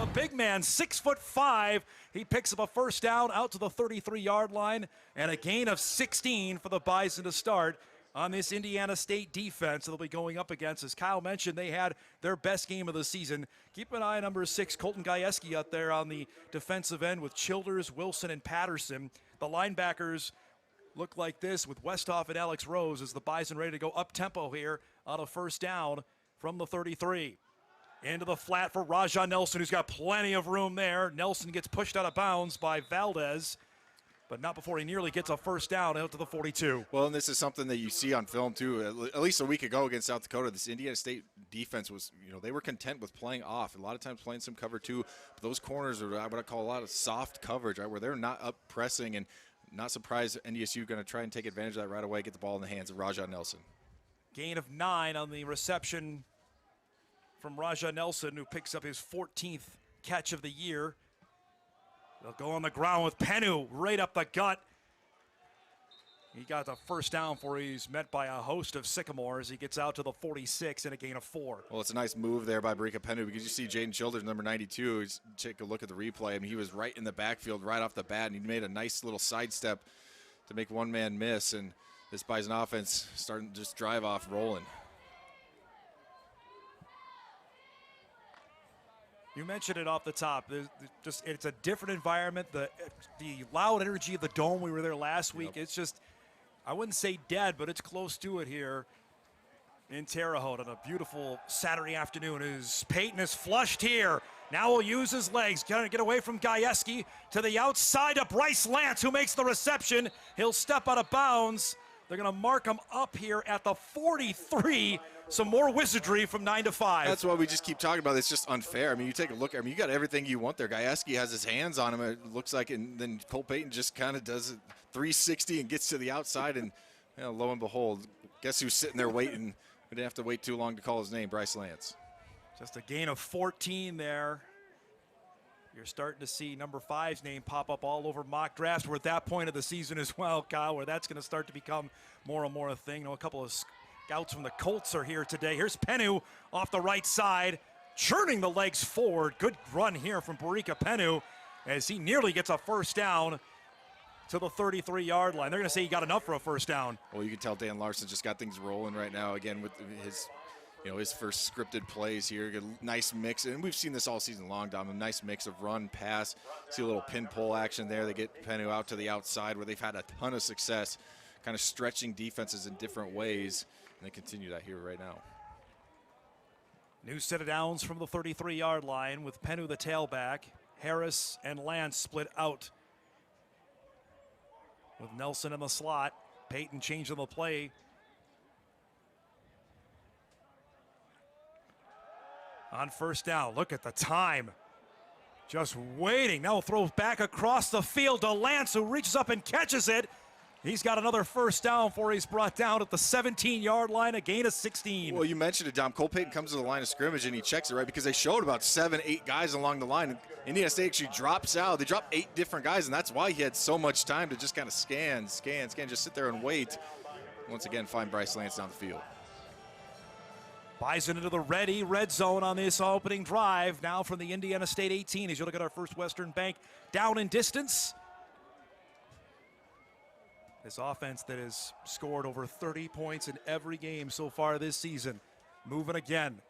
The big man, 6'5", he picks up a first down out to the 33-yard line, and a gain of 16 for the Bison to start on this Indiana State defense they'll be going up against. As Kyle mentioned, they had their best game of the season. Keep an eye on number 6, Colton Gajewski, out there on the defensive end with Childers, Wilson, and Patterson. The linebackers look like this with Westhoff and Alex Rose as the Bison ready to go up-tempo here on a first down from the 33. Into the flat for Rajah Nelson, who's got plenty of room there. Nelson gets pushed out of bounds by Valdez, but not before he nearly gets a first down out to the 42. Well, and this is something that you see on film, too. At least a week ago against South Dakota, this Indiana State defense was, they were content with playing off. A lot of times playing some cover, too. But those corners are what I call a lot of soft coverage, right, where they're not up pressing, and not surprised NDSU going to try and take advantage of that right away, get the ball in the hands of Rajah Nelson. Gain of 9 on the reception from Rajah Nelson, who picks up his 14th catch of the year. They'll go on the ground with Penu right up the gut. He got the first down before he's met by a host of Sycamores. He gets out to the 46 and a gain of 4. Well, it's a nice move there by Brea Penu because you see Jaden Childers, number 92. Take a look at the replay. I mean, he was right in the backfield right off the bat, and he made a nice little sidestep to make one man miss. And this Bison offense starting to just drive off rolling. You mentioned it off the top. It's a different environment. The loud energy of the dome. We were there last week. It's just, I wouldn't say dead, but it's close to it here in Terre Haute on a beautiful Saturday afternoon. As Peyton is flushed here. Now he'll use his legs. Trying to get away from Gajewski to the outside to Bryce Lance, who makes the reception. He'll step out of bounds. They're going to mark him up here at the 43. Some more wizardry from 9 to 5. That's why we just keep talking about it. It's just unfair. I mean, you take a look. I mean, you got everything you want there. Gajewski has his hands on him, it looks like, and then Cole Peyton just kind of does it 360 and gets to the outside, and lo and behold, guess who's sitting there waiting? We didn't have to wait too long to call his name, Bryce Lance. Just a gain of 14 there. You're starting to see number 5's name pop up all over mock drafts. We're at that point of the season as well, Kyle, where that's going to start to become more and more a thing. A couple of scouts from the Colts are here today. Here's Penu off the right side, churning the legs forward. Good run here from Brea Penu as he nearly gets a first down to the 33-yard line. They're going to say he got enough for a first down. Well, you can tell Dan Larson just got things rolling right now again with his his first scripted plays here. A nice mix, and we've seen this all season long, Dom. A nice mix of run, pass. See a little pin pull action there. They get Penu out to the outside where they've had a ton of success, kind of stretching defenses in different ways, and they continue that here right now. New set of downs from the 33-yard line with Penu the tailback. Harris and Lance split out with Nelson in the slot. Peyton changing the play. On first down, look at the time. Just waiting. Now throw back across the field to Lance, who reaches up and catches it. He's got another first down before he's brought down at the 17-yard line, a gain of 16. Well, you mentioned it, Dom. Cole Peyton comes to the line of scrimmage, and he checks it, right, because they showed about 7, 8 guys along the line. And Indiana State actually drops out. They drop 8 different guys, and that's why he had so much time to just kind of scan, just sit there and wait. Once again, find Bryce Lance down the field. Bison into the red zone on this opening drive. Now from the Indiana State 18 as you look at our First Western Bank down in distance. This offense that has scored over 30 points in every game so far this season. Moving again.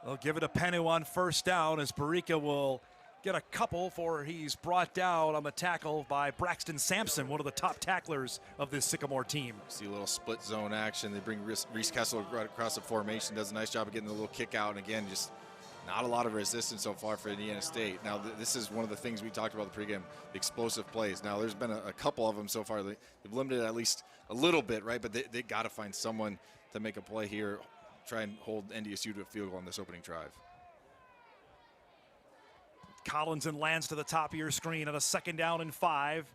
They'll give it to Penu on first down as Barica will get a couple for he's brought down on the tackle by Braxton Sampson, one of the top tacklers of this Sycamore team. See a little split zone action. They bring Reese Kessel right across the formation, does a nice job of getting a little kick out, and again, just not a lot of resistance so far for Indiana State. Now, this is one of the things we talked about the pregame, the explosive plays. Now, there's been a couple of them so far. They've limited at least a little bit, right? But they got to find someone to make a play here, try and hold NDSU to a field goal on this opening drive. Collins and Lance to the top of your screen on a 2nd down and 5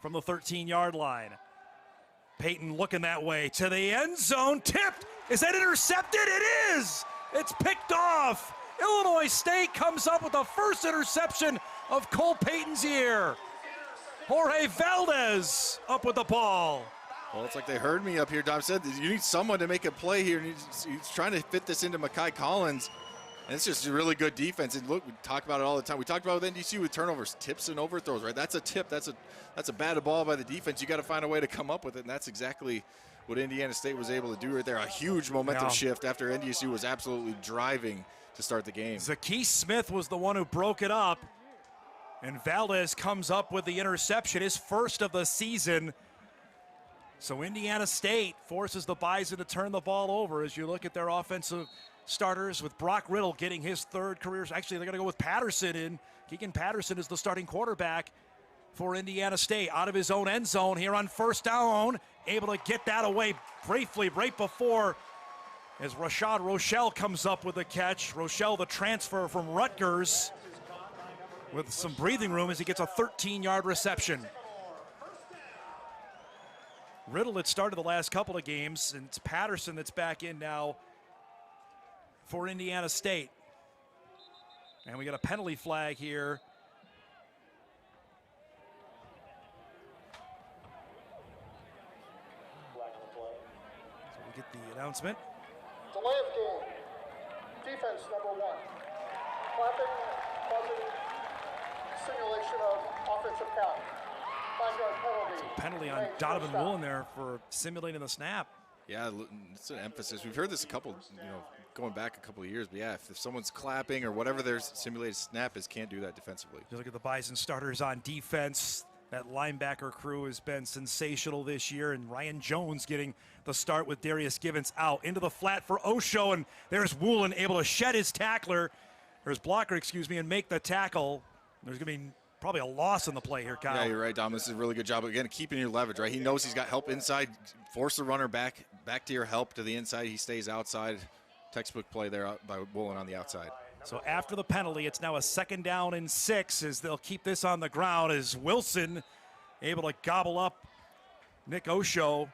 from the 13-yard line. Peyton looking that way to the end zone, tipped. Is that intercepted? It is! It's picked off. Illinois State comes up with the first interception of Cole Peyton's year. Jorge Valdez up with the ball. Well, it's like they heard me up here. Dom said you need someone to make a play here. He's trying to fit this into Mekhi Collins. And it's just really good defense. And look, we talk about it all the time. We talked about with NDSU with turnovers, tips and overthrows, right? That's a tip. That's a batted ball by the defense. You got to find a way to come up with it, and that's exactly what Indiana State was able to do right there. A huge momentum shift after NDSU was absolutely driving to start the game. Zaquise Smith was the one who broke it up, and Valdez comes up with the interception, his first of the season. So Indiana State forces the Bison to turn the ball over as you look at their offensive starters, with Brock Riddle getting his third career. Actually, they're going to go with Patterson in. Keegan Patterson is the starting quarterback for Indiana State, out of his own end zone here on first down, able to get that away briefly right before as Rashad Rochelle comes up with the catch. Rochelle, the transfer from Rutgers, with some breathing room as he gets a 13-yard reception. Riddle had started the last couple of games, and it's Patterson that's back in now for Indiana State. And we got a penalty flag here. So we get the announcement. Delay of game. Defense number 1. Clapping, buzzing, simulation of offensive count. 5-yard penalty. Penalty on Donovan Woolen there for simulating the snap. Yeah, it's an emphasis. We've heard this a couple, going back a couple of years. But yeah, if someone's clapping or whatever their simulated snap is, can't do that defensively. You look at the Bison starters on defense. That linebacker crew has been sensational this year, and Ryan Jones getting the start with Darius Givens out into the flat for Osho, and there's Woolen able to shed his blocker, and make the tackle. There's going to be probably a loss in the play here, Kyle. Yeah, you're right, Dom. This is a really good job. Again, keeping your leverage, right? He knows he's got help inside. Force the runner back to your help to the inside. He stays outside. Textbook play there by Woolen on the outside. So after the penalty, it's now a 2nd down and 6 as they'll keep this on the ground as Wilson able to gobble up Nick Osho,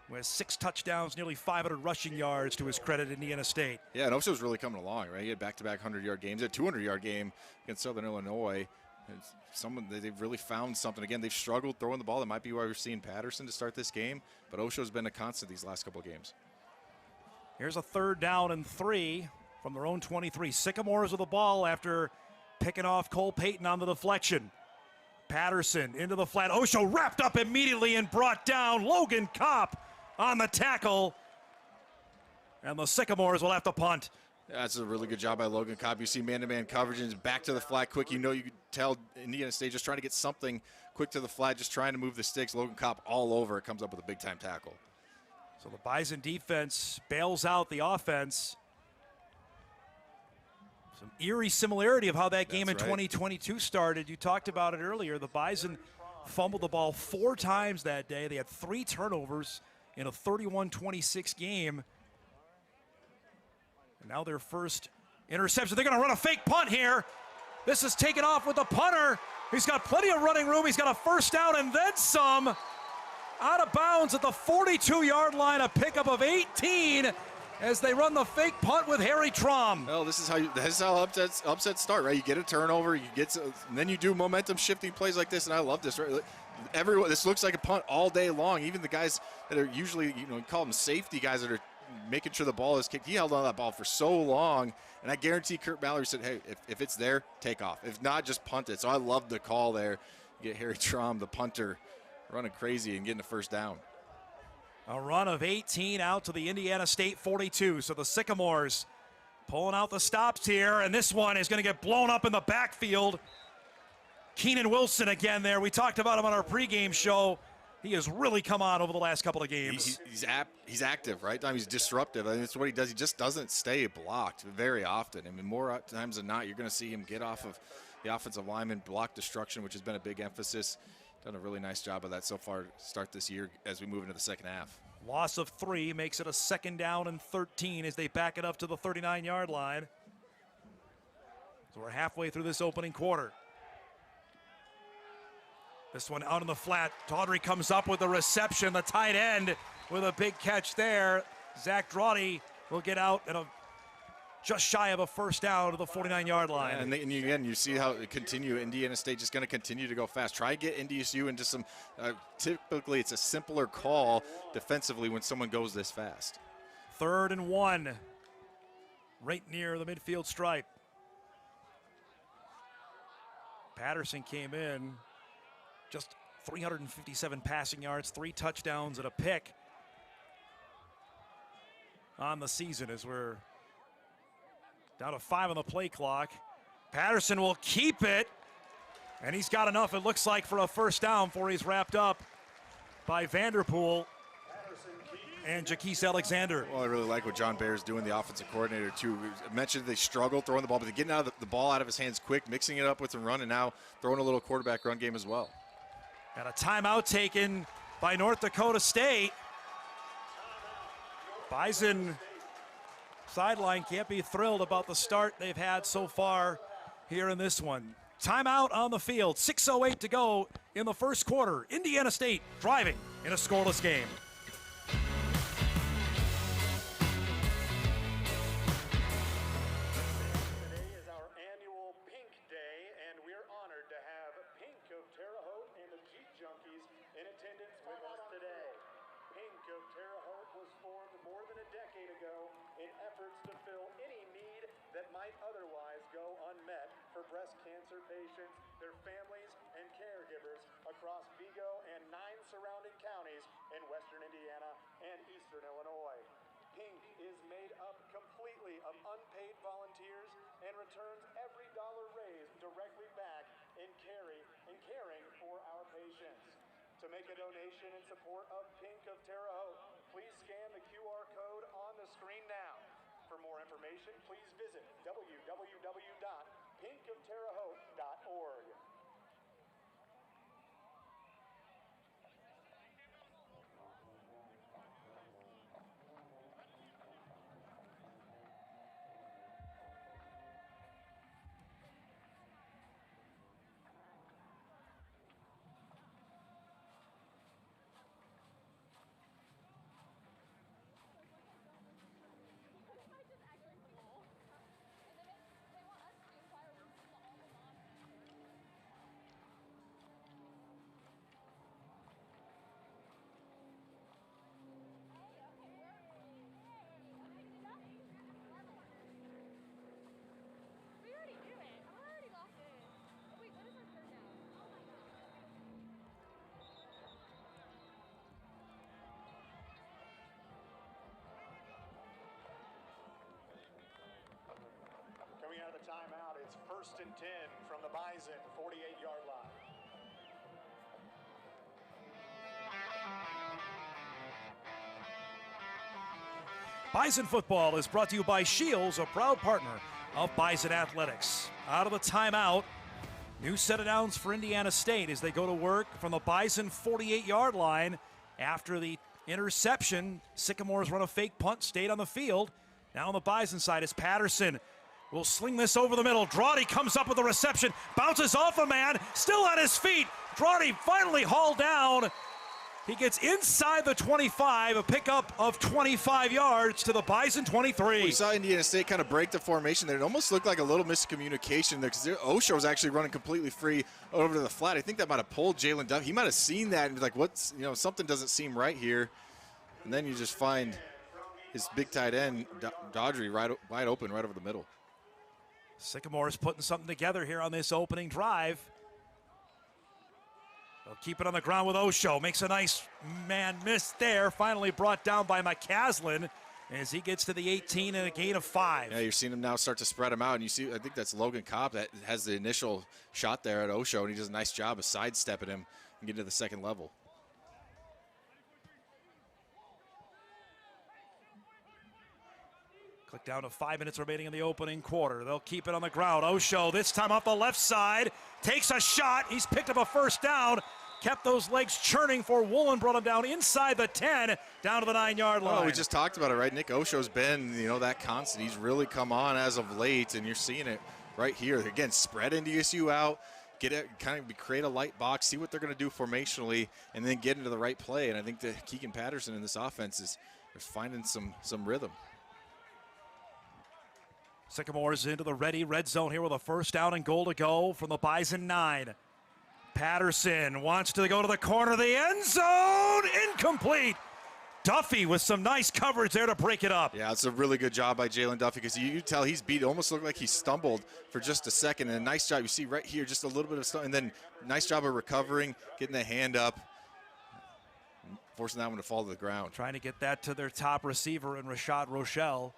who has 6 touchdowns, nearly 500 rushing yards to his credit, Indiana State. Yeah, and Osho's really coming along, right? He had back-to-back 100-yard games. He had a 200-yard game against Southern Illinois. They've really found something. Again, they've struggled throwing the ball. That might be why we're seeing Patterson to start this game, but Osho's been a constant these last couple of games. Here's a 3rd down and 3 from their own 23. Sycamores with the ball after picking off Cole Payton on the deflection. Patterson into the flat. Osho wrapped up immediately and brought down. Logan Kopp on the tackle. And the Sycamores will have to punt. That's a really good job by Logan Kopp. You see man-to-man coverage and back to the flat quick. You could tell Indiana State just trying to get something quick to the flat, just trying to move the sticks. Logan Kopp all over. It comes up with a big-time tackle. So the Bison defense bails out the offense. Some eerie similarity of how that game in 2022 started. You talked about it earlier. The Bison fumbled the ball 4 times that day. They had 3 turnovers in a 31-26 game. And now their first interception. They're going to run a fake punt here. This is taken off with the punter. He's got plenty of running room. He's got a 1st down and then some. Out of bounds at the 42-yard line, a pickup of 18 as they run the fake punt with Harry Traum. Well, this is how upsets start, right? You get a turnover, and then you do momentum shifting plays like this, and I love this. Right? This looks like a punt all day long. Even the guys that are usually, you call them safety guys that are making sure the ball is kicked. He held on to that ball for so long, and I guarantee Kurt Mallory said, hey, if it's there, take off. If not, just punt it. So I love the call there. You get Harry Traum, the punter, running crazy and getting a 1st down. A run of 18 out to the Indiana State 42. So the Sycamores pulling out the stops here, and this one is going to get blown up in the backfield. Keenan Wilson again there. We talked about him on our pregame show. He has really come on over the last couple of games. He's active, right? He's disruptive. I mean, that's what he does. He just doesn't stay blocked very often. I mean, more times than not, you're going to see him get off of the offensive lineman, block destruction, which has been a big emphasis. Done a really nice job of that so far to start this year as we move into the 2nd half. Loss of 3 makes it a 2nd down and 13 as they back it up to the 39-yard line. So we're halfway through this opening quarter. This one out in the flat. Tawdry comes up with the reception. The tight end with a big catch there. Zach Drawdy will get out at just shy of a 1st down to the 49-yard line. Yeah, and again, you see how it continue. Indiana State just going to continue to go fast. Try to get NDSU into some, typically it's a simpler call defensively when someone goes this fast. 3rd and 1. right near the midfield stripe. Patterson came in, just 357 passing yards, 3 touchdowns, and a pick on the season as we're down to 5 on the play clock. Patterson will keep it, and he's got enough, it looks like, for a first down before he's wrapped up by Vanderpool and Jaquise Alexander. Well, I really like what John Bear's doing, the offensive coordinator, too. I mentioned they struggled throwing the ball, but they're getting the ball out of his hands quick, mixing it up with the run, and now throwing a little quarterback run game as well. And a timeout taken by North Dakota State. Bison sideline can't be thrilled about the start they've had so far here in this one. Timeout on the field, 6:08 to go in the first quarter. Indiana State driving in a scoreless game. Today is our annual Pink Day, and we're honored to have Pink of Terre Haute and the Jeep Junkies in attendance with us today. Pink of Terre Haute was formed more than a decade ago in efforts to fill any need that might otherwise go unmet for breast cancer patients, their families, and caregivers across Vigo and 9 surrounding counties in western Indiana and eastern Illinois. Pink is made up completely of unpaid volunteers and returns every dollar raised directly back in caring for our patients. To make a donation in support of Pink of Terre Haute, please scan the QR code on the screen now. For more information, please visit www.pinkofterrehaute.org. Coming out of the timeout, it's 1st and 10 from the Bison, 48-yard line. Bison football is brought to you by Shields, a proud partner of Bison Athletics. Out of the timeout, new set of downs for Indiana State as they go to work from the Bison 48-yard line. After the interception, Sycamores run a fake punt, stayed on the field. Now on the Bison side is Patterson. Will sling this over the middle. Drawdy comes up with a reception, bounces off a man, still on his feet. Drawdy finally hauled down. He gets inside the 25, a pickup of 25 yards to the Bison 23. We saw Indiana State kind of break the formation there. It almost looked like a little miscommunication there because Osho was actually running completely free over to the flat. I think that might have pulled Jalen Duff. He might have seen that and be like, what's, something doesn't seem right here. And then you just find his big tight end, Dodry, wide open right over the middle. Sycamore is putting something together here on this opening drive. They'll keep it on the ground with Osho. Makes a nice man miss there. Finally brought down by McCaslin as he gets to the 18 and a gain of 5. Yeah, you're seeing him now start to spread him out. And you see, I think that's Logan Cobb that has the initial shot there at Osho, and he does a nice job of sidestepping him and getting to the second level. Click down to 5 minutes remaining in the opening quarter. They'll keep it on the ground. Osho, this time off the left side, takes a shot. He's picked up a first down. Kept those legs churning for Woolen, brought him down inside the 10, down to the 9-yard line. Well, we just talked about it, right? Nick Osho's been, that constant. He's really come on as of late, and you're seeing it right here. Again, spread NDSU out, get it, kind of create a light box, see what they're going to do formationally, and then get into the right play. And I think that Keegan Patterson in this offense is finding some rhythm. Sycamores into the ready red zone here with a first down and goal to go from the Bison 9. Patterson wants to go to the corner of the end zone. Incomplete. Duffy with some nice coverage there to break it up. Yeah, it's a really good job by Jalen Duffy because you tell he's beat. It almost looked like he stumbled for just a second. And a nice job. You see right here, just a little bit of stuff. And then nice job of recovering, getting the hand up, forcing that one to fall to the ground. Trying to get that to their top receiver in Rashad Rochelle.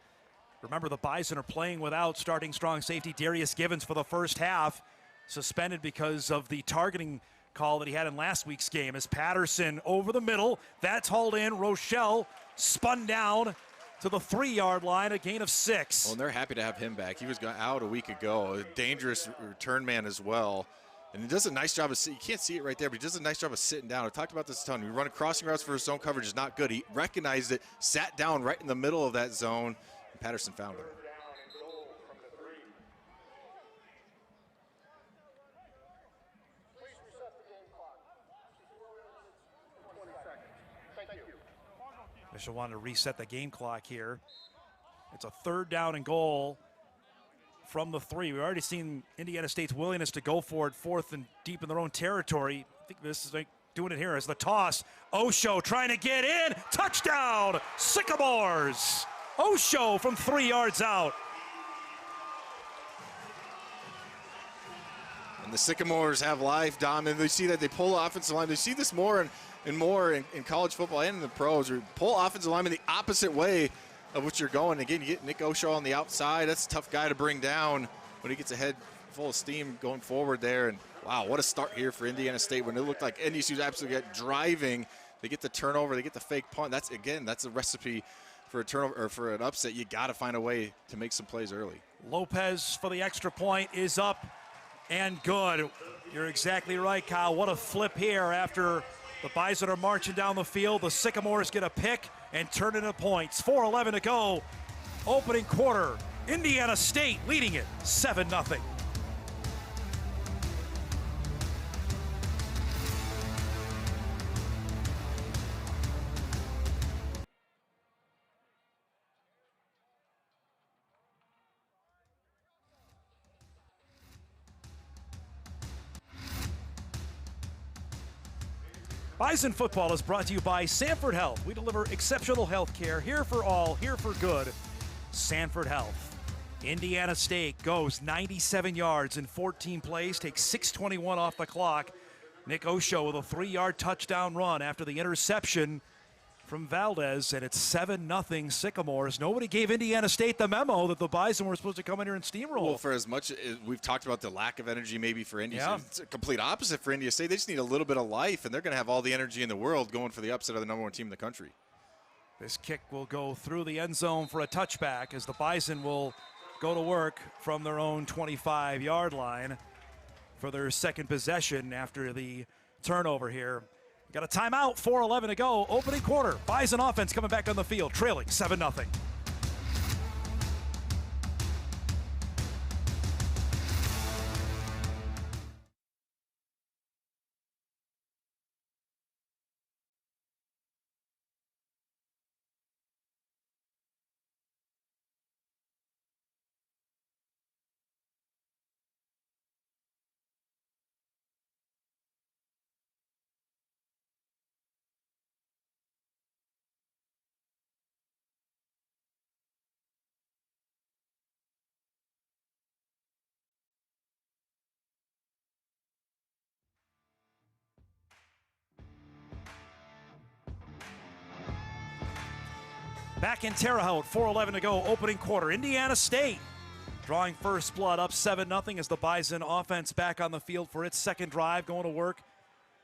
Remember, the Bison are playing without starting strong safety Darius Givens for the first half. Suspended because of the targeting call that he had in last week's game. As Patterson over the middle, that's hauled in. Rochelle spun down to the 3-yard line, a gain of 6. Well, and they're happy to have him back. He was out a week ago, a dangerous return man as well. And he does a nice job of, you can't see it right there, but he does a nice job of sitting down. I talked about this a ton. We run crossing routes for his zone coverage is not good. He recognized it, sat down right in the middle of that zone, and Patterson found him. Bishop wanted to reset the game clock here. It's a 3rd down and goal from the 3. We've already seen Indiana State's willingness to go for it 4th and deep in their own territory. I think this is like doing it here as the toss. Osho trying to get in. Touchdown, Sycamores. Osho from 3 yards out. And the Sycamores have life, Dom, and they see that they pull the offensive line. They see this more and more in college football and in the pros. Or pull offensive linemen the opposite way of what you're going. Again, you get Nick Osho on the outside. That's a tough guy to bring down when he gets ahead full of steam going forward there. And wow, what a start here for Indiana State when it looked like NDSU's absolutely got driving. They get the turnover, they get the fake punt. That's a recipe for a turnover or for an upset. You got to find a way to make some plays early. Lopez for the extra point is up and good. You're exactly right, Kyle. What a flip here after the Bison are marching down the field. The Sycamores get a pick and turn it into points. 4:11 to go. Opening quarter. Indiana State leading it 7-0. Bison football is brought to you by Sanford Health. We deliver exceptional health care, here for all, here for good. Sanford Health. Indiana State goes 97 yards in 14 plays, takes 6:21 off the clock. Nick Osho with a 3-yard touchdown run after the interception from Valdez, and it's 7-0 Sycamores. Nobody gave Indiana State the memo that the Bison were supposed to come in here and steamroll. Well, for as much as we've talked about the lack of energy maybe for Indiana Yeah. State, it's a complete opposite for Indiana State. They just need a little bit of life, and they're going to have all the energy in the world going for the upset of the #1 team in the country. This kick will go through the end zone for a touchback as the Bison will go to work from their own 25-yard line for their second possession after the turnover here. Got a timeout, 4:11 to go, opening quarter. Bison offense coming back on the field, trailing 7-0. Back in Terre Haute, 4:11 to go, opening quarter. Indiana State drawing first blood, up 7-0 as the Bison offense back on the field for its second drive, going to work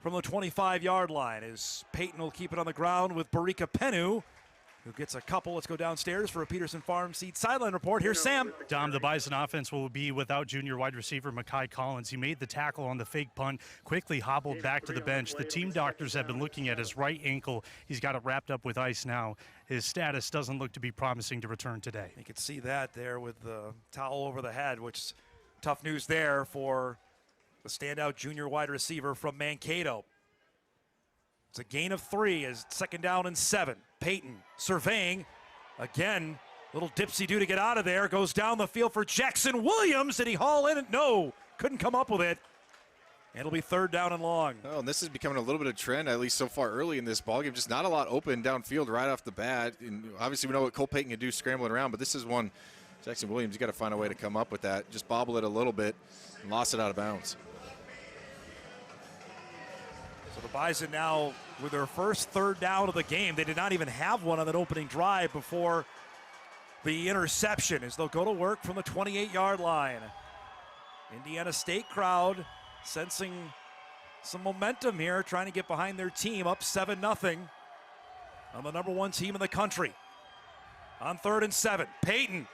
from the 25-yard line. As Peyton will keep it on the ground with Brea Penu, who gets a couple. Let's go downstairs for a Peterson Farm Seed sideline report. Here's Sam. Dom, the Bison offense will be without junior wide receiver Mekhi Collins. He made the tackle on the fake punt, quickly hobbled back to the bench. The team doctors have been looking at his right ankle. He's got it wrapped up with ice now. His status doesn't look to be promising to return today. You can see that there with the towel over the head, which is tough news there for the standout junior wide receiver from Mankato. It's a gain of 3 as 2nd down and 7. Peyton surveying. Again, little dipsy-do to get out of there. Goes down the field for Jackson Williams. Did he haul in it? No, couldn't come up with it. It'll be 3rd down and long. Oh, and this is becoming a little bit of a trend, at least so far early in this ballgame. Just not a lot open downfield right off the bat. And obviously, we know what Cole Payton can do scrambling around, but this is one Jackson Williams, you got to find a way to come up with that. Just bobble it a little bit and lost it out of bounds. So the Bison now with their first 3rd down of the game. They did not even have one on that opening drive before the interception as they'll go to work from the 28-yard line. Indiana State crowd sensing some momentum here, trying to get behind their team, up 7-0 on the #1 team in the country. On 3rd and 7, Payton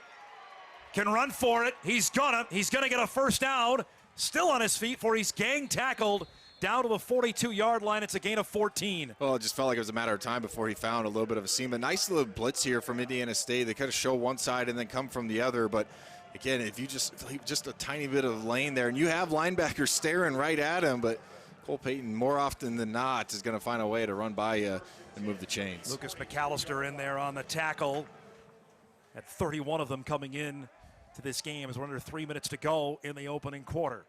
can run for it. He's gonna get a 1st down. Still on his feet for he's gang tackled down to the 42-yard line. It's a gain of 14. Well, it just felt like it was a matter of time before he found a little bit of a seam. A nice little blitz here from Indiana State. They kind of show one side and then come from the other, but again, if you just leave just a tiny bit of lane there, and you have linebackers staring right at him, but Cole Payton, more often than not, is going to find a way to run by you and move the chains. Lucas McAllister in there on the tackle. At 31 of them coming in to this game as we're under 3 minutes to go in the opening quarter.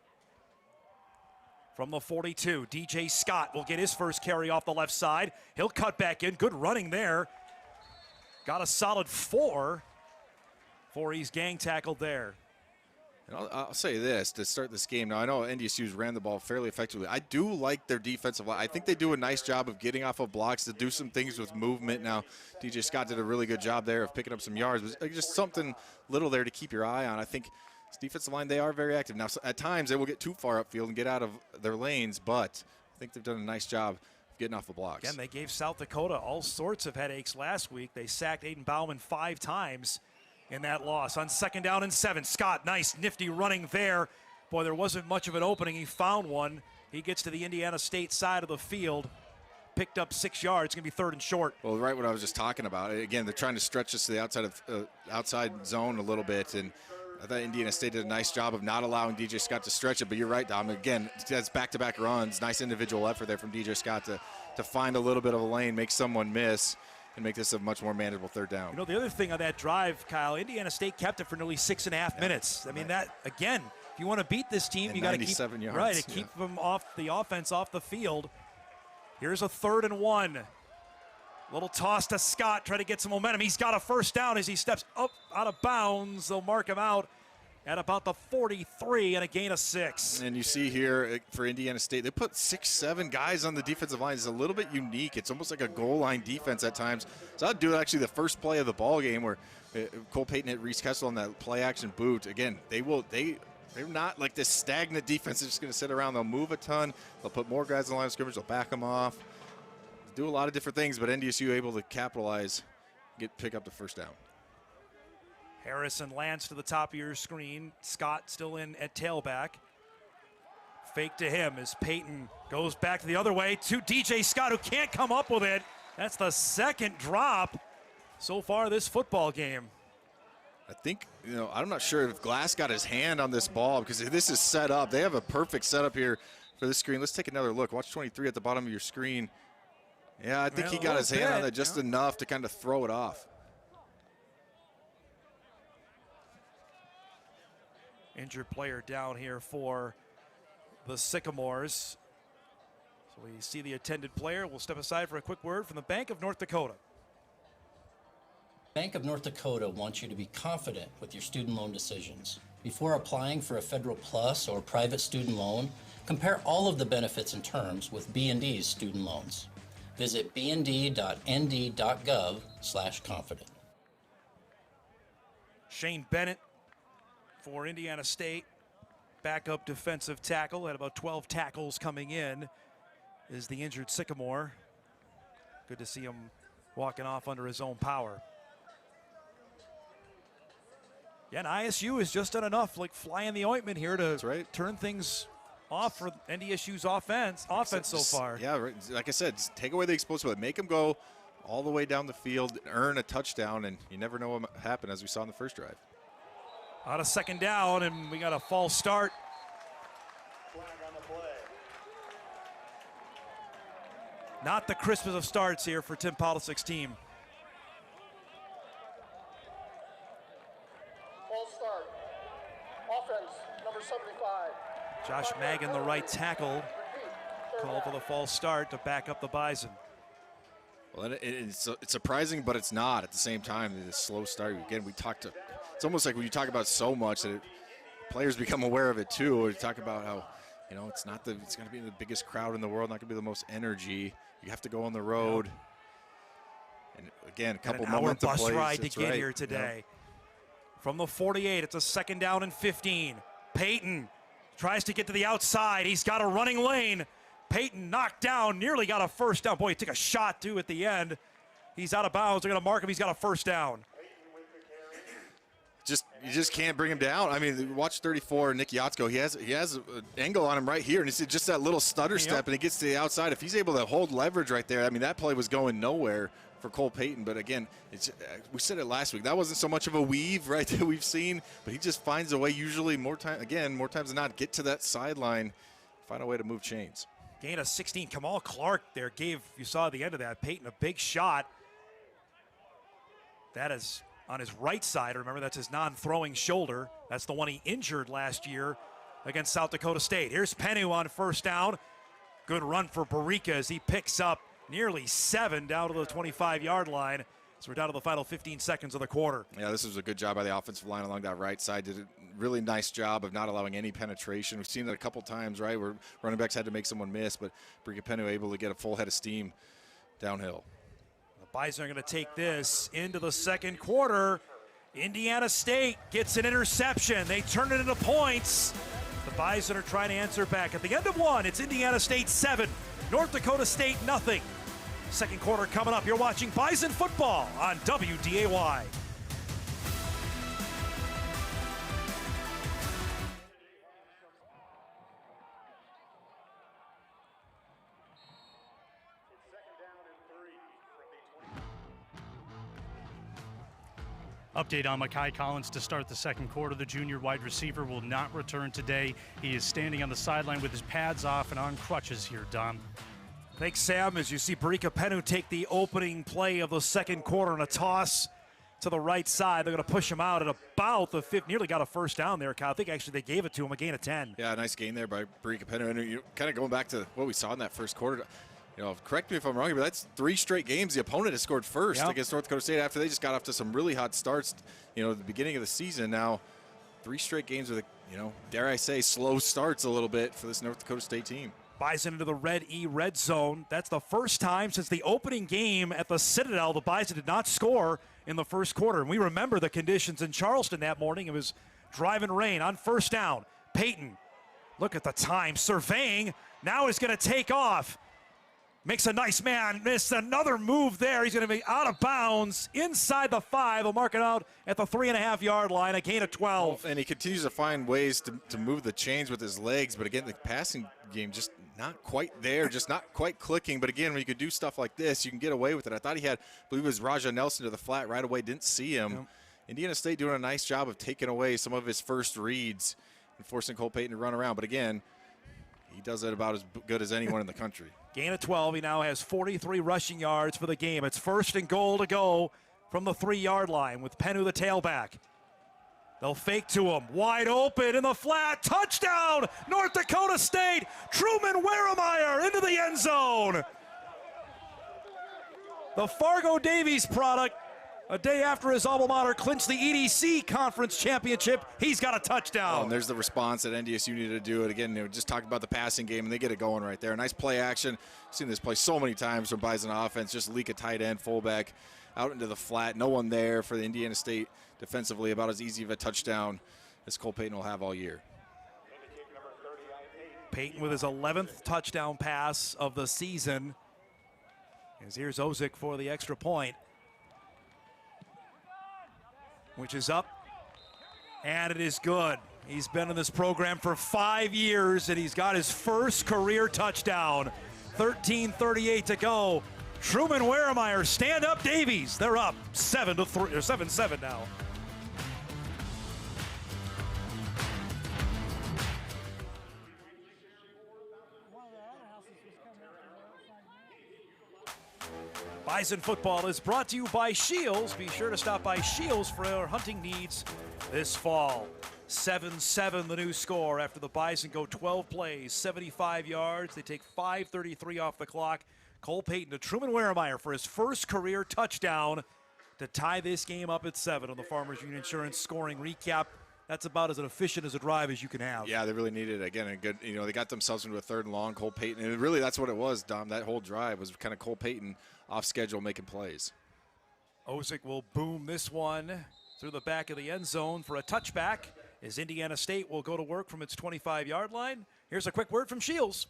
From the 42, DJ Scott will get his first carry off the left side. He'll cut back in. Good running there. Got a solid 4 before he's gang tackled there. And I'll say this to start this game. Now, I know NDSU's ran the ball fairly effectively. I do like their defensive line. I think they do a nice job of getting off of blocks to do some things with movement. Now, DJ Scott did a really good job there of picking up some yards. But just something little there to keep your eye on. I think this defensive line, they are very active. Now, at times, they will get too far upfield and get out of their lanes, but I think they've done a nice job of getting off the blocks. Again, they gave South Dakota all sorts of headaches last week. They sacked Aiden Bauman 5 times in that loss. On 2nd down and 7, Scott, nice, nifty running there. Boy, there wasn't much of an opening. He found one. He gets to the Indiana State side of the field, picked up 6 yards. It's going to be 3rd and short. Well, right what I was just talking about. Again, they're trying to stretch this to the outside zone a little bit, and I thought Indiana State did a nice job of not allowing DJ Scott to stretch it, but you're right, Dom. Again, that's back-to-back runs. Nice individual effort there from DJ Scott to find a little bit of a lane, make someone miss, and make this a much more manageable 3rd down. You know, the other thing on that drive, Kyle, Indiana State kept it for nearly 6.5 minutes. I mean, that, again, if you want to beat this team, and you got to keep, yards, right, to keep them off the offense off the field. Here's a 3rd and 1. Little toss to Scott, try to get some momentum. He's got a 1st down as he steps up out of bounds. They'll mark him out at about the 43 and a gain of 6. And you see here for Indiana State, they put 6-7 guys on the defensive line. It's a little bit unique. It's almost like a goal line defense at times. So I'd do actually the first play of the ball game where Cole Payton hit Reese Kessel on that play action boot. Again, they're not like this stagnant defense that's just going to sit around. They'll move a ton. They'll put more guys in the line of scrimmage. They'll back them off. Do a lot of different things, but NDSU able to capitalize, pick up the 1st down. Harrison Lance to the top of your screen. Scott still in at tailback. Fake to him as Payton goes back the other way to DJ Scott, who can't come up with it. That's the 2nd drop so far this football game. I think, I'm not sure if Glass got his hand on this ball because this is set up. They have a perfect setup here for this screen. Let's take another look. Watch 23 at the bottom of your screen. Yeah, I think he got his hand on it just enough to kind of throw it off. Injured player down here for the Sycamores. So we see the attended player. We'll step aside for a quick word from the Bank of North Dakota. Bank of North Dakota wants you to be confident with your student loan decisions. Before applying for a Federal Plus or private student loan, compare all of the benefits and terms with B&D's student loans. Visit bnd.nd.gov/confident. Shane Bennett for Indiana State, backup defensive tackle, had about 12 tackles coming in, is the injured Sycamore. Good to see him walking off under his own power. Yeah, and ISU has just done enough, like fly in the ointment here to turn things off for NDSU's offense so far. Yeah, right. Like I said, take away the explosive, make them go all the way down the field, earn a touchdown, and you never know what happened, as we saw in the first drive. Out of 2nd down, and we got a false start. Flag on the play. Not the crispest of starts here for Tim Polisic's team. False start. Offense, number 75. Josh Magan, the right tackle, called for the false start to back up the Bison. Well, it's surprising, but it's not at the same time. This slow start. Again, it's almost like when you talk about so much that players become aware of it too. Or you talk about how, it's going to be the biggest crowd in the world, not going to be the most energy. You have to go on the road. And again, a couple momentum plays. Bus ride to get right. here today. From the 48, it's a 2nd down and 15. Peyton tries to get to the outside. He's got a running lane. Peyton knocked down, nearly got a first down. Boy, he took a shot too at the end. He's out of bounds. They're going to mark him. He's got a first down. You just can't bring him down. I mean, watch 34, Nick Yatsko. He has an angle on him right here, and it's just that little stutter step, and he gets to the outside. If he's able to hold leverage right there, I mean, that play was going nowhere for Cole Peyton. But again, we said it last week. That wasn't so much of a weave, right, that we've seen, but he just finds a way, usually more times than not, get to that sideline, find a way to move chains. Gain of 16. Kamal Clark there gave, you saw at the end of that, Peyton a big shot. That is on his right side. Remember, that's his non-throwing shoulder. That's the one he injured last year against South Dakota State. Here's Penu on first down. Good run for Barica as he picks up nearly 7 down to the 25-yard line. So we're down to the final 15 seconds of the quarter. Yeah, this was a good job by the offensive line along that right side. Did a really nice job of not allowing any penetration. We've seen that a couple times, right, where running backs had to make someone miss, but Brea Penu able to get a full head of steam downhill. The Bison are going to take this into the second quarter. Indiana State gets an interception. They turn it into points. The Bison are trying to answer back. At the end of one, it's Indiana State 7, North Dakota State nothing. Second quarter coming up. You're watching Bison football on WDAY. Update on Mekhi Collins to start the second quarter. The junior wide receiver will not return today. He is standing on the sideline with his pads off and on crutches here, Dom. Thanks, Sam. As you see Brea Penu take the opening play of the second quarter and a toss to the right side. They're going to push him out at about the 5th. Nearly got a first down there, Kyle. I think actually they gave it to him, a gain of 10. Yeah, nice gain there by Brea Penu. And kind of going back to what we saw in that first quarter, correct me if I'm wrong here, but that's 3 straight games the opponent has scored first against North Dakota State after they just got off to some really hot starts, at the beginning of the season. Now, 3 straight games with, dare I say, slow starts a little bit for this North Dakota State team. Bison into the red zone. That's the first time since the opening game at the Citadel the Bison did not score in the first quarter. And we remember the conditions in Charleston that morning. It was driving rain. On first down, Peyton, look at the time, surveying. Now he's going to take off. Makes a nice man, missed another move there. He's going to be out of bounds inside the 5. They'll mark it out at the 3.5-yard line, a gain of 12. And he continues to find ways to move the chains with his legs. But again, the passing game just not quite there, just not quite clicking. But again, when you can do stuff like this, you can get away with it. I thought I believe it was Raja Nelson to the flat right away, didn't see him. Yep. Indiana State doing a nice job of taking away some of his first reads and forcing Cole Peyton to run around. But again, he does it about as good as anyone in the country. Gain of 12. He now has 43 rushing yards for the game. It's 1st and goal to go from the 3-yard line with Penu the tailback. They'll fake to him. Wide open in the flat. Touchdown, North Dakota State. Truman Weremeyer into the end zone. The Fargo Davies product, a day after his alma mater clinched the EDC Conference Championship, he's got a touchdown. And there's the response that NDSU needed to do it. Again, just talked about the passing game, and they get it going right there. Nice play action. Seen this play so many times from Bison offense. Just leak a tight end, fullback, out into the flat. No one there for the Indiana State defensively. About as easy of a touchdown as Cole Peyton will have all year. Peyton with his 11th touchdown pass of the season. As here's Ozick for the extra point, which is up, and it is good. He's been in this program for 5 years, and he's got his first career touchdown. 13:38 to go. Truman Weremeyer, stand up Davies. They're up 7-3 or 7-7 now. Bison football is brought to you by Shields. Be sure to stop by Shields for your hunting needs this fall. 7-7 the new score after the Bison go 12 plays, 75 yards. They take 5:33 off the clock. Cole Payton to Truman Weremeyer for his first career touchdown to tie this game up at 7 on the Farmers Union Insurance scoring recap. That's about as efficient as a drive as you can have. Yeah, they really needed it. Again, a good, they got themselves into a 3rd and long. Cole Payton, and really that's what it was, Dom. That whole drive was kind of Cole Payton off schedule making plays. Osick will boom this one through the back of the end zone for a touchback as Indiana State will go to work from its 25-yard line. Here's a quick word from Shields.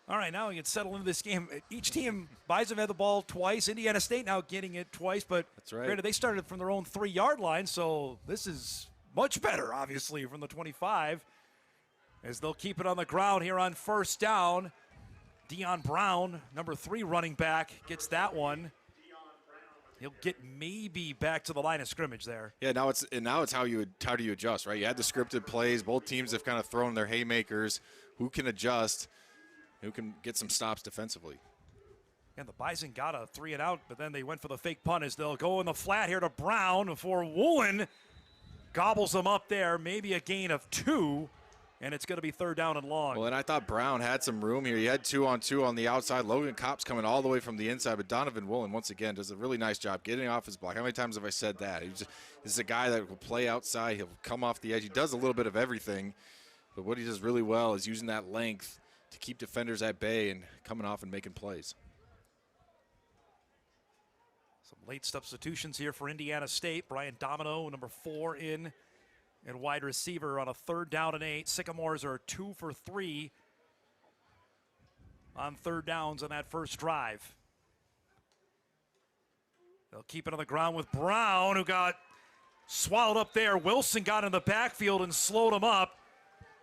All right, now we can settle into this game. Each team, Bison had the ball twice. Indiana State now getting it twice, but that's right. Granted, they started from their own 3-yard line, so this is much better, obviously, from the 25, as they'll keep it on the ground here on 1st down. Deion Brown, number 3 running back, gets that one. He'll get maybe back to the line of scrimmage there. Yeah, now it's how do you adjust, right? You had the scripted plays. Both teams have kind of thrown their haymakers. Who can adjust? Who can get some stops defensively? And the Bison got a 3-and-out, but then they went for the fake punt as they'll go in the flat here to Brown before Woolen gobbles them up there. Maybe a gain of 2, and it's going to be 3rd down and long. Well, and I thought Brown had some room here. He had 2-on-2 on the outside. Logan Kopp's coming all the way from the inside, but Donovan Woolen, once again, does a really nice job getting off his block. How many times have I said that? This is a guy that will play outside. He'll come off the edge. He does a little bit of everything, but what he does really well is using that length to keep defenders at bay and coming off and making plays. Some late substitutions here for Indiana State. Brian Domino, number 4 in and wide receiver on a 3rd down and 8. Sycamores are 2 for 3 on 3rd downs on that first drive. They'll keep it on the ground with Brown, who got swallowed up there. Wilson got in the backfield and slowed him up.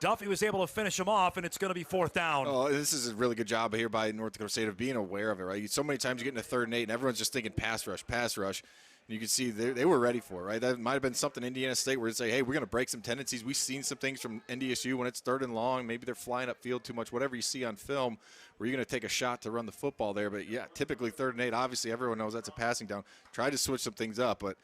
Duffy was able to finish him off, and it's going to be 4th down. Oh, this is a really good job here by North Dakota State of being aware of it, right? So many times you get into 3rd and 8, and everyone's just thinking pass rush. And you can see they were ready for it, right? That might have been something Indiana State where to say, hey, we're going to break some tendencies. We've seen some things from NDSU when it's 3rd and long. Maybe they're flying upfield too much, whatever you see on film, where you're going to take a shot to run the football there. But, yeah, typically 3rd and 8, obviously everyone knows that's a passing down. Tried to switch some things up, but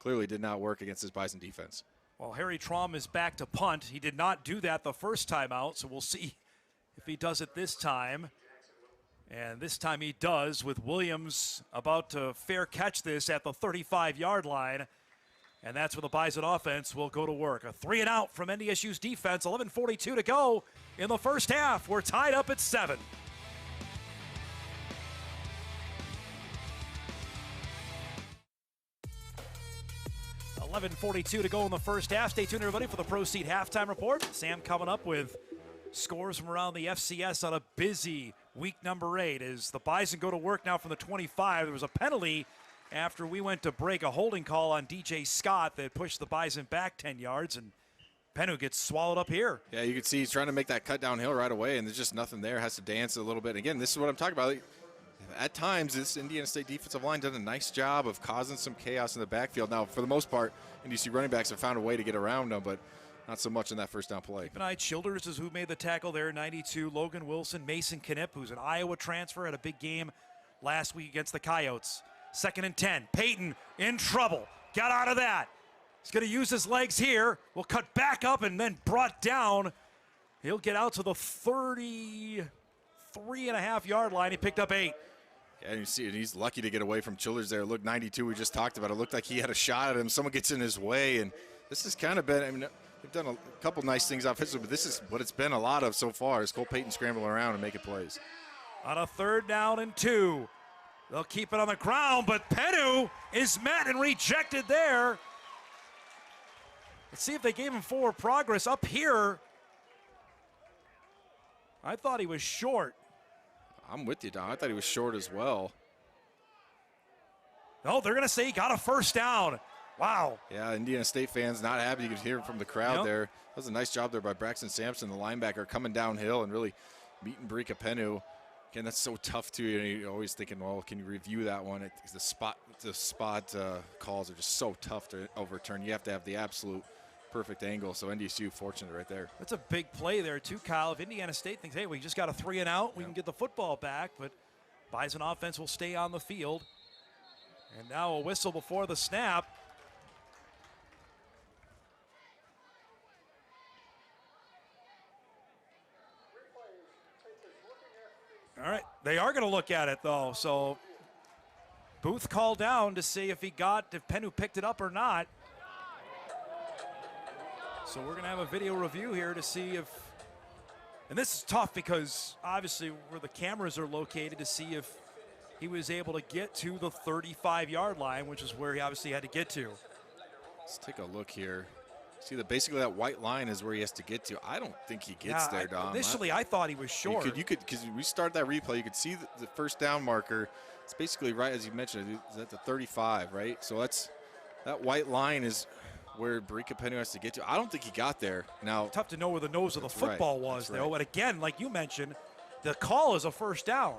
clearly did not work against this Bison defense. Well, Harry Traum is back to punt. He did not do that the first time out, so we'll see if he does it this time. And this time he does, with Williams about to fair catch this at the 35-yard line. And that's where the Bison offense will go to work. A 3-and-out from NDSU's defense. 11:42 to go in the first half. We're tied up at 7. .42 to go in the first half. Stay tuned, everybody, for the Proceed Halftime Report. Sam coming up with scores from around the FCS on a busy week number 8 as the Bison go to work now from the 25. There was a penalty after we went to break, a holding call on DJ Scott that pushed the Bison back 10 yards, and Penu gets swallowed up here. Yeah, you can see he's trying to make that cut downhill right away, and there's just nothing there. Has to dance a little bit. Again, this is what I'm talking about. At times, this Indiana State defensive line done a nice job of causing some chaos in the backfield. Now, for the most part, NDSU running backs have found a way to get around them, but not so much in that first down play. Keep an eye, Childers is who made the tackle there, 92. Logan Wilson, Mason Knipp, who's an Iowa transfer, had a big game last week against the Coyotes. 2nd and 10. Payton in trouble. Got out of that. He's going to use his legs here. Will cut back up and then brought down. He'll get out to the 33.5-yard line. He picked up 8. And you see, he's lucky to get away from Childers there. Look, 92, we just talked about. It looked like he had a shot at him. Someone gets in his way, and this has kind of been, I mean, they've done a couple nice things offensively, but this is what it's been a lot of so far, is Cole Payton scrambling around and making plays. On a 3rd down and 2. They'll keep it on the ground, but Penu is met and rejected there. Let's see if they gave him forward progress. Up here, I thought he was short. I'm with you, Don. I thought he was short as well. No, they're going to say he got a 1st down. Wow. Yeah, Indiana State fans not happy. You could hear it from the crowd there. That was a nice job there by Braxton Sampson, the linebacker, coming downhill and really beating Brea Penu. Again, that's so tough too. You're always thinking, well, can you review that one? The spot calls are just so tough to overturn. You have to have the absolute perfect angle. So NDSU fortunate right there. That's a big play there too, Kyle. If Indiana State thinks, hey, we just got a 3 and out, we can get the football back, but Bison offense will stay on the field. And now a whistle before the snap. All right, they are going to look at it though. So Booth called down to see if Penu picked it up or not. So we're going to have a video review here to see if, and this is tough because obviously where the cameras are located, to see if he was able to get to the 35-yard line, which is where he obviously had to get to. Let's take a look here. See, basically that white line is where he has to get to. I don't think he gets there, Dom. Initially, I thought he was short. You could, because we started that replay, you could see the first down marker. It's basically right, as you mentioned, it's at the 35, right? So that white line is where Brea Penu has to get to. I don't think he got there. Now, tough to know where the nose of the football was, though. Right. And again, like you mentioned, the call is a first down.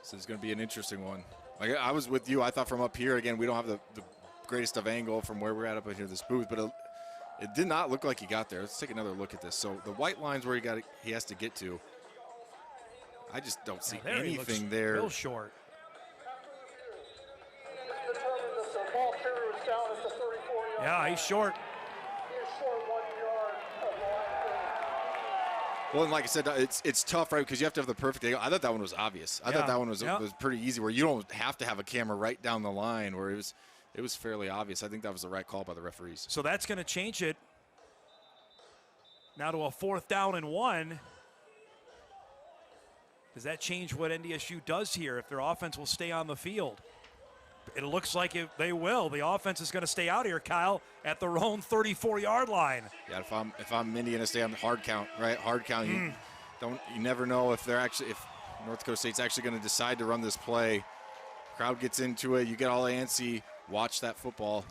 So it's going to be an interesting one. Like I was with you. I thought from up here, again, we don't have the greatest of angle from where we're at up here, this booth, but it did not look like he got there. Let's take another look at this. So the white line's where he has to get to. I just don't see anything there. Real short. Yeah, he's short. Well, and like I said, it's tough, right? Because you have to have the perfect angle. I thought that one was obvious. I thought that one was pretty easy, where you don't have to have a camera right down the line, where it was fairly obvious. I think that was the right call by the referees. So that's going to change it now to a 4th down and 1. Does that change what NDSU does here if their offense will stay on the field? It looks like they will. The offense is going to stay out here, Kyle, at their own 34-yard line. Yeah, if I'm Indiana State, I'm hard count, right? Hard count. You never know if North Dakota State's actually going to decide to run this play. Crowd gets into it. You get all antsy. Watch that football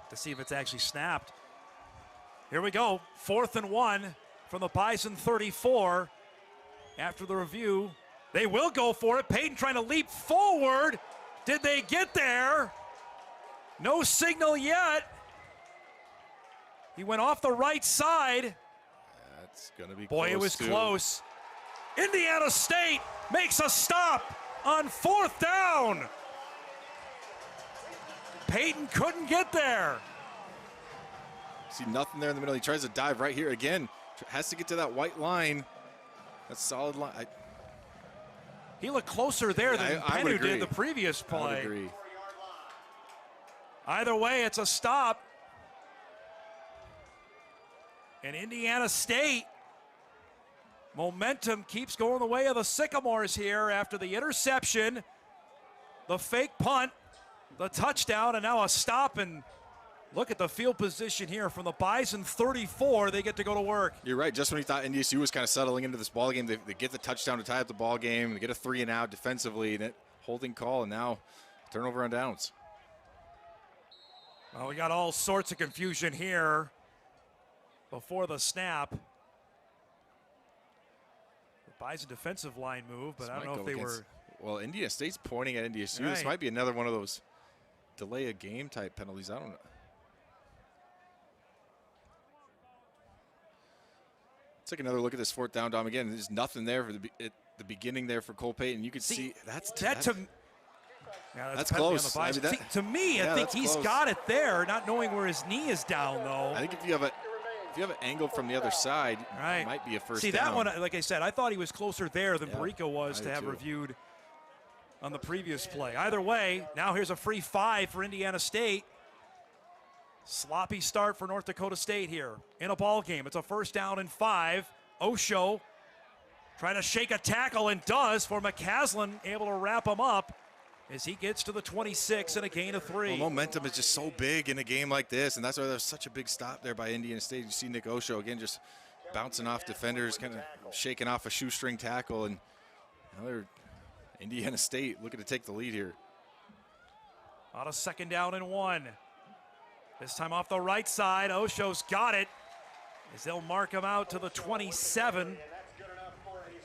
to see if it's actually snapped. Here we go. 4th and 1 from the Bison 34. After the review, they will go for it. Peyton trying to leap forward. Did they get there? No signal yet. He went off the right side. That's going to be close. Boy, it was close. Indiana State makes a stop on 4th down. Peyton couldn't get there. See nothing there in the middle. He tries to dive right here again. Has to get to that white line. That's solid line. He looked closer there than Penu did the previous play. I would agree. Either way, it's a stop. And Indiana State, momentum keeps going the way of the Sycamores here after the interception, the fake punt, the touchdown, and now a stop. And look at the field position here from the Bison 34. They get to go to work. You're right. Just when you thought NDSU was kind of settling into this ball game, they get the touchdown to tie up the ball game. They get a 3 and out defensively, and it holding call, and now turnover on downs. Well, we got all sorts of confusion here before the snap. The Bison defensive line move, but I don't know if they were. Well, Indiana State's pointing at NDSU. Right. This might be another one of those delay a game type penalties. I don't know. Let's take another look at this 4th down, Dom. Again, there's nothing there at the beginning there for Cole Payton. You can see that's close. I mean, to me, I think he's got it there, not knowing where his knee is down, though. I think if you have an angle from the other side, it might be a first down. See, that one, like I said, I thought he was closer there than Barico was to have reviewed on the previous play. Either way, now here's a free 5 for Indiana State. Sloppy start for North Dakota State here in a ball game. It's a 1st down and 5. Osho trying to shake a tackle and does for McCaslin, able to wrap him up as he gets to the 26 and a gain of 3. Well, momentum is just so big in a game like this, and that's why there's such a big stop there by Indiana State. You see Nick Osho again just bouncing off defenders, kind of shaking off a shoestring tackle, and another Indiana State looking to take the lead here. On a 2nd down and 1. This time off the right side, Osho's got it as they'll mark him out to the 27,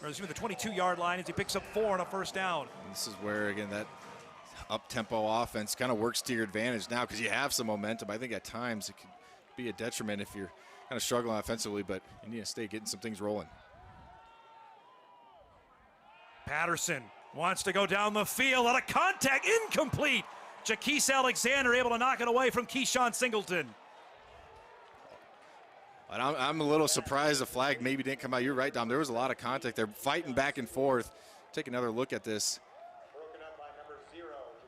or excuse me, the 22-yard line as he picks up 4 on a 1st down. And this is where, again, that up-tempo offense kind of works to your advantage now because you have some momentum. I think at times it be a detriment if you're kind of struggling offensively, but Indiana State getting some things rolling. Patterson wants to go down the field. Out of contact, incomplete. Jaquise Alexander able to knock it away from Keyshawn Singleton. And I'm a little surprised the flag maybe didn't come out. You're right, Dom. There was a lot of contact. They're fighting back and forth. Take another look at this.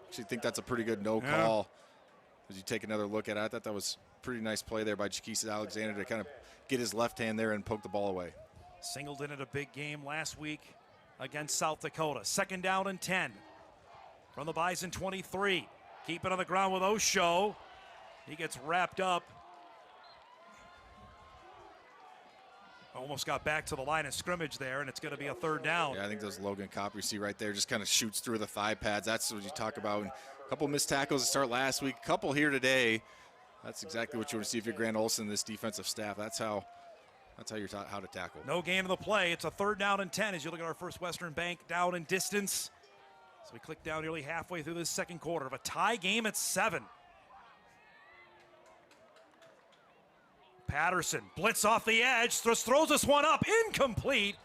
Actually think that's a pretty good no call. As you take another look at it, I thought that was a pretty nice play there by Jaquise Alexander to kind of get his left hand there and poke the ball away. Singleton had a big game last week against South Dakota. 2nd down and 10 from the Bison 23. Keep it on the ground with Osho. He gets wrapped up. Almost got back to the line of scrimmage there, and it's going to be a 3rd down. Yeah, I think those Logan Kopp you see right there just kind of shoots through the thigh pads. That's what you talk about. And a couple missed tackles to start last week, a couple here today. That's exactly what you want to see if you're Grant Olson, this defensive staff. That's how you're taught how to tackle. No gain of the play. It's a 3rd down and 10 as you look at our First Western Bank down in distance. So we click down nearly halfway through this 2nd quarter of a tie game at 7. Patterson, blitz off the edge, throws this one up, incomplete.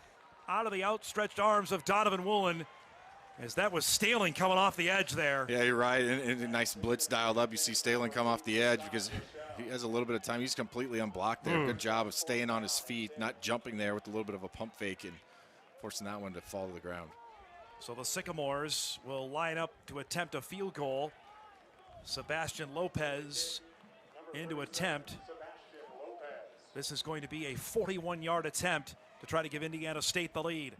Out of the outstretched arms of Donovan Woolen, as that was Staling coming off the edge there. Yeah, you're right, and a nice blitz dialed up. You see Staling come off the edge because he has a little bit of time. He's completely unblocked there. Good job of staying on his feet, not jumping there with a little bit of a pump fake and forcing that one to fall to the ground. So the Sycamores will line up to attempt a field goal. Sebastian Lopez in to attempt. This is going to be a 41-yard attempt to try to give Indiana State the lead.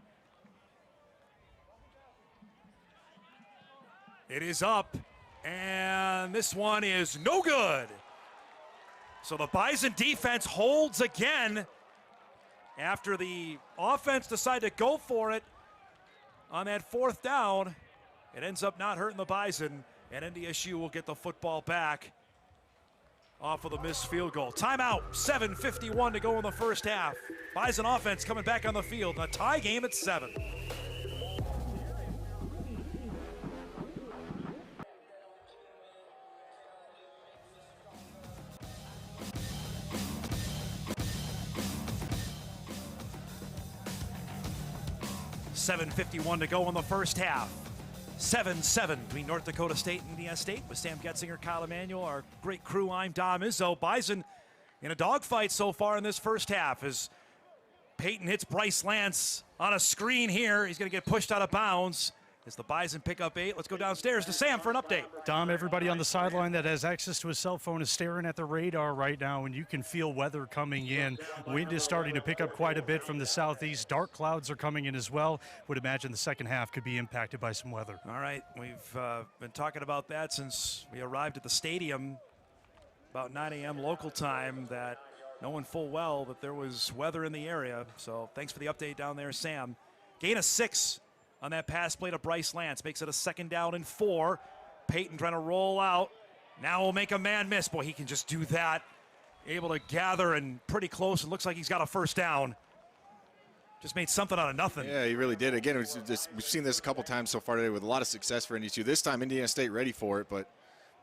It is up, and this one is no good. So the Bison defense holds again after the offense decided to go for it on that 4th down. It ends up not hurting the Bison, and NDSU will get the football back off of the missed field goal. Timeout, 7:51 to go in the first half. Bison offense coming back on the field. A tie game at 7. $7:51 to go in the first half. 7-7 between North Dakota State and Indiana State with Sam Getzinger, Kyle Emanuel, our great crew. I'm Dom Izzo. Bison in a dogfight so far in this first half as Peyton hits Bryce Lance on a screen here. He's going to get pushed out of bounds as the Bison pick up 8. Let's go downstairs to Sam for an update. Dom, everybody on the sideline that has access to a cell phone is staring at the radar right now, and you can feel weather coming in. Wind is starting to pick up quite a bit from the southeast. Dark clouds are coming in as well. Would imagine the second half could be impacted by some weather. All right, we've been talking about that since we arrived at the stadium about 9 a.m. local time, that knowing full well that there was weather in the area. So thanks for the update down there, Sam. Gain of 6 on that pass play to Bryce Lance. Makes it a 2nd down and 4. Peyton trying to roll out. Now we'll make a man miss. Boy, he can just do that. Able to gather and pretty close. It looks like he's got a 1st down. Just made something out of nothing. Yeah, he really did. Again, we've seen this a couple times so far today with a lot of success for NDSU. This time, Indiana State ready for it, but,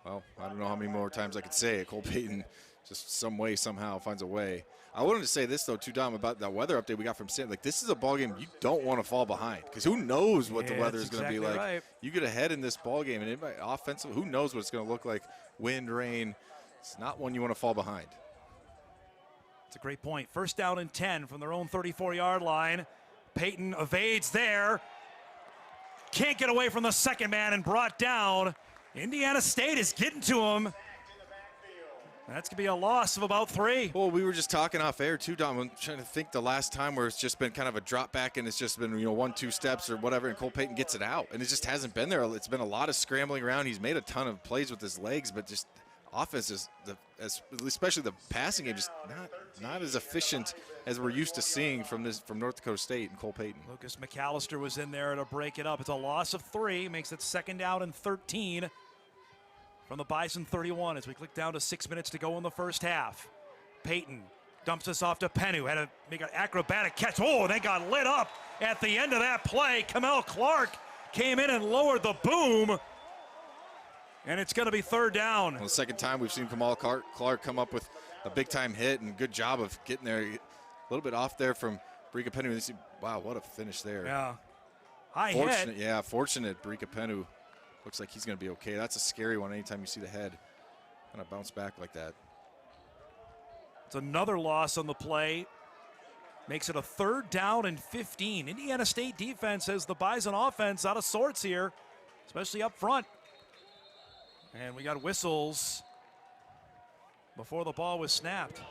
well, I don't know how many more times I could say it. Cole Peyton just some way, somehow finds a way. I wanted to say this, though, too, Dom, about that weather update we got from Sam. Like, this is a ball game you don't want to fall behind because who knows what the weather is going to be like. Right. You get ahead in this ball game, and it might offensive, who knows what it's going to look like. Wind, rain. It's not one you want to fall behind. It's a great point. 1st down and 10 from their own 34-yard line. Peyton evades there. Can't get away from the second man and brought down. Indiana State is getting to him. That's going to be a loss of about 3. Well, we were just talking off air, too, Dom. I'm trying to think the last time where it's just been kind of a drop back and it's just been, 1-2 steps or whatever, and Cole Peyton gets it out. And it just hasn't been there. It's been a lot of scrambling around. He's made a ton of plays with his legs, but just offense is, especially the passing game, just not as efficient as we're used to seeing from North Dakota State and Cole Peyton. Lucas McAllister was in there to break it up. It's a loss of 3. Makes it 2nd down and 13. From the Bison 31 as we click down to 6 minutes to go in the first half. Peyton dumps this off to Penu. Had to make an acrobatic catch. Oh, they got lit up at the end of that play. Kamel Clark came in and lowered the boom. And it's going to be 3rd down. Well, the second time we've seen Kamel Clark come up with a big-time hit and good job of getting there. A little bit off there from Brea Penu. Wow, what a finish there. Yeah. High Fortunate, hit. yeah, fortunate. Brea Penu looks like he's going to be okay. That's a scary one anytime you see the head kind of bounce back like that. It's another loss on the play. Makes it a 3rd down and 15. Indiana State defense has the Bison offense out of sorts here, especially up front. And we got whistles before the ball was snapped.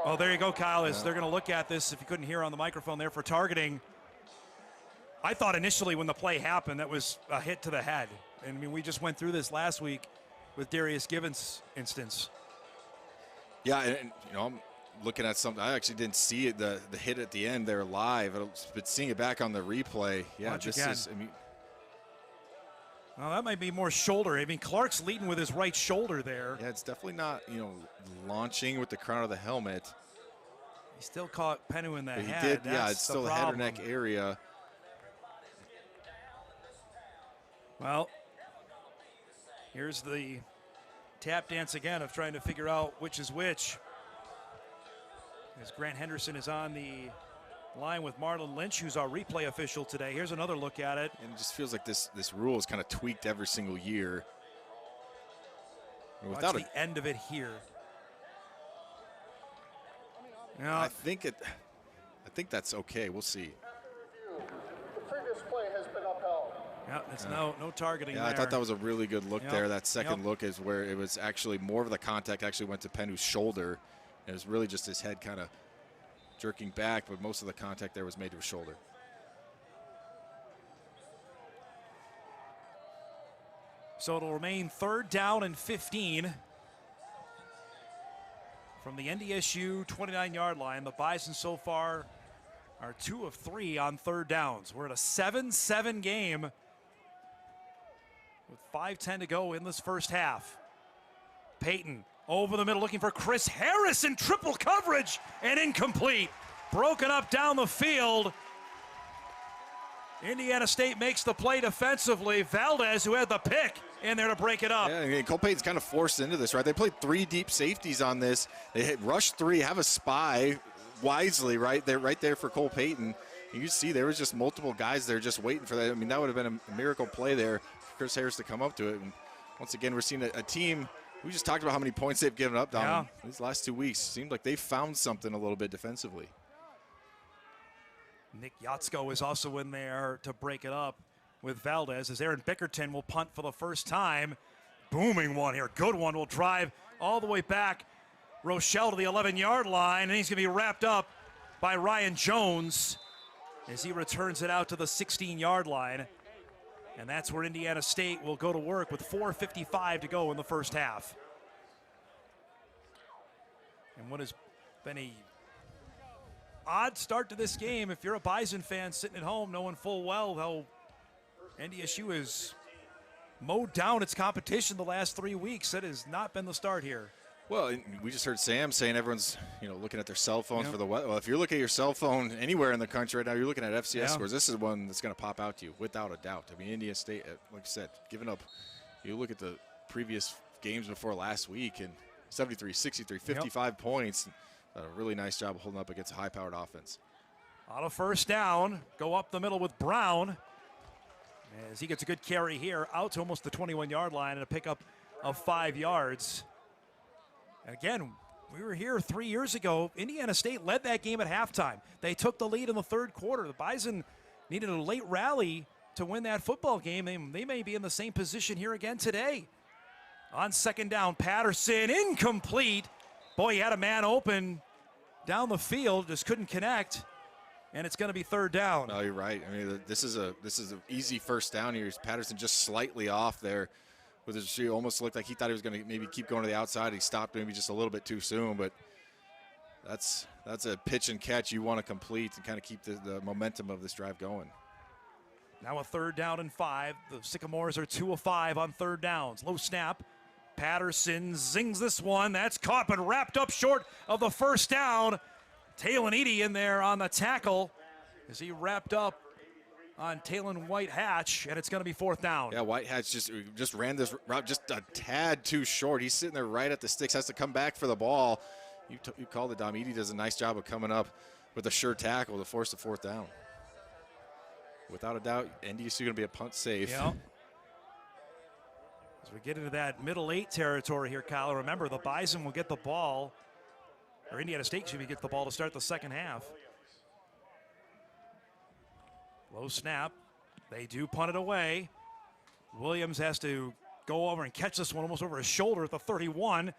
Oh, there you go, Kyle. As they're going to look at this, if you couldn't hear on the microphone there, for targeting. I thought initially when the play happened that was a hit to the head. And I mean, we just went through this last week with Darius Gibbons' instance. Yeah, and you know, I'm looking at something. I actually didn't see it, the hit at the end there live, but seeing it back on the replay, yeah, Watch this again. is, I mean, Well, that might be more shoulder. I mean, Clark's leading with his right shoulder there. yeah, it's definitely not, you know, launching with the crown of the helmet. He still caught Penu in the But he head. did, yeah, That's it's the still the head or problem. neck area. Well, here's the tap dance again of trying to figure out which is which. As Grant Henderson is on the line with Marlon Lynch, who's our replay official today. Here's another look at it. And it just feels like this rule is kind of tweaked every single year. Watch Without the end of it here. I think that's okay. We'll see. The previous play has been upheld. Yeah, it's no targeting Yeah, there. I thought that was a really good look Yep. there. That second Yep. look is where it was actually more of the contact actually went to Penu's shoulder. And it was really just his head kind of jerking back, but most of the contact there was made to his shoulder. So it'll remain 3rd down and 15 from the NDSU 29-yard line. The Bison so far are 2 of 3 on 3rd downs. We're at a 7-7 game with 5:10 to go in this first half. Peyton over the middle looking for Chris Harris in triple coverage and incomplete. Broken up down the field. Indiana State makes the play defensively. Valdez, who had the pick, in there to break it up. Yeah, I mean, Cole Payton's kind of forced into this, right? They played 3 deep safeties on this. They hit rush 3, have a spy wisely right there for Cole Payton. You see there was just multiple guys there just waiting for that. I mean, that would have been a miracle play there for Chris Harris to come up to it. And once again, we're seeing a team. We just talked about how many points they've given up down these last 2 weeks. Seemed like they found something a little bit defensively. Nick Yatsko is also in there to break it up with Valdez as Aaron Bickerton will punt for the first time. Booming one here. Good one. Will drive all the way back Rochelle to the 11-yard line, and he's going to be wrapped up by Ryan Jones as he returns it out to the 16-yard line. And that's where Indiana State will go to work with 4:55 to go in the first half. And what has been a odd start to this game, if you're a Bison fan sitting at home knowing full well how NDSU has mowed down its competition the last 3 weeks, that has not been the start here. Well, and we just heard Sam saying everyone's, looking at their cell phones for the weather. Well, if you're looking at your cell phone anywhere in the country right now, you're looking at FCS scores. This is one that's going to pop out to you without a doubt. I mean, Indiana State, like I said, giving up. You look at the previous games before last week, and 73, 63, 55 points. A really nice job holding up against a high-powered offense. On a first down, go up the middle with Brown as he gets a good carry here out to almost the 21-yard line and a pickup of 5 yards. And again, we were here 3 years ago. Indiana State led that game at halftime. They took the lead in the third quarter. The Bison needed a late rally to win that football game. They may be in the same position here again today. On second down, Patterson incomplete. Boy, he had a man open down the field, just couldn't connect, and it's going to be third down. No, you're right. I mean, this is an easy first down here. Patterson just slightly off there with his shoe. Almost looked like he thought he was going to maybe keep going to the outside. He stopped maybe just a little bit too soon, but that's a pitch and catch you want to complete and kind of keep the momentum of this drive going. Now a 3rd down and 5. The Sycamores are 2 of 5 on third downs. Low snap. Patterson zings this one. That's caught but wrapped up short of the first down. Taylor Eady in there on the tackle as he wrapped up on Talon White Hatch, and it's going to be 4th down. Yeah, White Hatch just ran this route just a tad too short. He's sitting there right at the sticks, has to come back for the ball. You called it, Dom. Edie does a nice job of coming up with a sure tackle to force the 4th down. Without a doubt, NDSU going to be a punt safe. Yeah. As we get into that middle 8 territory here, Kyle, remember the Bison will get the ball, or Indiana State should get the ball to start the second half. Low snap. They do punt it away. Williams has to go over and catch this one almost over his shoulder at the 31.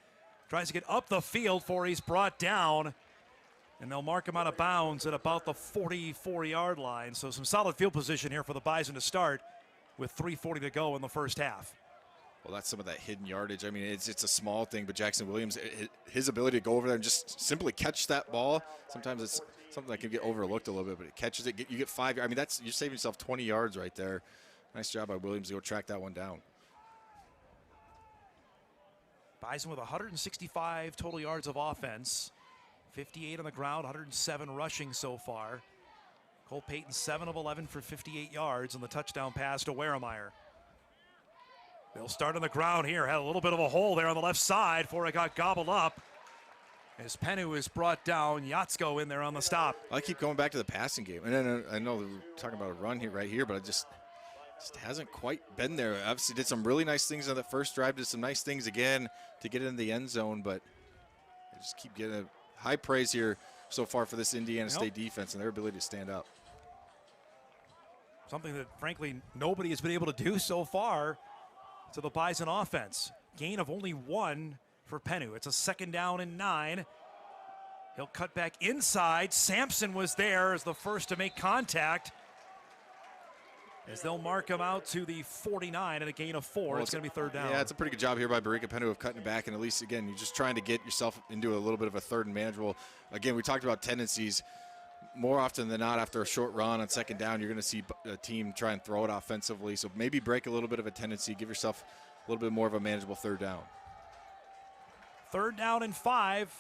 Tries to get up the field for he's brought down. And they'll mark him out of bounds at about the 44-yard line. So some solid field position here for the Bison to start with 3:40 to go in the first half. Well, that's some of that hidden yardage. I mean, it's a small thing, but Jackson Williams, his ability to go over there and just simply catch that ball, sometimes it's something that can get overlooked a little bit, but it catches it. You get 5. I mean, you're saving yourself 20 yards right there. Nice job by Williams to go track that one down. Bison with 165 total yards of offense, 58 on the ground, 107 rushing so far. Cole Payton 7 of 11 for 58 yards, and the touchdown pass to Weremeyer. They'll start on the ground here. Had a little bit of a hole there on the left side before it got gobbled up. As Penu is brought down, Yatsko in there on the stop. I keep going back to the passing game. And then I know that we're talking about a run here right here, but it just hasn't quite been there. Obviously did some really nice things on the first drive, did some nice things again to get into the end zone, but I just keep getting a high praise here so far for this Indiana State defense and their ability to stand up. Something that, frankly, nobody has been able to do so far to the Bison offense. Gain of only 1 for Penu. It's a 2nd down and 9. He'll cut back inside. Sampson was there as the first to make contact, as they'll mark him out to the 49 and a gain of 4. Well, it's going to be 3rd down. Yeah, it's a pretty good job here by Brea Penu of cutting it back, and at least, again, you're just trying to get yourself into a little bit of a 3rd and manageable. Again, we talked about tendencies. More often than not, after a short run on 2nd down, you're going to see a team try and throw it offensively. So maybe break a little bit of a tendency, give yourself a little bit more of a manageable 3rd down. 3rd down and 5.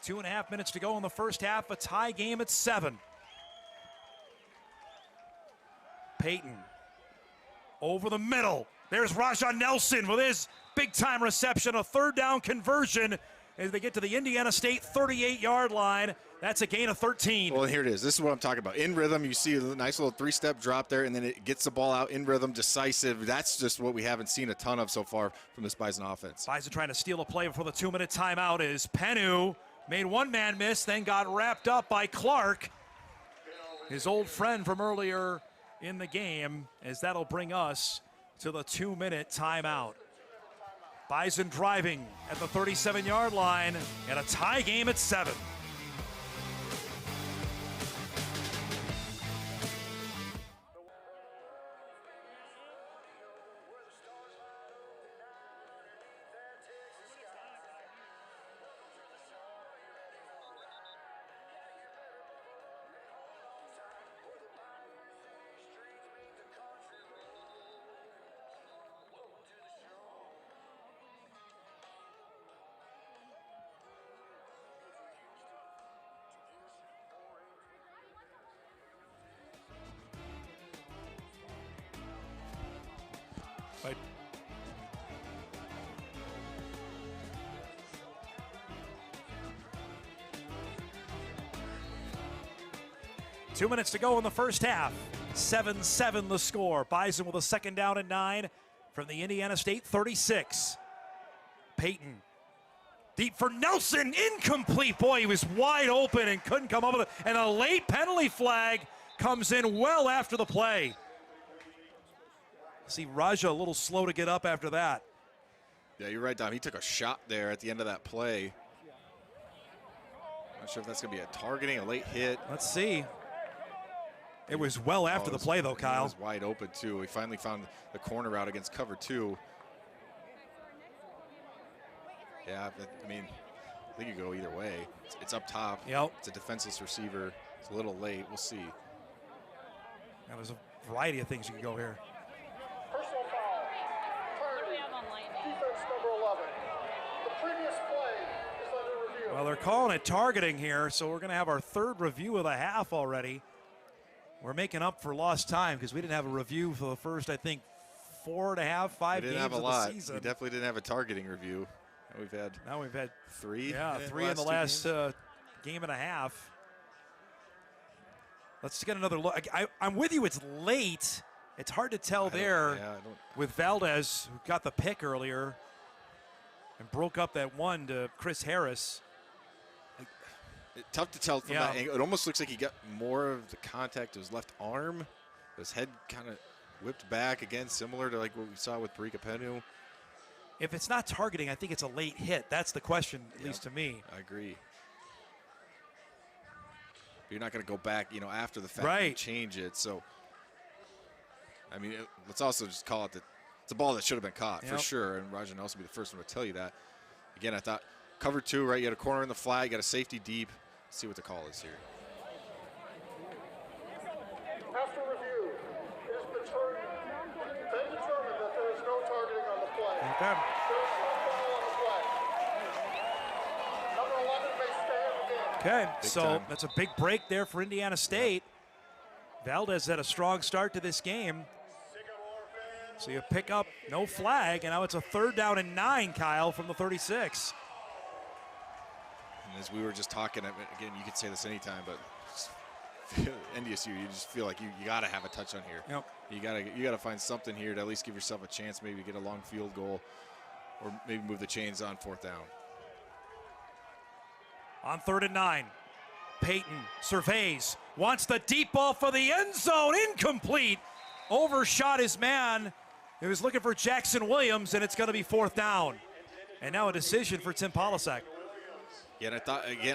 2.5 minutes to go in the first half. A tie game at 7. Payton over the middle. There's Raja Nelson with his big-time reception. A 3rd down conversion as they get to the Indiana State 38-yard line. That's a gain of 13. Well, here it is. This is what I'm talking about. In rhythm, you see a nice little 3-step drop there, and then it gets the ball out in rhythm, decisive. That's just what we haven't seen a ton of so far from this Bison offense. Bison trying to steal a play before the 2-minute timeout is Penu. Made one man miss, then got wrapped up by Clark, his old friend from earlier in the game, as that'll bring us to the 2-minute timeout. Bison driving at the 37-yard line, and a tie game at 7. Right. Two minutes to go in the first half. 7-7 the score. Bison with a 2nd down and 9 from the Indiana State 36. Payton deep for Nelson, incomplete. Boy, he was wide open and couldn't come up with it. And a late penalty flag comes in well after the play. See Raja a little slow to get up after that. Yeah, you're right, Dom. He took a shot there at the end of that play. Not sure if that's going to be a targeting, a late hit. Let's see. It was well after the play, though, Kyle. It was wide open, too. We finally found the corner route against cover 2. Yeah, I mean, I think you go either way. It's up top. Yep. It's a defenseless receiver. It's a little late. We'll see. Yeah, there's a variety of things you can go here. Personal foul. Targeting. Defense number 11. The previous play is under review. Well, they're calling it targeting here, so we're going to have our 3rd review of the half already. We're making up for lost time because we didn't have a review for the first, I think, 4.5, 5 games have a of lot. the season. We definitely didn't have a targeting review. Now we've had 3. Yeah, 3 in the last game and a half. Let's get another look. I'm with you. It's late. It's hard to tell there with Valdez, who got the pick earlier and broke up that one to Chris Harris. Tough to tell from that angle. It almost looks like he got more of the contact to his left arm. His head kind of whipped back again, similar to like what we saw with Brea Penu. If it's not targeting, I think it's a late hit. That's the question, at least to me. I agree. But you're not going to go back, after the fact and change it. So, I mean, let's also just call it that it's a ball that should have been caught for sure. And Roger Nelson will be the first one to tell you that. Again, I thought cover 2, right? You had a corner in the flat, you got a safety deep. Let's see what the call is here. After review, it has been they determined that there is no targeting on the play. Okay. There is no foul on the play. Number 11 may stay in the game. Okay, so that's a big break there for Indiana State. Valdez had a strong start to this game. So you pick up no flag, and now it's a 3rd down and 9, Kyle, from the 36. And as we were just talking, again, you could say this anytime, but NDSU, you just feel like you got to have a touch on here. Yep. You got to find something here to at least give yourself a chance, maybe get a long field goal, or maybe move the chains on 4th down. On 3rd and 9, Peyton surveys, wants the deep ball for the end zone, incomplete. Overshot his man. He was looking for Jackson Williams, and it's going to be 4th down. And now a decision for Tim Polasek. Yeah, and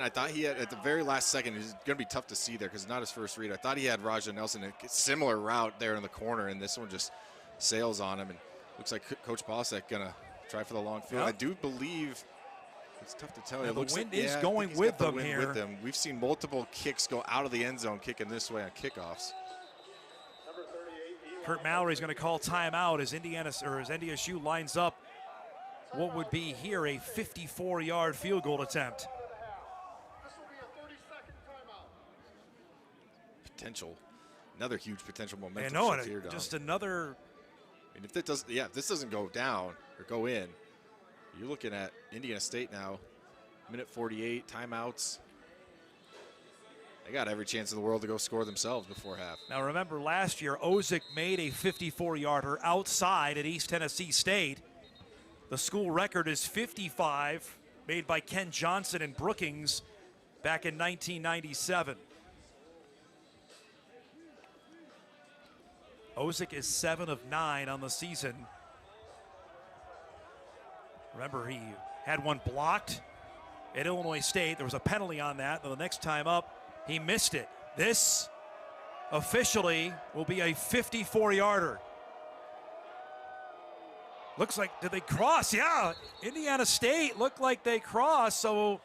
I thought he had, at the very last second, it was going to be tough to see there because it's not his first read. I thought he had Raja Nelson, a similar route there in the corner, and this one just sails on him. And looks like Coach Polasek going to try for the long field. Yep. I do believe, it's tough to tell. Yeah, it looks the wind like, is going with them wind here. With them. We've seen multiple kicks go out of the end zone kicking this way on kickoffs. Kurt Mallory's going to call timeout as NDSU lines up what would be here a 54-yard field goal attempt. This will be a 30-second timeout. Potential, another huge potential momentum. And no, shift here, Dom. just another. And if this doesn't go down or go in, you're looking at Indiana State now, minute 48, timeouts. They got every chance in the world to go score themselves before half. Now remember, last year Ozick made a 54-yarder outside at East Tennessee State. The school record is 55, made by Ken Johnson and Brookings back in 1997. Ozick is 7 of 9 on the season. Remember, he had one blocked at Illinois State. There was a penalty on that. And the next time up, he missed it. This officially will be a 54-yarder. Looks like, did they cross? Yeah, Indiana State looked like they crossed, so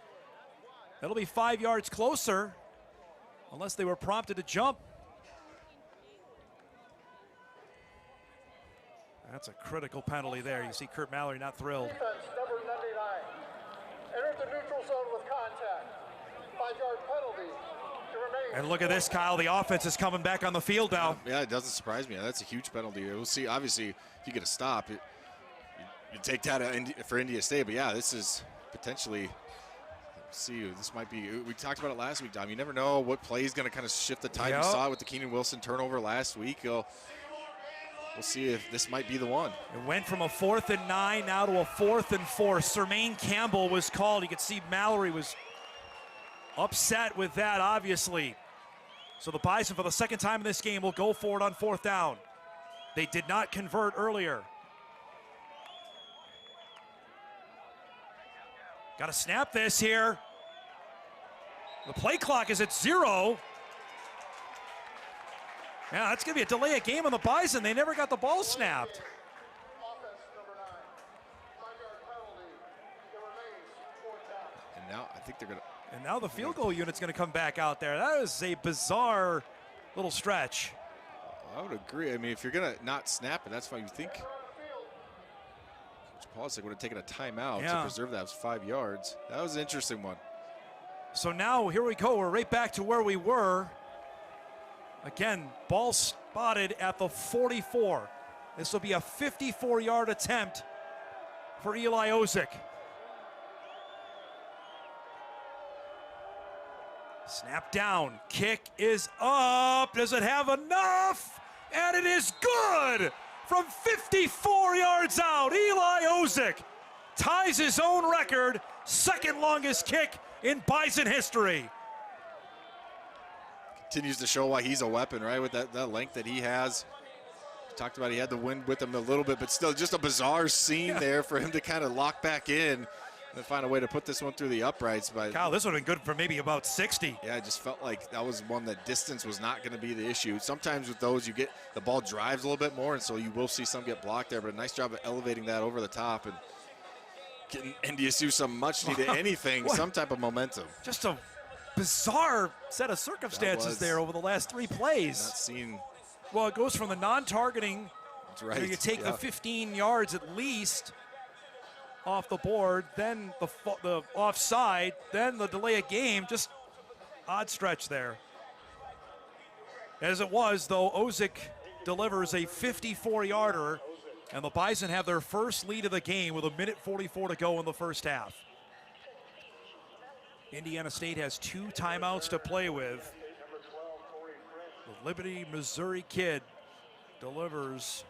that'll be 5 yards closer, unless they were prompted to jump. That's a critical penalty there. You see Kurt Mallory not thrilled. Defense, number 99. Entered the neutral zone with contact. 5-yard penalty. And look at this, Kyle. The offense is coming back on the field now. Yeah, it doesn't surprise me. That's a huge penalty. We'll see. Obviously, if you get a stop, you take that for Indiana State. But yeah, this is potentially. See, this might be. We talked about it last week, Dom. You never know what play is going to kind of shift the tide. Yep. You saw it with the Keenan Wilson turnover last week. We'll see if this might be the one. It went from a 4th and 9 now to a 4th and 4. Sermaine Campbell was called. You could see Mallory was upset with that, obviously. So the Bison, for the second time in this game, will go for it on 4th down. They did not convert earlier. Got to snap this here. The play clock is at 0. Yeah, that's going to be a delay of game on the Bison. They never got the ball snapped. Offense, number 9. 5-yard penalty. It remains 4th down. And now I think they're going to. And now the field goal unit's going to come back out there. That is a bizarre little stretch. I would agree. I mean, if you're going to not snap it, that's fine. You think Coach Polasek would have taken a timeout to preserve that. It was 5 yards. That was an interesting one. So now here we go. We're right back to where we were. Again, ball spotted at the 44. This will be a 54-yard attempt for Eli Ozick. Snap down, kick is up. Does it have enough? And it is good from 54 yards out. Eli Ozick ties his own record, second longest kick in Bison history. Continues to show why he's a weapon, right? With that length that he has. Talked about he had the wind with him a little bit, but still just a bizarre scene there for him to kind of lock back in and find a way to put this one through the uprights. But Kyle, this would have been good for maybe about 60. yeah, it just felt like that was one that distance was not going to be the issue. Sometimes with those, you get the ball drives a little bit more, and so you will see some get blocked there, but a nice job of elevating that over the top and getting NDSU some much needed anything, some type of momentum. Just a bizarre set of circumstances there over the last 3 plays. Not seen. Well, it goes from the non-targeting. That's right. You take the 15 yards at least off the board, then the offside, then the delay of game. Just odd stretch there. As it was, though, Ozick delivers a 54-yarder, and the Bison have their first lead of the game with 1:44 to go in the first half. Indiana State has 2 timeouts to play with. The Liberty, Missouri kid delivers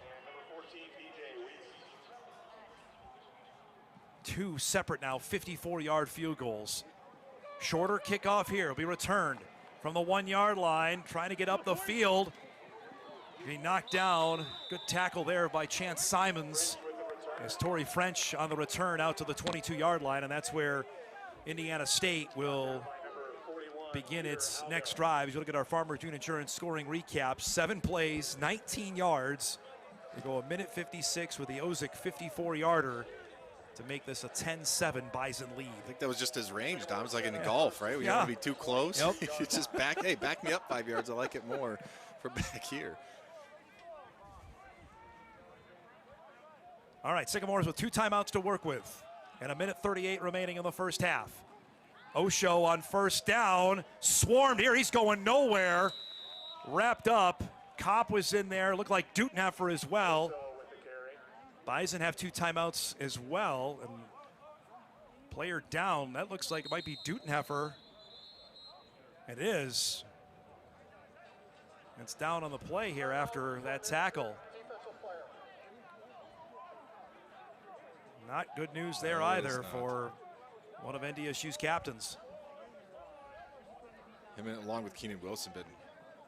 2 separate now 54-yard field goals. Shorter kickoff here will be returned from the 1-yard line, trying to get up the field. He knocked down. Good tackle there by Chance Simons. As Torrey French on the return out to the 22-yard line, and that's where Indiana State will begin its next drive. As you look at our Farmers Union Insurance scoring recap, 7 plays, 19 yards. We go 1:56 with the Ozick 54-yarder to make this a 10-7 Bison lead. I think that was just his range, Dom. It's like in golf, right? We don't want to be too close. Yep. You just back me up 5 yards. I like it more for back here. All right, Sycamores with 2 timeouts to work with and 1:38 remaining in the first half. Osho on first down, swarmed here. He's going nowhere. Wrapped up. Kopp was in there. Looked like Dutenheffer as well. Bison have 2 timeouts as well. And player down. That looks like it might be Dutenheffer. It is. It's down on the play here after that tackle. Not good news there either for one of NDSU's captains. Him along with Keenan Wilson been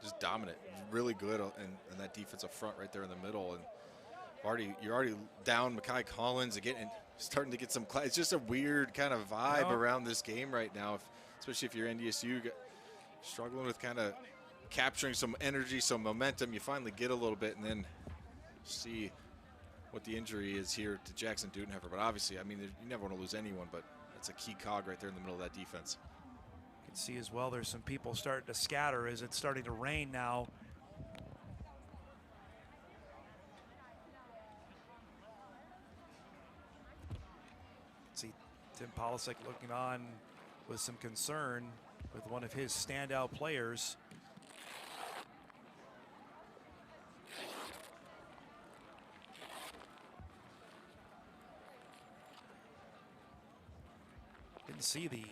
just dominant, really good in that defensive front right there in the middle. And you're already down Makai Collins again, and starting to get some. It's just a weird kind of vibe around this game right now, especially if you're NDSU struggling with kind of capturing some energy, some momentum. You finally get a little bit, and then see what the injury is here to Jackson Dutenheffer. But obviously, I mean, you never want to lose anyone, but it's a key cog right there in the middle of that defense. You can see as well there's some people starting to scatter as it's starting to rain now. See Tim Polasek looking on with some concern with one of his standout players. Didn't see the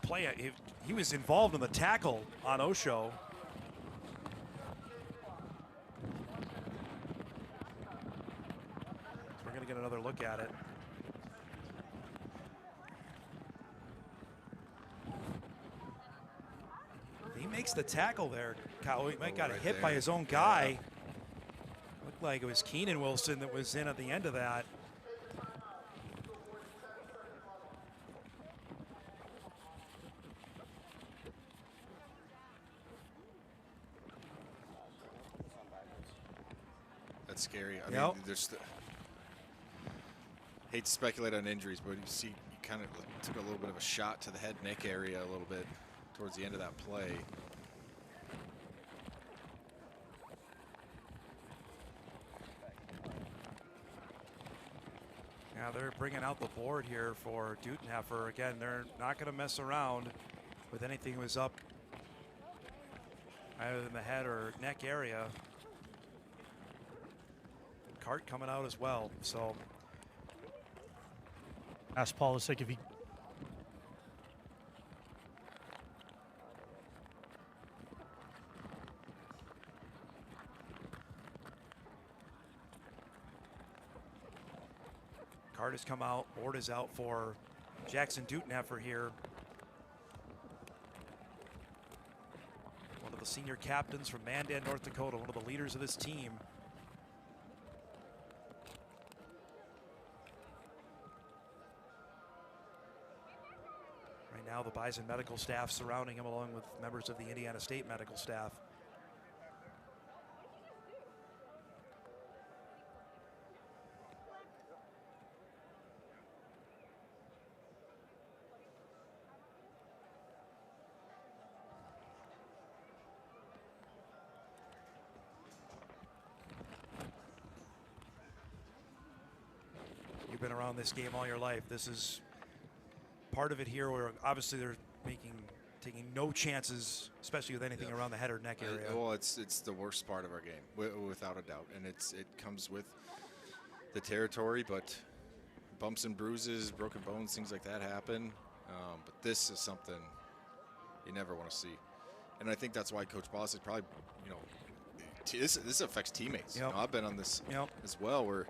play. He was involved in the tackle on Osho. So we're going to get another look at it. He makes the tackle there, Kyle. He might got hit by his own guy. Looked like it was Keenan Wilson that was in at the end of that. That's scary. I mean, there's hate to speculate on injuries, but you see, you kind of took a little bit of a shot to the head neck area a little bit towards the end of that play. Yeah, they're bringing out the board here for Dutenheffer. Again, they're not going to mess around with anything that was up either in the head or neck area. Cart coming out as well. So Ask Polisic if he. Cart has come out. Board is out for Jackson Dutenheffer here. One of the senior captains from Mandan, North Dakota, one of the leaders of this team. Right now, the Bison medical staff surrounding him along with members of the Indiana State medical staff. You've been around this game all your life. This is part of it here where obviously they're taking no chances, especially with anything around the head or neck area. Well, it's the worst part of our game, without a doubt, and it comes with the territory. But bumps and bruises, broken bones, things like that happen. But this is something you never want to see, and I think that's why Coach Bostic probably, this affects teammates. Yep. I've been on this as well, where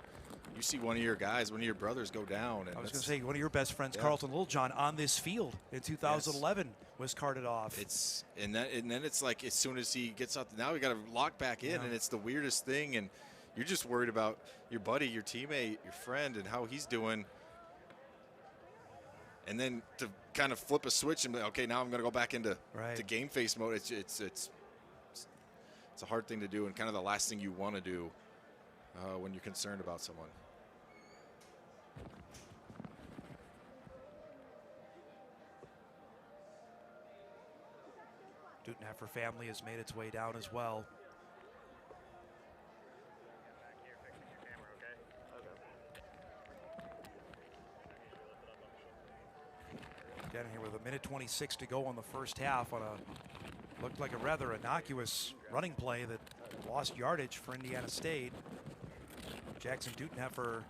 you see one of your guys, one of your brothers go down. And I was going to say, one of your best friends, Carlton Littlejohn, on this field in 2011 was carted off. And then it's like as soon as he gets out, now we got to lock back in, and it's the weirdest thing. And you're just worried about your buddy, your teammate, your friend, and how he's doing. And then to kind of flip a switch and be, okay, now I'm going to go back into to game face mode. It's a hard thing to do, and kind of the last thing you want to do when you're concerned about someone. Dutenheffer family has made its way down as well. Again, here with a minute 26 to go on the first half on a looked like a rather innocuous running play that lost yardage for Indiana State. Jackson Dutenheffer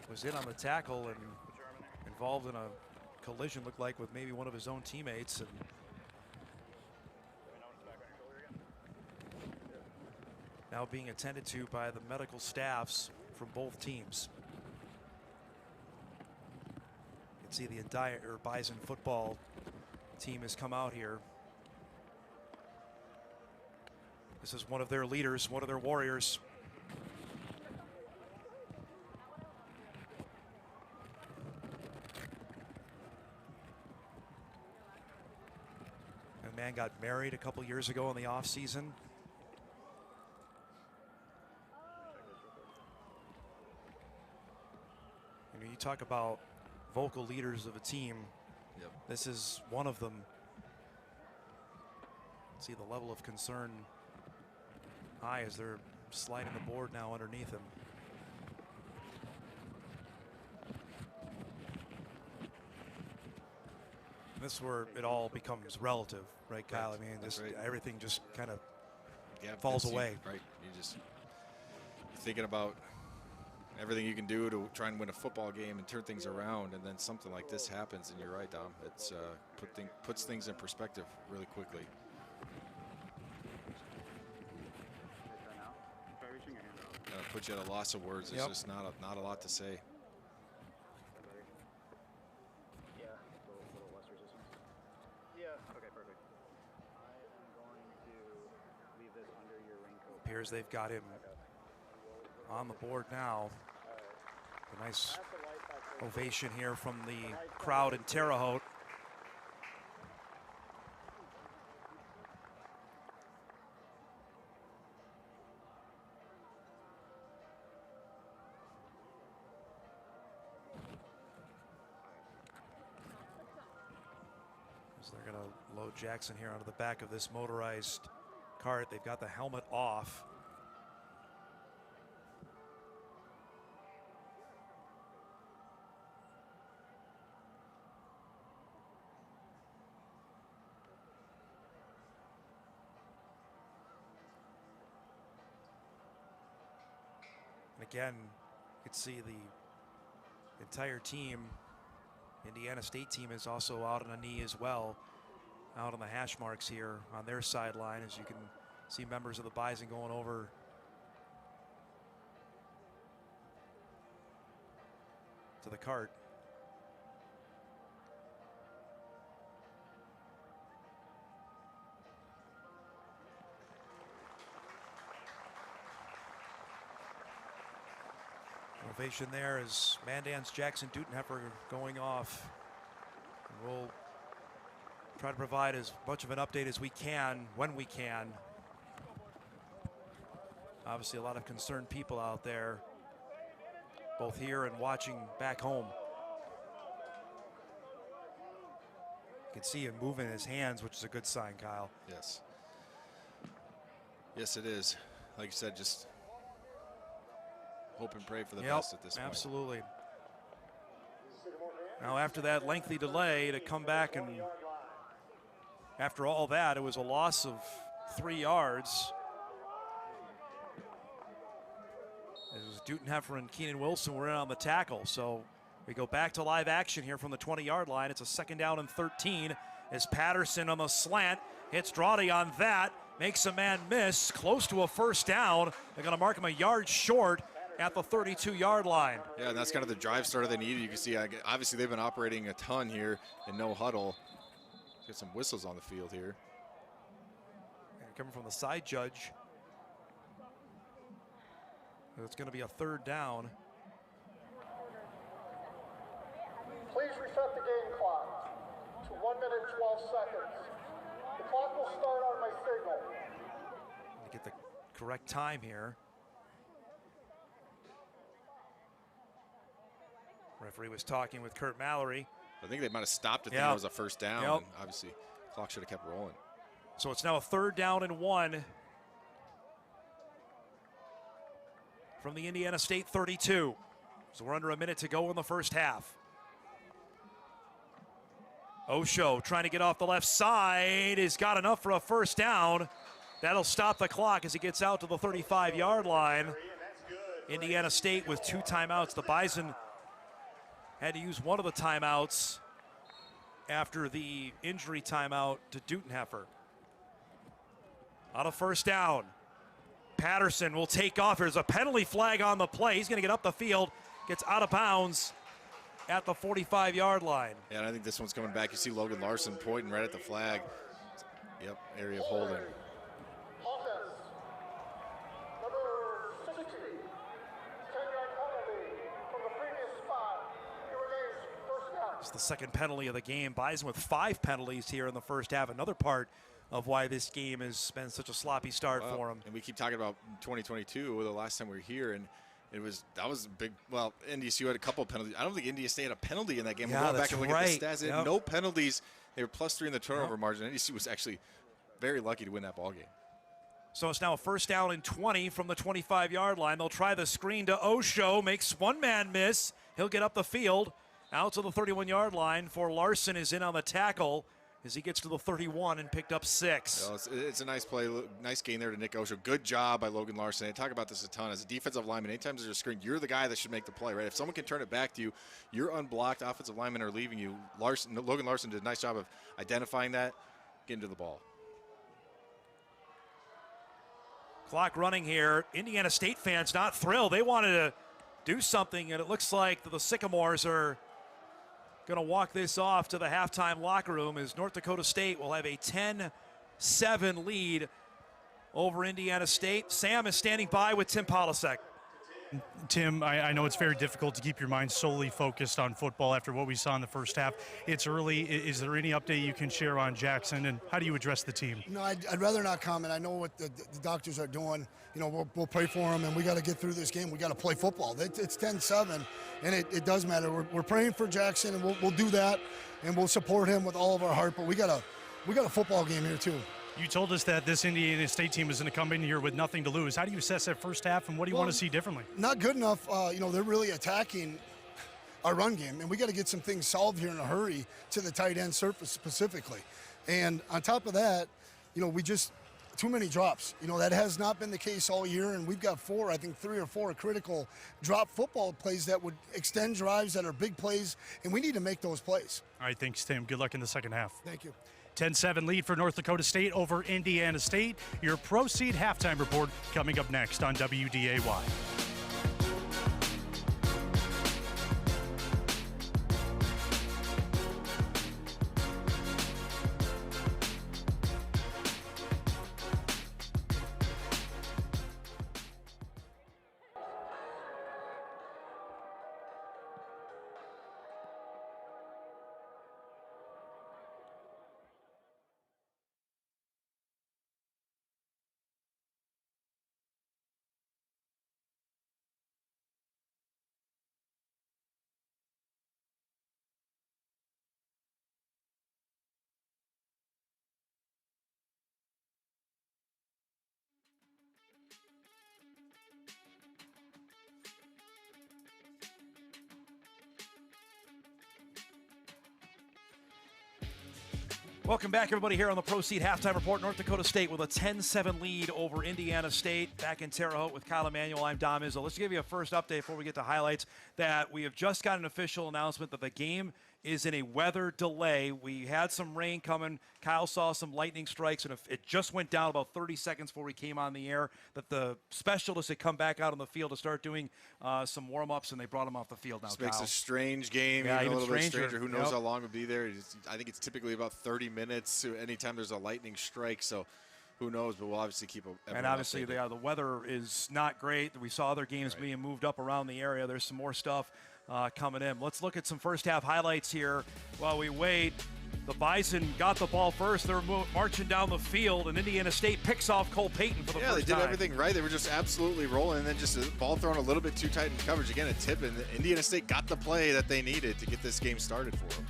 was in on the tackle and involved in a collision, looked like, with maybe one of his own teammates. And now being attended to by the medical staffs from both teams. You can see the entire Bison football team has come out here. This is one of their leaders, one of their warriors. The man got married a couple years ago in the off season. You talk about vocal leaders of a team. This is one of them. See the level of concern high as they're sliding the board now underneath him. And this is where it all becomes relative, right, Kyle? I mean, just everything just kind of falls away. Right. You just thinking about everything you can do to try and win a football game and turn things around, and then something like this happens, and you're right, Dom. It's puts things in perspective really quickly. Put you at a loss of words. There's just not a lot to say. Appears they've got him on the board now. A nice ovation here from the crowd in Terre Haute. So they're going to load Jackson here onto the back of this motorized cart. They've got the helmet off. And again, you can see the entire team, Indiana State team, is also out on a knee as well, out on the hash marks here on their sideline, as you can see members of the Bison going over to the cart. Ovation there as Mandans, Jackson, Dutenheffer going off. And we'll try to provide as much of an update as we can when we can. Obviously a lot of concerned people out there, both here and watching back home. You can see him moving his hands, which is a good sign, Kyle. Yes. Yes, it is. Like you said, just hope and pray for the best at this point. Absolutely. Now after that lengthy delay to come back, and after all that, it was a loss of 3 yards. It was Dutenheffer and Keenan Wilson were in on the tackle. So we go back to live action here from the 20-yard line. It's a 2nd down and 13 as Patterson on the slant hits Drawdy on that, makes a man miss, close to a 1st down. They're going to mark him a yard short at the 32-yard line. Yeah, and that's kind of the drive starter they needed. You can see, obviously, they've been operating a ton here in no huddle. Get some whistles on the field here. Coming from the side judge. It's going to be a 3rd down. Please reset the game clock to 1 minute 12 seconds. The clock will start on my signal. To get the correct time here. Referee was talking with Kurt Mallory. I think they might have stopped it. Yep. It was a 1st down. Yep. And obviously, the clock should have kept rolling. So it's now a 3rd down and 1 from the Indiana State 32. So we're under a minute to go in the first half. Osho trying to get off the left side. Has got enough for a 1st down. That'll stop the clock as he gets out to the 35-yard line. Indiana State with 2 timeouts. The Bison had to use one of the timeouts after the injury timeout to Dutenheffer. On a 1st down, Patterson will take off. There's a penalty flag on the play. He's going to get up the field, gets out of bounds at the 45-yard line. Yeah, and I think this one's coming back. You see Logan Larson pointing right at the flag. Yep, area of holding. Offense, number 60, 10-yard penalty from the previous spot. It remains 1st down. It's the 2nd penalty of the game. Bison with 5 penalties here in the first half. Another part of why this game has been such a sloppy start for them. And we keep talking about 2022, the last time we were here, and that was a big. Well, NDSU had a couple of penalties. I don't think India State had a penalty in that game. Yeah, we're going back and look at the stats. They had no penalties. They were +3 in the turnover margin. NDSU was actually very lucky to win that ball game. So it's now a 1st down and 20 from the 25-yard line. They'll try the screen to Osho. Makes one man miss. He'll get up the field out to the 31-yard line. For Larson is in on the tackle as he gets to the 31 and picked up 6. Well, it's a nice play, nice gain there to Nick Osho. Good job by Logan Larson. I talk about this a ton. As a defensive lineman, anytime there's a screen, you're the guy that should make the play, right? If someone can turn it back to you, your unblocked offensive linemen are leaving you. Logan Larson did a nice job of identifying that, getting to the ball. Clock running here. Indiana State fans not thrilled. They wanted to do something, and it looks like the Sycamores are going to walk this off to the halftime locker room as North Dakota State will have a 10-7 lead over Indiana State. Sam is standing by with Tim Polasek. Tim, I know it's very difficult to keep your mind solely focused on football after what we saw in the first half. It's early. Is there any update you can share on Jackson, and how do you address the team? No, I'd rather not comment. I know what the doctors are doing. You know, we'll pray for them, and we got to get through this game. We got to play football. It's 10-7, and it does matter. We're praying for Jackson, and we'll do that, and we'll support him with all of our heart. But we got a football game here too. You told us that this Indiana State team is going to come in here with nothing to lose. How do you assess that first half, and what do you want to see differently? Not good enough. They're really attacking our run game, and we got to get some things solved here in a hurry to the tight end surface specifically. And on top of that, we just too many drops. You know, that has not been the case all year, and we've got 3 or 4 critical drop football plays that would extend drives that are big plays, and we need to make those plays. All right, thanks, Tim. Good luck in the second half. Thank you. 10-7 lead for North Dakota State over Indiana State. Your Proceed halftime report coming up next on WDAY. Welcome back, everybody, here on the Proceed Halftime Report. North Dakota State with a 10-7 lead over Indiana State. Back in Terre Haute with Kyle Emanuel, I'm Dom Izzo. Let's give you a first update before we get to highlights that we have just got an official announcement that the game is in a weather delay. We had some rain coming. Kyle saw some lightning strikes, and it just went down about 30 seconds before we came on the air, that the specialists had come back out on the field to start doing some warm-ups, and they brought them off the field now, This Kyle. makes a strange game, Yeah, even a even little bit stranger. stranger. Who knows Yep. how long it'll be there. I think it's typically about 30 minutes anytime there's a lightning strike, so who knows, but we'll obviously keep everyone And obviously, updated. the weather is not great. We saw other games being moved up around the area. There's some more stuff coming in. Let's look at some first-half highlights here while we wait. The Bison got the ball first. They're marching down the field, and Indiana State picks off Cole Payton for the Yeah, first they did time. everything right. They were just absolutely rolling, and then just the ball thrown a little bit too tight in coverage. Again, a tip, and Indiana State got the play that they needed to get this game started for them.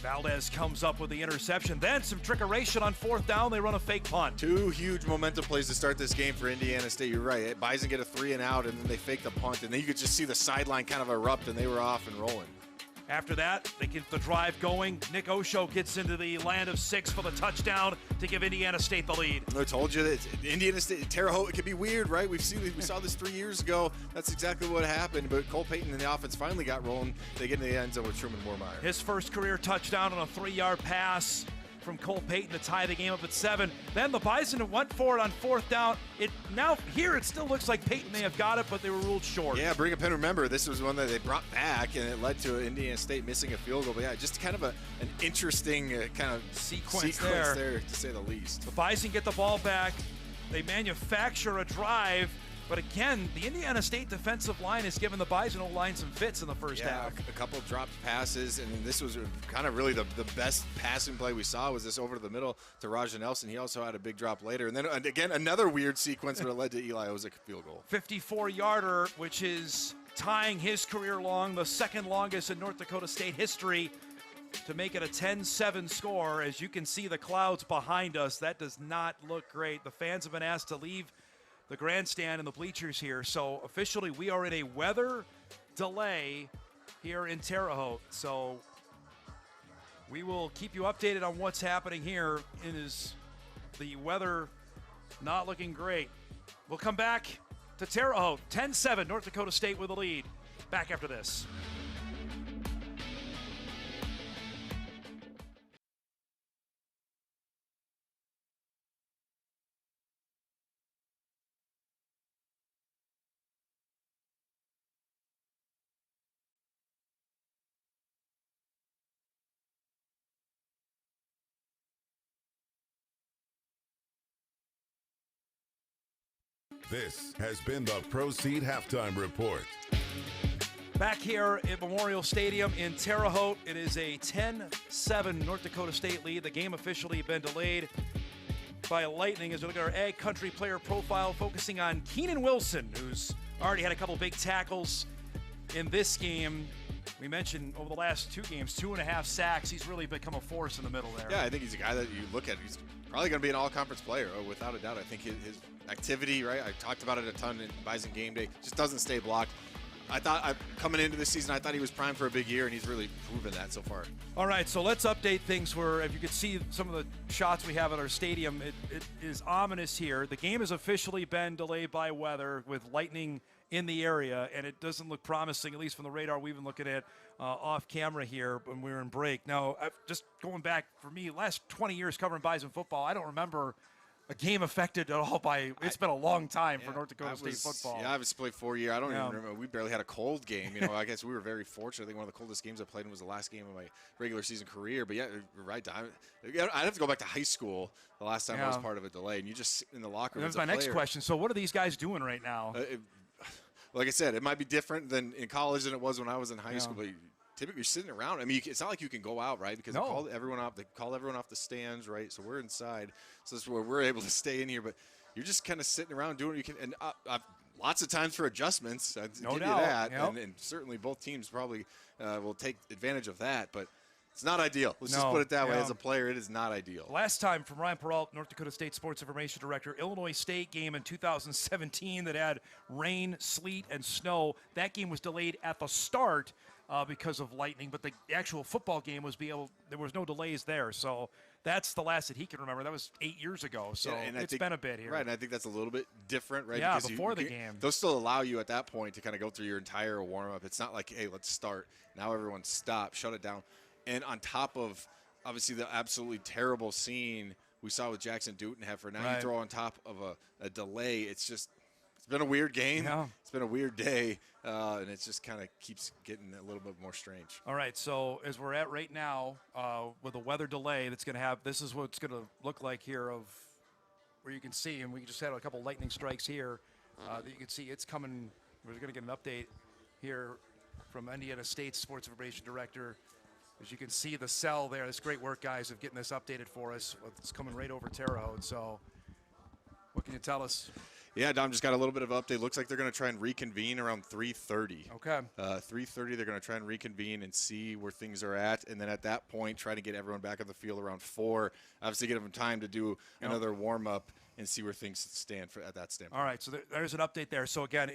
Valdez comes up with the interception. Then some trickeration on fourth down. They run a fake punt. 2 huge momentum plays to start this game for Indiana State. You're right. Bison get a 3 and out, and then they fake the punt, and then you could just see the sideline kind of erupt, and they were off and rolling. After that, they get the drive going. Nick Osho gets into the land of 6 for the touchdown to give Indiana State the lead. I told you that Indiana State, Terre Haute, it could be weird, right? We saw this 3 years ago. That's exactly what happened. But Cole Payton and the offense finally got rolling. They get into the end zone with Truman Moormeyer. His first career touchdown on a 3-yard pass from Cole Payton to tie the game up at 7. Then the Bison went for it on fourth down. Here it still looks like Payton may have got it, but they were ruled short. Yeah, Brea Penu, remember, this was one that they brought back, and it led to Indiana State missing a field goal. But yeah, just kind of an interesting kind of Sequence there, to say the least. The Bison get the ball back. They manufacture a drive. But again, the Indiana State defensive line has given the Bison O-line some fits in the first half. A couple dropped passes, and this was kind of really the best passing play we saw was this over to the middle to Raja Nelson. He also had a big drop later. And then, again, another weird sequence that led to Eli Ozick field goal. 54-yarder, which is tying his career long, the second longest in North Dakota State history, to make it a 10-7 score. As you can see the clouds behind us, that does not look great. The fans have been asked to leave the grandstand and the bleachers here. So officially we are in a weather delay here in Terre Haute. So we will keep you updated on what's happening here. It is the weather not looking great. We'll come back to Terre Haute. 10-7, North Dakota State with the lead. Back after this. This has been the Proceed Halftime Report. Back here at Memorial Stadium in Terre Haute, it is a 10-7 North Dakota State lead. The game officially been delayed by lightning as we look at our Ag Country player profile, focusing on Keenan Wilson, who's already had a couple big tackles in this game. We mentioned over the last 2 games, 2.5 sacks. He's really become a force in the middle there. Yeah, I think he's a guy that you look at. He's probably going to be an all-conference player, without a doubt. I think his activity, right? I talked about it a ton in Bison game day. Just doesn't stay blocked. coming into this season, I thought he was primed for a big year, and he's really proven that so far. All right, so let's update things where, if you could see some of the shots we have at our stadium, it is ominous here. The game has officially been delayed by weather with lightning in the area, and it doesn't look promising, at least from the radar we've been looking at off camera here when we were in break. Now, just going back, for me, last 20 years covering Bison football, I don't remember a game affected at all by, it's been a long time for North Dakota State football. Yeah, I was played 4 years. I don't even remember. We barely had a cold game. You know, I guess we were very fortunate. I think one of the coldest games I played in was the last game of my regular season career. But yeah, you're right. I'd have to go back to high school the last time I was part of a delay. And you just sit in the locker room. That's my next question. So what are these guys doing right now? Like I said, it might be different than in college than it was when I was in high school. But typically, you're sitting around. I mean, it's not like you can go out, right? Because they call everyone off the stands, right? So we're inside. So that's where we're able to stay in here. But you're just kind of sitting around doing what you can. And lots of times for adjustments. I'll give you that. And certainly both teams probably will take advantage of that. But it's not ideal. Let's just put it that way. As a player, it is not ideal. Last time, from Ryan Peralt, North Dakota State Sports Information Director, Illinois State game in 2017 that had rain, sleet, and snow. That game was delayed at the start because of lightning, but the actual football game there was no delays there. So that's the last that he can remember. That was 8 years ago. So it's been a bit here. Right, and I think that's a little bit different, right? Yeah, because before the game. They'll still allow you at that point to kind of go through your entire warm-up. It's not like, hey, let's start. Now everyone stop, shut it down. And on top of, obviously, the absolutely terrible scene we saw with Jackson Dutenheffer, now you throw on top of a delay. It's been a weird game. Yeah. It's been a weird day, and it just kind of keeps getting a little bit more strange. All right, so as we're at right now, with a weather delay that's going to have, this is what it's going to look like here of where you can see, and we just had a couple lightning strikes here that you can see it's coming. We're going to get an update here from Indiana State Sports Information Director. As you can see the cell there, this great work, guys, of getting this updated for us. It's coming right over Terre. So what can you tell us? Yeah, Dom, just got a little bit of update. Looks like they're going to try and reconvene around 3:30. Okay. 3:30, they're going to try and reconvene and see where things are at. And then at that point, try to get everyone back on the field around 4. Obviously, give them time to do another warm-up and see where things stand at that standpoint. All right, so there's an update there. So, again,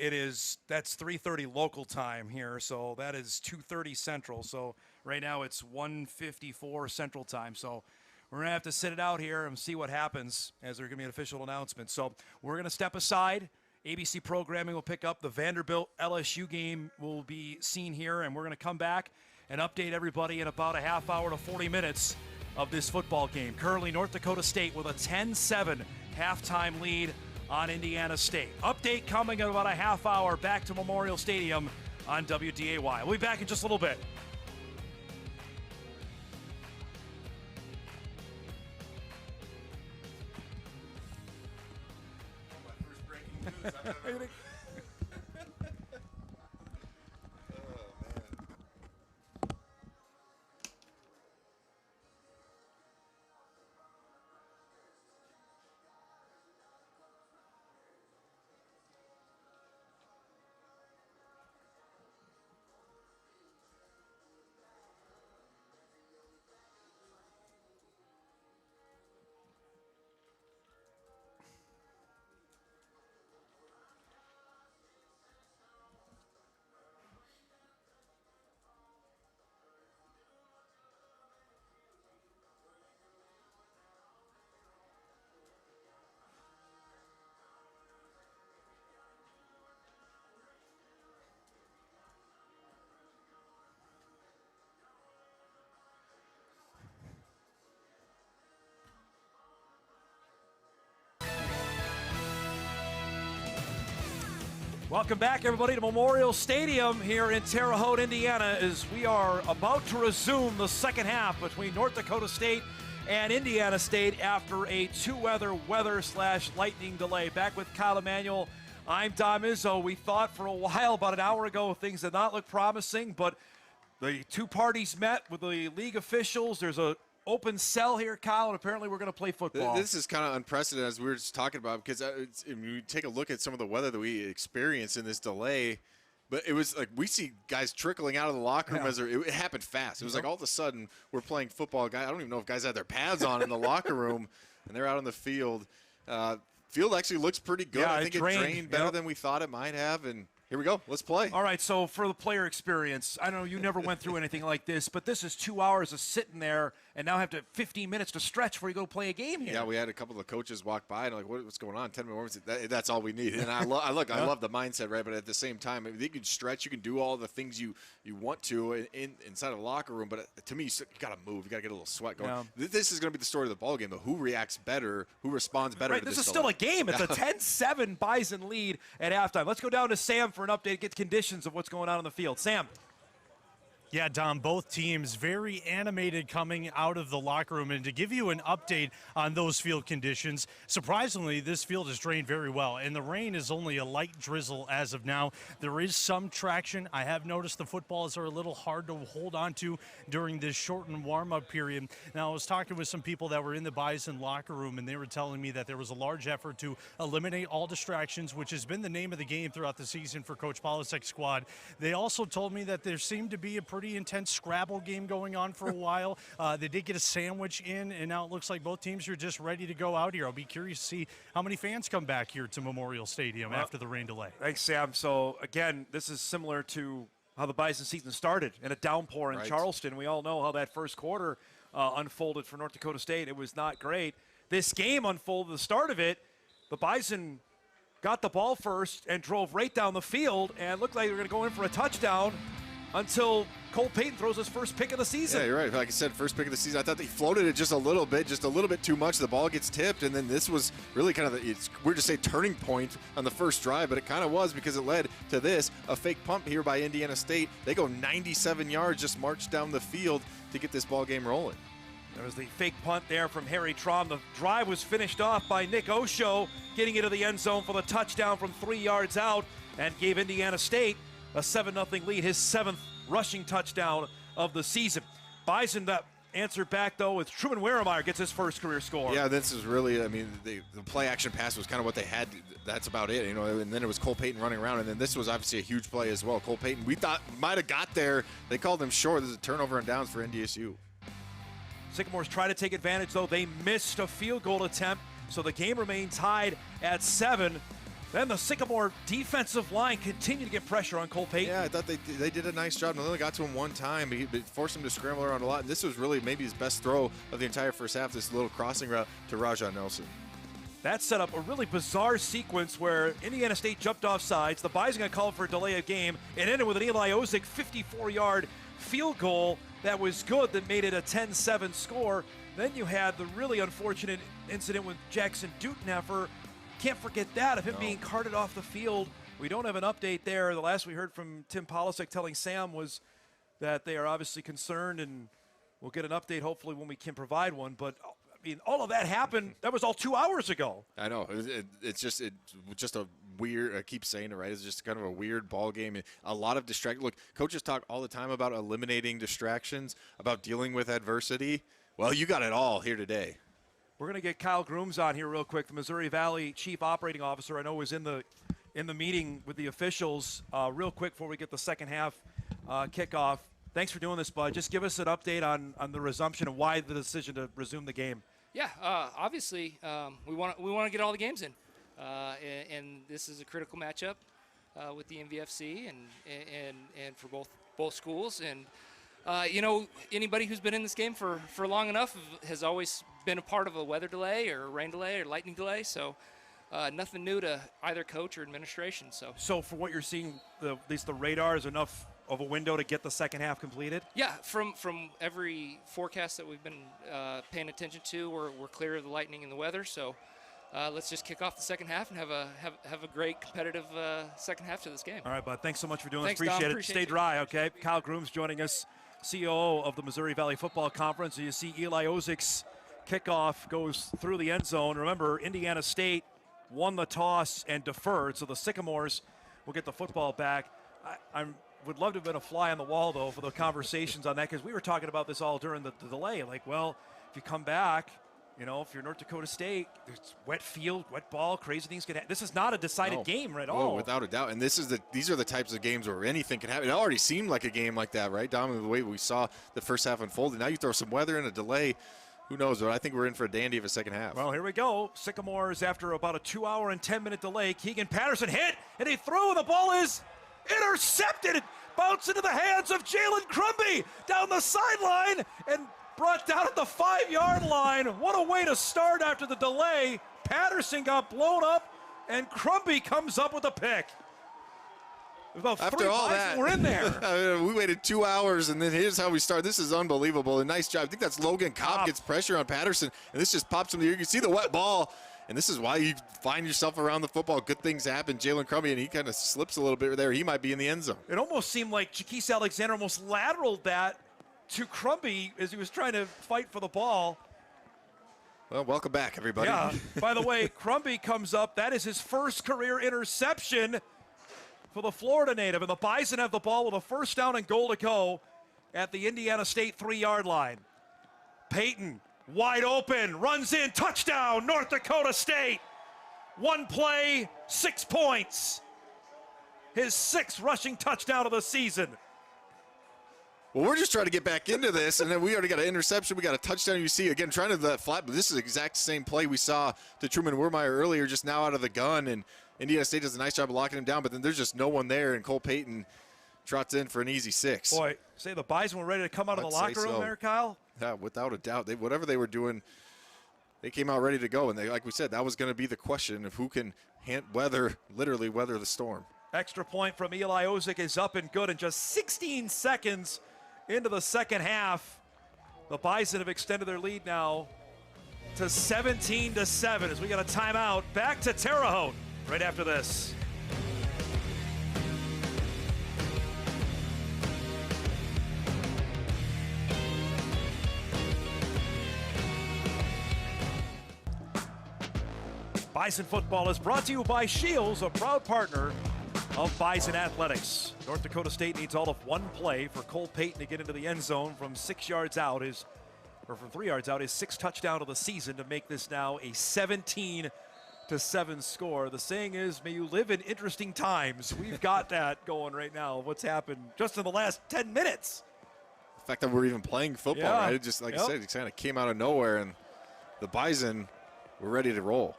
that's 3:30 local time here. So that is 2:30 Central. So right now it's 1:54 Central time. So we're going to have to sit it out here and see what happens as there's going to be an official announcement. So we're going to step aside. ABC programming will pick up. The Vanderbilt LSU game will be seen here, and we're going to come back and update everybody in about a half hour to 40 minutes of this football game. Currently, North Dakota State with a 10-7 halftime lead on Indiana State. Update coming in about a half hour back to Memorial Stadium on WDAY. We'll be back in just a little bit. Welcome back, everybody, to Memorial Stadium here in Terre Haute, Indiana, as we are about to resume the second half between North Dakota State and Indiana State after a weather/lightning delay. Back with Kyle Emanuel, I'm Dom Izzo. We thought for a while, about an hour ago, things did not look promising, but the two parties met with the league officials. There's a open cell here, Kyle, and apparently we're going to play football. This is kind of unprecedented, as we were just talking about, because when you take a look at some of the weather that we experienced in this delay, but it was like we see guys trickling out of the locker room as it happened fast. It was like all of a sudden we're playing football. I don't even know if guys had their pads on in the locker room, and they're out on the field. Field actually looks pretty good. Yeah, I think it drained better than we thought it might have, and Here we go. Let's play. All right, so for the player experience, I know you never went through anything like this, but this is 2 hours of sitting there and now have to 15 minutes to stretch before you go play a game here. Yeah, we had a couple of coaches walk by and like, what's going on? 10 minutes. That's all we need. And I love the mindset, right? But at the same time, I mean, you can stretch, you can do all the things you want to inside of the locker room. But to me, you got to move. You got to get a little sweat going. Yeah. This is going to be the story of the ball game, though. Who reacts better? Who responds better? Right, to this this is still a game. It's a 10-7 Bison lead at halftime. Let's go down to Sam for an update, get conditions of what's going on the field. Sam. Yeah, Dom, both teams very animated coming out of the locker room. And to give you an update on those field conditions, surprisingly, this field is drained very well. And the rain is only a light drizzle as of now. There is some traction. I have noticed the footballs are a little hard to hold on to during this shortened warm-up period. Now, I was talking with some people that were in the Bison locker room, and they were telling me that there was a large effort to eliminate all distractions, which has been the name of the game throughout the season for Coach Polisek's squad. They also told me that there seemed to be a pretty intense Scrabble game going on for a while. They did get a sandwich in, and now it looks like both teams are just ready to go out here. I'll be curious to see how many fans come back here to Memorial Stadium after the rain delay. Thanks, Sam. So, again, this is similar to how the Bison season started in a downpour in Charleston. We all know how that first quarter unfolded for North Dakota State. It was not great. This game unfolded, the start of it, the Bison got the ball first and drove right down the field and looked like they were going to go in for a touchdown until Cole Payton throws his first pick of the season. Yeah, you're right. Like I said, first pick of the season. I thought they floated it just a little bit too much. The ball gets tipped, and then this was really kind of it's weird to say turning point on the first drive, but it kind of was because it led to this, a fake punt here by Indiana State. They go 97 yards, just march down the field to get this ball game rolling. There was the fake punt there from Harry Traum. The drive was finished off by Nick Osho, getting into the end zone for the touchdown from 3 yards out and gave Indiana State a 7-0 lead, his 7th rushing touchdown of the season. Bison answered back, though, with Truman Weremeyer gets his first career score. Yeah, this is really, I mean, the play-action pass was kind of what they had. That's about it, you know, and then it was Cole Payton running around, and then this was obviously a huge play as well. Cole Payton, we thought might have got there. They called him short. There's a turnover and downs for NDSU. Sycamores try to take advantage, though. They missed a field goal attempt, so the game remains tied at 7. Then the Sycamore defensive line continued to get pressure on Cole Payton. Yeah, I thought they did a nice job. They only got to him one time, but it forced him to scramble around a lot. And this was really maybe his best throw of the entire first half, this little crossing route to Rajah Nelson. That set up a really bizarre sequence where Indiana State jumped off sides. The Bison got called for a delay of game. It ended with an Eli Ozick 54-yard field goal that was good, that made it a 10-7 score. Then you had the really unfortunate incident with Jackson Duteneffer. Can't forget that, of him being carted off the field. We don't have an update there. The last we heard from Tim Polasek telling Sam was that they are obviously concerned, and we'll get an update hopefully when we can provide one. But I mean, all of that happened. That was all 2 hours ago. I know. It's just a weird. I keep saying it, right? It's just kind of a weird ball game. A lot of distraction. Look, coaches talk all the time about eliminating distractions, about dealing with adversity. Well, you got it all here today. We're going to get Kyle Grooms on here real quick, the Missouri Valley Chief Operating Officer. I know was in the meeting with the officials real quick before we get the second half kickoff. Thanks for doing this, bud. Just give us an update on the resumption and why the decision to resume the game. Yeah, obviously we want to get all the games in, and this is a critical matchup with the MVFC and for both schools. And you know, anybody who's been in this game for long enough has always been a part of a weather delay or a rain delay or lightning delay. So nothing new to either coach or administration. So for what you're seeing, at least the radar is enough of a window to get the second half completed? Yeah, from every forecast that we've been paying attention to, we're clear of the lightning and the weather. So let's just kick off the second half and have a great competitive second half to this game. All right, bud. Thanks so much for doing Thanks, this. Appreciate Dom. it. Stay dry, okay? Kyle Grooms joining us, COO of the Missouri Valley Football Conference. You see Eli Ozick's kickoff goes through the end zone. Remember, Indiana State won the toss and deferred, so the Sycamores will get the football back. I would love to have been a fly on the wall, though, for the conversations on that, because we were talking about this all during the delay. Like, well, if you come back, you know, if you're North Dakota State, it's wet field, wet ball, crazy things can happen. This is not a decided game at all. Without a doubt. And these are the types of games where anything can happen. It already seemed like a game like that, right, Dom, the way we saw the first half unfold. Now you throw some weather and a delay. Who knows? But I think we're in for a dandy of a second half. Well, here we go. Sycamores, after about a 2 hour and 10 minute delay, Keegan Patterson hit, and he threw, and the ball is intercepted, bounced into the hands of Jalen Crumby down the sideline and brought down at the 5-yard line. What a way to start after the delay. Patterson got blown up, and Crumby comes up with a pick. About After all that, we're in there. We waited 2 hours, and then here's how we start. This is unbelievable. A nice job. I think that's Logan Kopp gets pressure on Patterson, and this just pops him there. You can see the wet ball, and this is why you find yourself around the football. Good things happen. Jalen Crumby, and he kind of slips a little bit there. He might be in the end zone. It almost seemed like Jaquise Alexander almost lateraled that to Crumby as he was trying to fight for the ball. Well, welcome back, everybody. Yeah. By the way, Crumby comes up. That is his first career interception for the Florida native. And the Bison have the ball with a first down and goal to go at the Indiana State 3-yard line. Peyton, wide open, runs in, touchdown, North Dakota State. One play, 6 points. His 6th rushing touchdown of the season. Well, we're just trying to get back into this, and then we already got an interception. We got a touchdown. You see, again, trying to the flat, but this is the exact same play we saw to Truman Wermeyer earlier, just now out of the gun, and Indiana State does a nice job of locking him down, but then there's just no one there, and Cole Payton trots in for an easy 6. Boy, say the Bison were ready to come out of the locker room there, Kyle? Yeah, without a doubt. Whatever they were doing, they came out ready to go, and like we said, that was going to be the question of who can literally weather the storm. Extra point from Eli Ozick is up and good in just 16 seconds into the second half. The Bison have extended their lead now to 17-7 as we got a timeout. Back to Terre Haute right after this. Bison football is brought to you by Shields, a proud partner of Bison Athletics. North Dakota State needs all of one play for Cole Payton to get into the end zone from 6 yards out, from 3 yards out, his 6th touchdown of the season to make this now a 17-7 score. The saying is, may you live in interesting times. We've got that going right now. What's happened just in the last 10 minutes? The fact that we're even playing football, right? It just, like I said, it kind of came out of nowhere, and the Bison were ready to roll.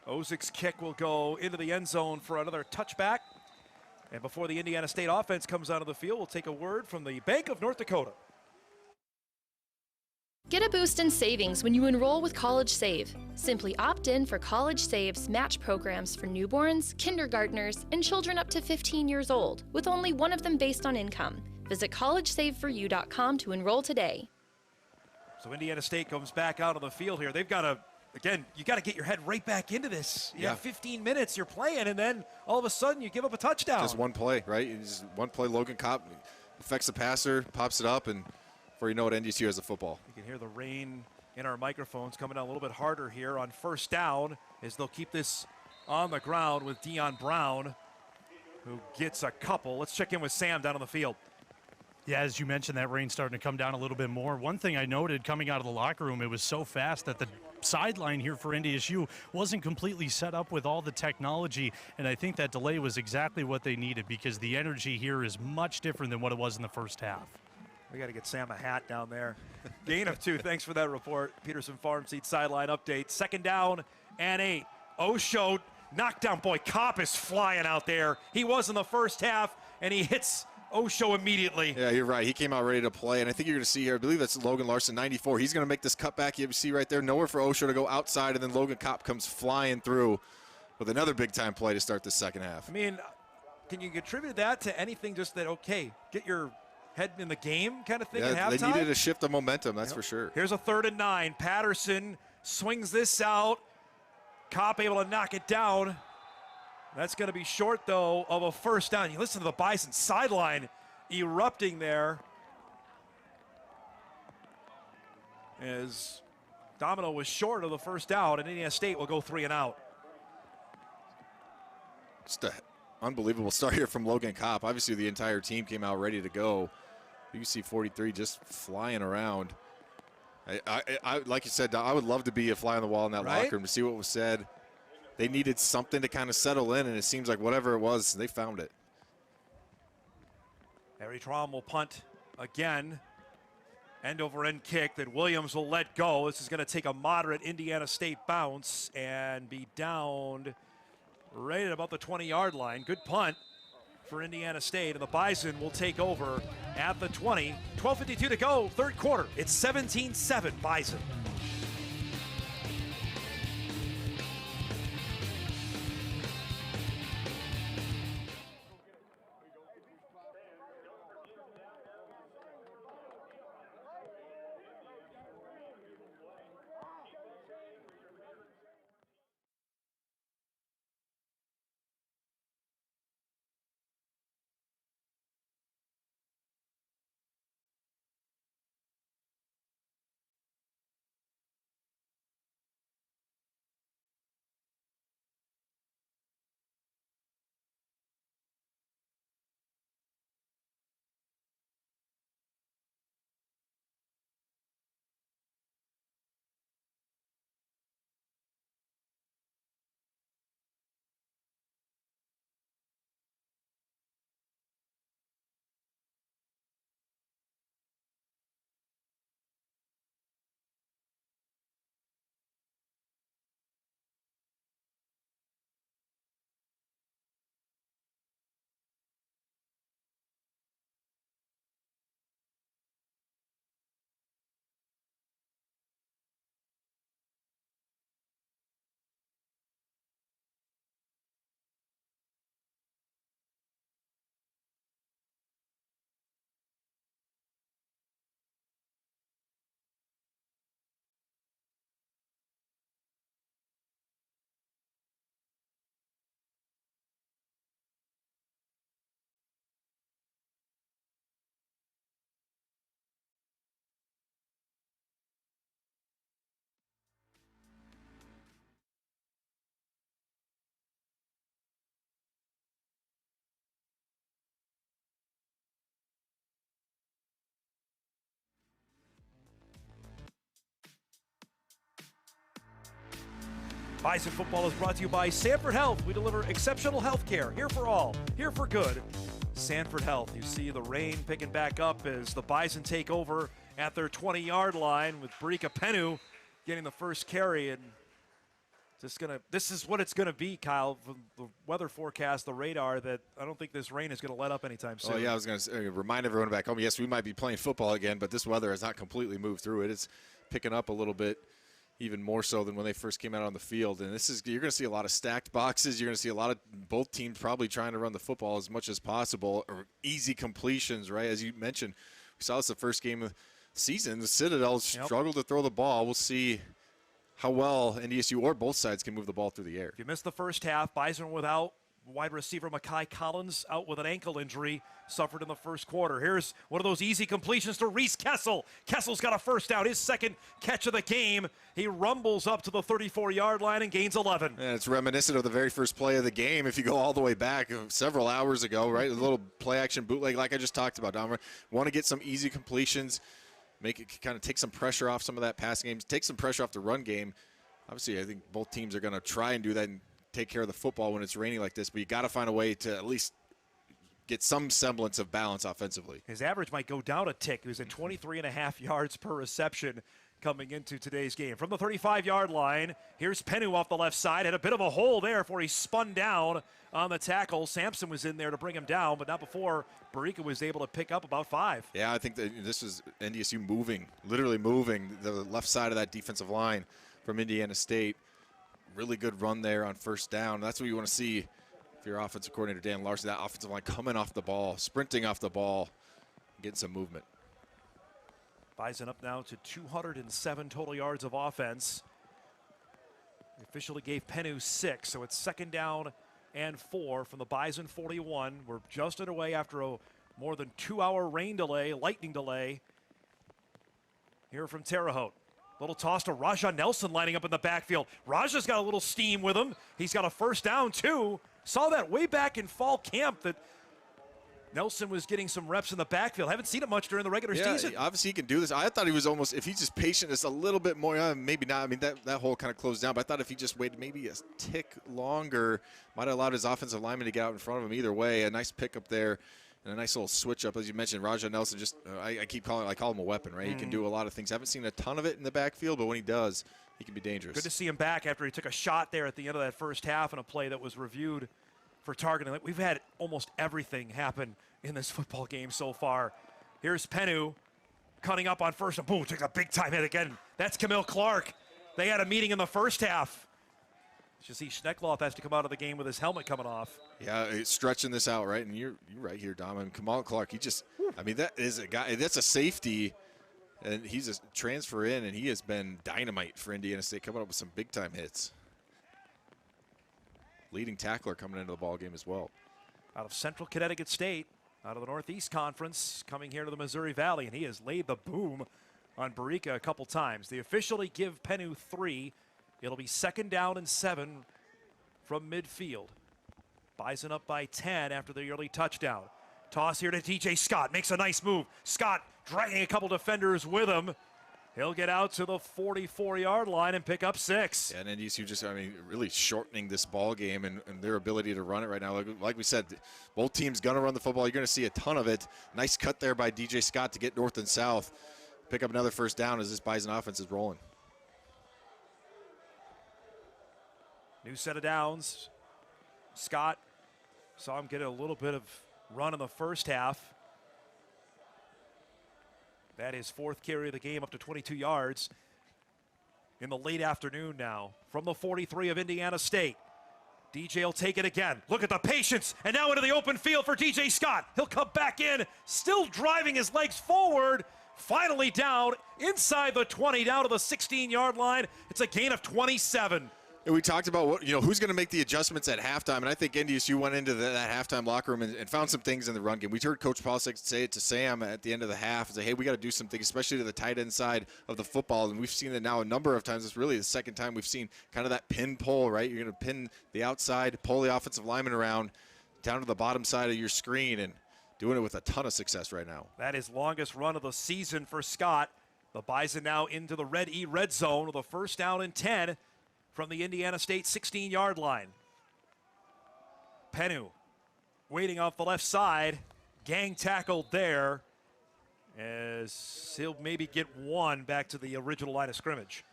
Ozick's kick will go into the end zone for another touchback. And before the Indiana State offense comes onto the field, we'll take a word from the Bank of North Dakota. Get a boost in savings when you enroll with College Save. Simply opt in for College Save's match programs for newborns, kindergartners, and children up to 15 years old, with only one of them based on income. Visit collegesaveforyou.com to enroll today. So Indiana State comes back out on the field here. They've got to, again, you got to get your head right back into this. You have 15 minutes, you're playing, and then all of a sudden you give up a touchdown. Just one play, right? Just one play, Logan Kopp affects the passer, pops it up, and before you know it, NDSU has the football. You can hear the rain in our microphones coming down a little bit harder here on first down as they'll keep this on the ground with Deion Brown, who gets a couple. Let's check in with Sam down on the field. Yeah, as you mentioned, that rain's starting to come down a little bit more. One thing I noted coming out of the locker room, it was so fast that the sideline here for NDSU wasn't completely set up with all the technology, and I think that delay was exactly what they needed because the energy here is much different than what it was in the first half. We got to get Sam a hat down there. Gain of 2. Thanks for that report. Peterson Farm Seed sideline update. 2nd down and 8. Osho knockdown. Boy, Kopp is flying out there. He was in the first half, and he hits Osho immediately. Yeah, you're right. He came out ready to play, and I think you're going to see here, I believe that's Logan Larson, 94. He's going to make this cutback. You see right there, nowhere for Osho to go outside, and then Logan Kopp comes flying through with another big-time play to start the second half. I mean, can you attribute that to anything just that, okay, get your head in the game kind of thing at halftime? They needed a shift of momentum, that's for sure. Here's a 3rd and 9. Patterson swings this out. Kopp able to knock it down. That's going to be short, though, of a first down. You listen to the Bison sideline erupting there as Domino was short of the first down, and Indiana State will go 3 and out. Just an unbelievable start here from Logan Kopp. Obviously, the entire team came out ready to go. You can see 43 just flying around. I like you said, I would love to be a fly on the wall in that locker room to see what was said. They needed something to kind of settle in, and it seems like whatever it was, they found it. Harry Traum will punt again. end-over-end kick that Williams will let go. This is going to take a moderate Indiana State bounce and be downed right at about the 20-yard line. Good punt for Indiana State, and the Bison will take over at the 20. 12:52 to go, third quarter. It's 17-7 Bison. Bison football is brought to you by Sanford Health. We deliver exceptional health care, here for all, here for good. Sanford Health. You see the rain picking back up as the Bison take over at their 20-yard line with Brea Penu getting the first carry. And this is what it's gonna be, Kyle. From the weather forecast, the radar, that I don't think this rain is gonna let up anytime soon. Oh yeah, I was gonna remind everyone back home. Yes, we might be playing football again, but this weather has not completely moved through it. It's picking up a little bit, even more so than when they first came out on the field. And you're going to see a lot of stacked boxes. You're going to see a lot of both teams probably trying to run the football as much as possible, or easy completions, right? As you mentioned, we saw this the first game of the season. The Citadel struggled to throw the ball. We'll see how well NDSU or both sides can move the ball through the air. If you missed the first half, Bison without wide receiver Makai Collins, out with an ankle injury, suffered in the first quarter. Here's one of those easy completions to Reese Kessel. Kessel's got a first down, his second catch of the game. He rumbles up to the 34-yard line and gains 11. And it's reminiscent of the very first play of the game. If you go all the way back several hours ago, right? A little play action bootleg like I just talked about, Don. Want to get some easy completions, make it kind of take some pressure off some of that passing game, take some pressure off the run game. Obviously, I think both teams are going to try and do that and take care of the football when it's raining like this, but you got to find a way to at least get some semblance of balance offensively. His average might go down a tick. He was at 23.5 yards per reception coming into today's game. From the 35-yard line, here's Penu off the left side. Had a bit of a hole there before he spun down on the tackle. Sampson was in there to bring him down, but not before Brea was able to pick up about 5. Yeah, I think that this is NDSU moving, literally moving the left side of that defensive line from Indiana State. Really good run there on first down. That's what you want to see if you're offensive coordinator Dan Larson, that offensive line coming off the ball, sprinting off the ball, getting some movement. Bison up now to 207 total yards of offense. They officially gave Penu 6, so it's second down and 4 from the Bison 41. We're just underway after a more than 2-hour rain delay, lightning delay. Here from Terre Haute. Little toss to Raja Nelson lining up in the backfield. Raja's got a little steam with him. He's got a first down, too. Saw that way back in fall camp that Nelson was getting some reps in the backfield. Haven't seen it much during the regular season. Obviously he can do this. I thought he was almost, if he's just patient just a little bit more, maybe not. I mean, that hole kind of closed down, but I thought if he just waited maybe a tick longer, might have allowed his offensive lineman to get out in front of him. Either way, a nice pickup there And a nice little switch up, as you mentioned. Rajah Nelson, just I call him a weapon, right? He can do a lot of things. Haven't seen a ton of it in the backfield, but when he does, he can be dangerous. Good to see him back after he took a shot there at the end of that first half in a play that was reviewed for targeting. We've had almost everything happen in this football game so far. Here's Penu cutting up on first and boom, takes a big time hit again. That's Camille Clark. They had a meeting in the first half. You see Schneckloff has to come out of the game with his helmet coming off. Yeah, he's stretching this out, right? And you're right here, Dom. I mean, Kamal Clark, that is a guy, that's a safety, and he's a transfer in, and he has been dynamite for Indiana State, coming up with some big-time hits. Leading tackler coming into the ball game as well. Out of Central Connecticut State, out of the Northeast Conference, coming here to the Missouri Valley, and he has laid the boom on Barica a couple times. They officially give Penu 3. It'll be 2nd down and 7 from midfield. Bison up by 10 after the early touchdown. Toss here to DJ Scott, makes a nice move. Scott dragging a couple defenders with him. He'll get out to the 44-yard line and pick up 6. Yeah, and NDSU just, really shortening this ball game and their ability to run it right now. Like we said, both teams going to run the football. You're going to see a ton of it. Nice cut there by DJ Scott to get north and south. Pick up another first down as this Bison offense is rolling. New set of downs. Scott saw him get a little bit of run in the first half. That is 4th carry of the game, up to 22 yards in the late afternoon now from the 43 of Indiana State. DJ will take it again. Look at the patience, and now into the open field for DJ Scott. He'll come back in, still driving his legs forward. Finally down inside the 20, down to the 16-yard line. It's a gain of 27. And we talked about who's going to make the adjustments at halftime, and I think NDSU went into that halftime locker room and found some things in the run game. We heard Coach Polsek say it to Sam at the end of the half and say, hey, we got to do some things, especially to the tight end side of the football. And we've seen it now a number of times. It's really the second time we've seen kind of that pin pull, right? You're going to pin the outside, pull the offensive lineman around down to the bottom side of your screen, and doing it with a ton of success right now. That is longest run of the season for Scott. The Bison now into the red zone with a 1st down and 10 from the Indiana State 16-yard line. Penu waiting off the left side. Gang tackled there as he'll maybe get one back to the original line of scrimmage.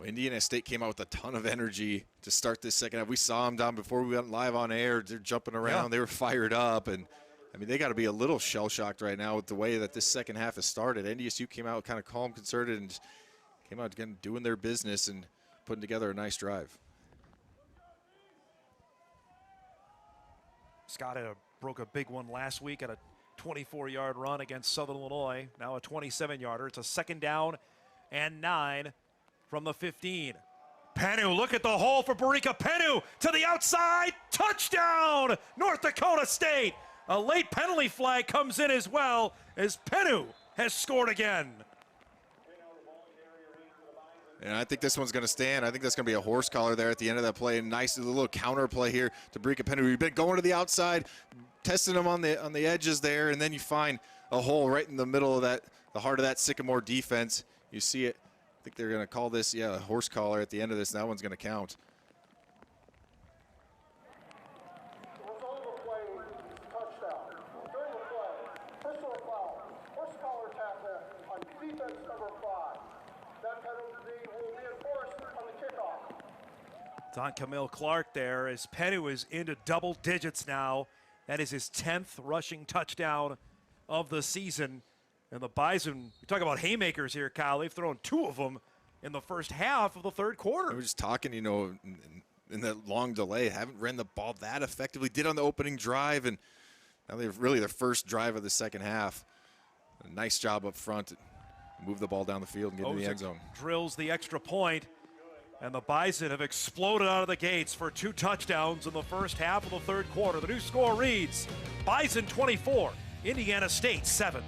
Indiana State came out with a ton of energy to start this second half. We saw them down before we went live on air. They're jumping around. Yeah. They were fired up. And, they got to be a little shell-shocked right now with the way that this second half has started. NDSU came out kind of calm, concerted, and came out again doing their business and putting together a nice drive. Scott broke a big one last week at a 24-yard run against Southern Illinois. Now a 27-yarder. It's a 2nd down and 9 from the 15. Penu, look at the hole for Barica. Penu to the outside. Touchdown, North Dakota State. A late penalty flag comes in as well as Penu has scored again. And I think this one's going to stand. I think that's going to be a horse collar there at the end of that play. Nice little counter play here to Brea Penu. We've been going to the outside, testing them on the edges there, and then you find a hole right in the middle of the heart of that Sycamore defense. You see it. I think they're going to call this, a horse collar at the end of this, and that one's going to count. It's on Camille Clark there as Penu is into double digits now. That is his 10th rushing touchdown of the season. And the Bison, we talk about haymakers here, Kyle. They've thrown 2 of them in the first half of the 3rd quarter. We were just talking, in that long delay, haven't ran the ball that effectively. Did on the opening drive, and now they've really their first drive of the second half. A nice job up front. Move the ball down the field and get into the end zone. Drills the extra point. And the Bison have exploded out of the gates for 2 touchdowns in the first half of the 3rd quarter. The new score reads, Bison 24, Indiana State 7.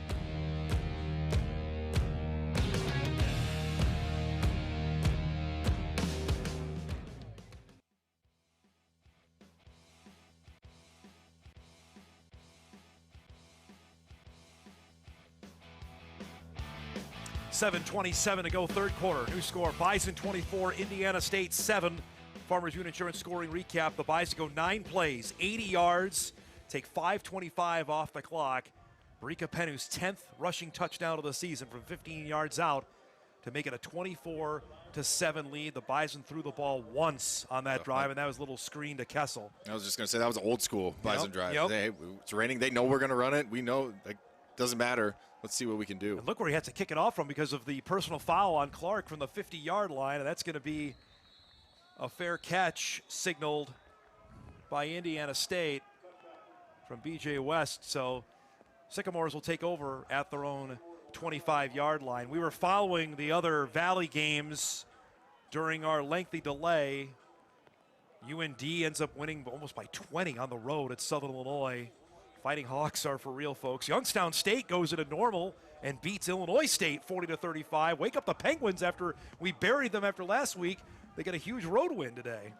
.27 to go 3rd quarter. New score, Bison 24, Indiana State 7. Farmers Union Insurance scoring recap. The Bison go 9 plays, 80 yards, take 5:25 off the clock. Brea Penu's 10th rushing touchdown of the season from 15 yards out to make it a 24-7 lead. The Bison threw the ball once on that drive, and that was a little screen to Kessel. I was just going to say that was an old school Bison drive. Yep. It's raining. They know we're going to run it. We know it doesn't matter. Let's see what we can do. And look where he had to kick it off from because of the personal foul on Clark from the 50-yard line, and that's going to be a fair catch signaled by Indiana State from B.J. West. So Sycamores will take over at their own 25-yard line. We were following the other Valley games during our lengthy delay. UND ends up winning almost by 20 on the road at Southern Illinois. Fighting Hawks are for real, folks. Youngstown State goes into normal and beats Illinois State 40-35. Wake up the Penguins after we buried them after last week. They get a huge road win today.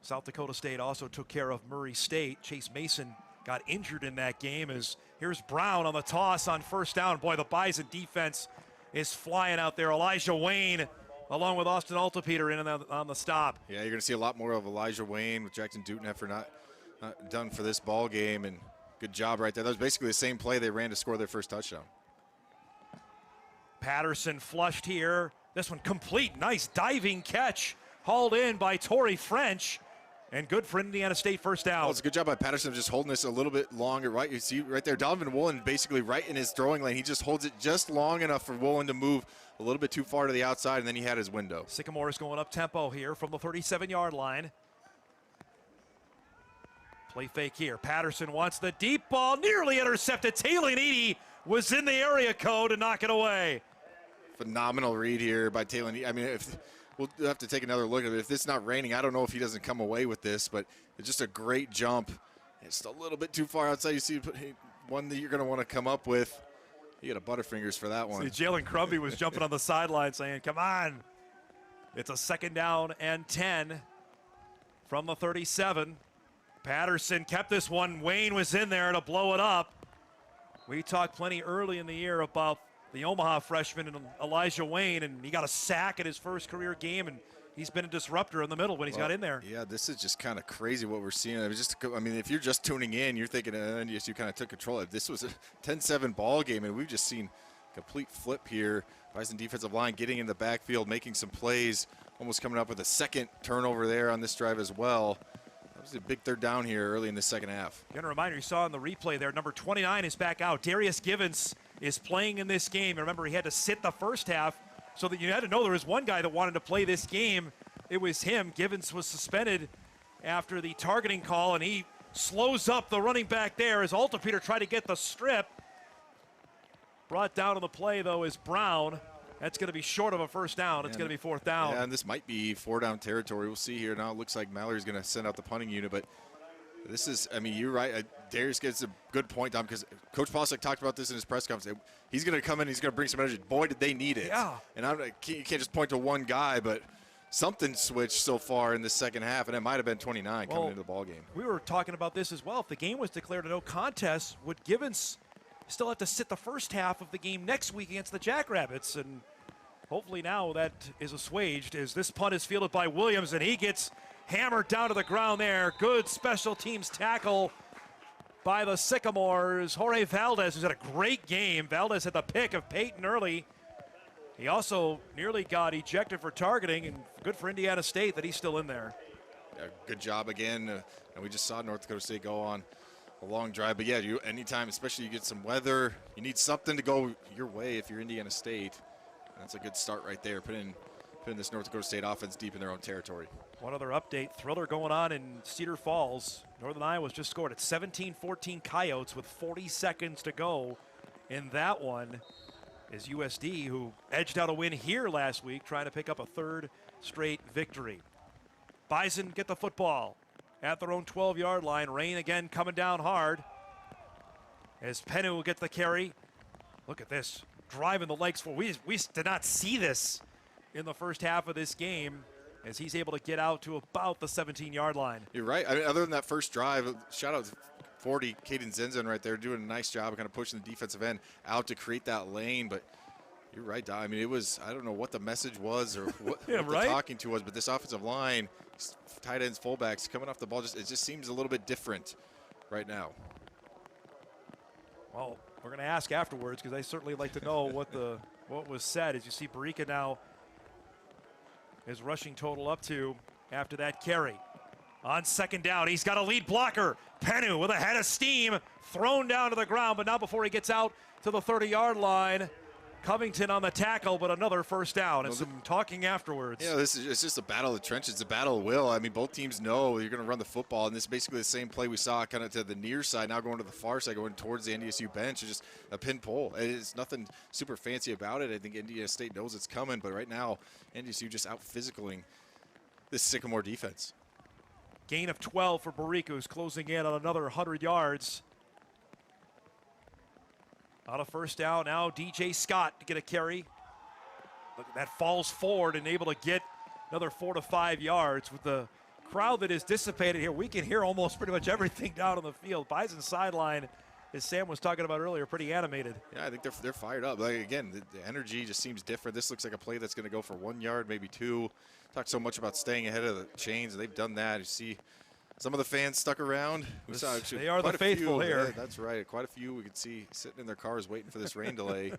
South Dakota State also took care of Murray State. Chase Mason got injured in that game. As here's Brown on the toss on first down. Boy, the Bison defense is flying out there. Elijah Wayne along with Austin Altepeter in on the stop. Yeah, you're going to see a lot more of Elijah Wayne with Jackson Dutenheffer not done for this ball game, and good job right there. That was basically the same play they ran to score their first touchdown. Patterson flushed here. This one complete. Nice diving catch. Hauled in by Torrey French. And good for Indiana State first down. Well, it's a good job by Patterson just holding this a little bit longer, right? You see right there, Donovan Woolen basically right in his throwing lane. He just holds it just long enough for Woolen to move a little bit too far to the outside, and then he had his window. Sycamore is going up tempo here from the 37-yard line. Play fake here. Patterson wants the deep ball, nearly intercepted. Taylor Needy was in the area code to knock it away. Phenomenal read here by Taylor Needy. I mean, we'll have to take another look at it. If it's not raining, I don't know if he doesn't come away with this, but it's just a great jump. It's a little bit too far outside. You see one that you're going to want to come up with. You got a Butterfingers for that one. See, Jalen Crumby was jumping on the sideline saying, come on. It's a 2nd down and 10 from the 37. Patterson kept this one. Wayne was in there to blow it up. We talked plenty early in the year about the Omaha freshman and Elijah Wayne, and he got a sack in his first career game, and he's been a disruptor in the middle when he's got in there. Yeah, this is just kind of crazy what we're seeing. It was just, I mean, if you're just tuning in, you're thinking NDSU kind of took control. This was a 10-7 ball game, and we've just seen a complete flip here. Bison defensive line getting in the backfield, making some plays, almost coming up with a second turnover there on this drive as well. That was a big 3rd down here early in the second half. Again, a reminder, you saw in the replay there, number 29 is back out. Darius Givens is playing in this game. Remember, he had to sit the first half, so that you had to know there was one guy that wanted to play this game. It was him. Givens was suspended after the targeting call, and he slows up the running back there as Altepeter tried to get the strip. Brought down on the play, though, is Brown. That's going to be short of a first down. It's going to be 4th down. Yeah, and this might be 4-down territory. We'll see here. Now it looks like Mallory's going to send out the punting unit, but this is, I mean, you're right. Darius gets a good point, Dom, because Coach Poslick talked about this in his press conference. He's going to come in, he's going to bring some energy. Boy, did they need it. Yeah. And you can't just point to one guy, but something switched so far in the second half, and it might have been 29 coming into the ball game. We were talking about this as well. If the game was declared a no contest, would Givens still have to sit the first half of the game next week against the Jackrabbits? And hopefully now that is assuaged as this punt is fielded by Williams, and he gets hammered down to the ground there. Good special teams tackle by the Sycamores. Jorge Valdez, who's had a great game. Valdez had the pick of Peyton early. He also nearly got ejected for targeting, and good for Indiana State that he's still in there. Yeah, good job again. And we just saw North Dakota State go on a long drive. But, yeah, anytime, especially you get some weather, you need something to go your way if you're Indiana State. And that's a good start right there, putting this North Dakota State offense deep in their own territory. One other update, thriller going on in Cedar Falls. Northern Iowa's just scored at 17-14 Coyotes with 40 seconds to go in that one. Is USD, who edged out a win here last week, trying to pick up a 3rd straight victory. Bison get the football at their own 12-yard line. Rain again coming down hard as Penu will get the carry. Look at this, driving the legs forward. We did not see this in the first half of this game as he's able to get out to about the 17-yard line. You're right. I mean, other than that first drive, shout out to 40, Caden Zinzen right there doing a nice job of kind of pushing the defensive end out to create that lane. But you're right, Don. I mean, it was, I don't know what the message was or what, yeah, what the talking to was, but this offensive line, tight ends, fullbacks coming off the ball, it just seems a little bit different right now. Well, we're going to ask afterwards because I certainly like to know what was said. As you see, Brea now is rushing total up to after that carry. On second down, he's got a lead blocker. Penu with a head of steam, thrown down to the ground, but not before he gets out to the 30-yard line. Covington on the tackle, but another first down. And some talking afterwards. Yeah, it's just a battle of the trenches. It's a battle of will. I mean, both teams know you're going to run the football, and this is basically the same play we saw kind of to the near side, now going to the far side, going towards the NDSU bench. It's just a pin pull. It's nothing super fancy about it. I think Indiana State knows it's coming, but right now, NDSU just out-physicaling this Sycamore defense. Gain of 12 for Brea, who's closing in on another 100 yards. On a first down now, DJ Scott to get a carry. Look, that falls forward and able to get another 4 to 5 yards. With the crowd that is dissipated here, we can hear almost pretty much everything down on the field. Bison sideline, as Sam was talking about earlier, pretty animated. Yeah, I think they're fired up. Like, again, the energy just seems different. This looks like a play that's going to go for 1 yard, maybe 2. Talked so much about staying ahead of the chains, and they've done that. You see some of the fans stuck around. They are the faithful here. Yeah, that's right. Quite a few we could see sitting in their cars waiting for this rain delay.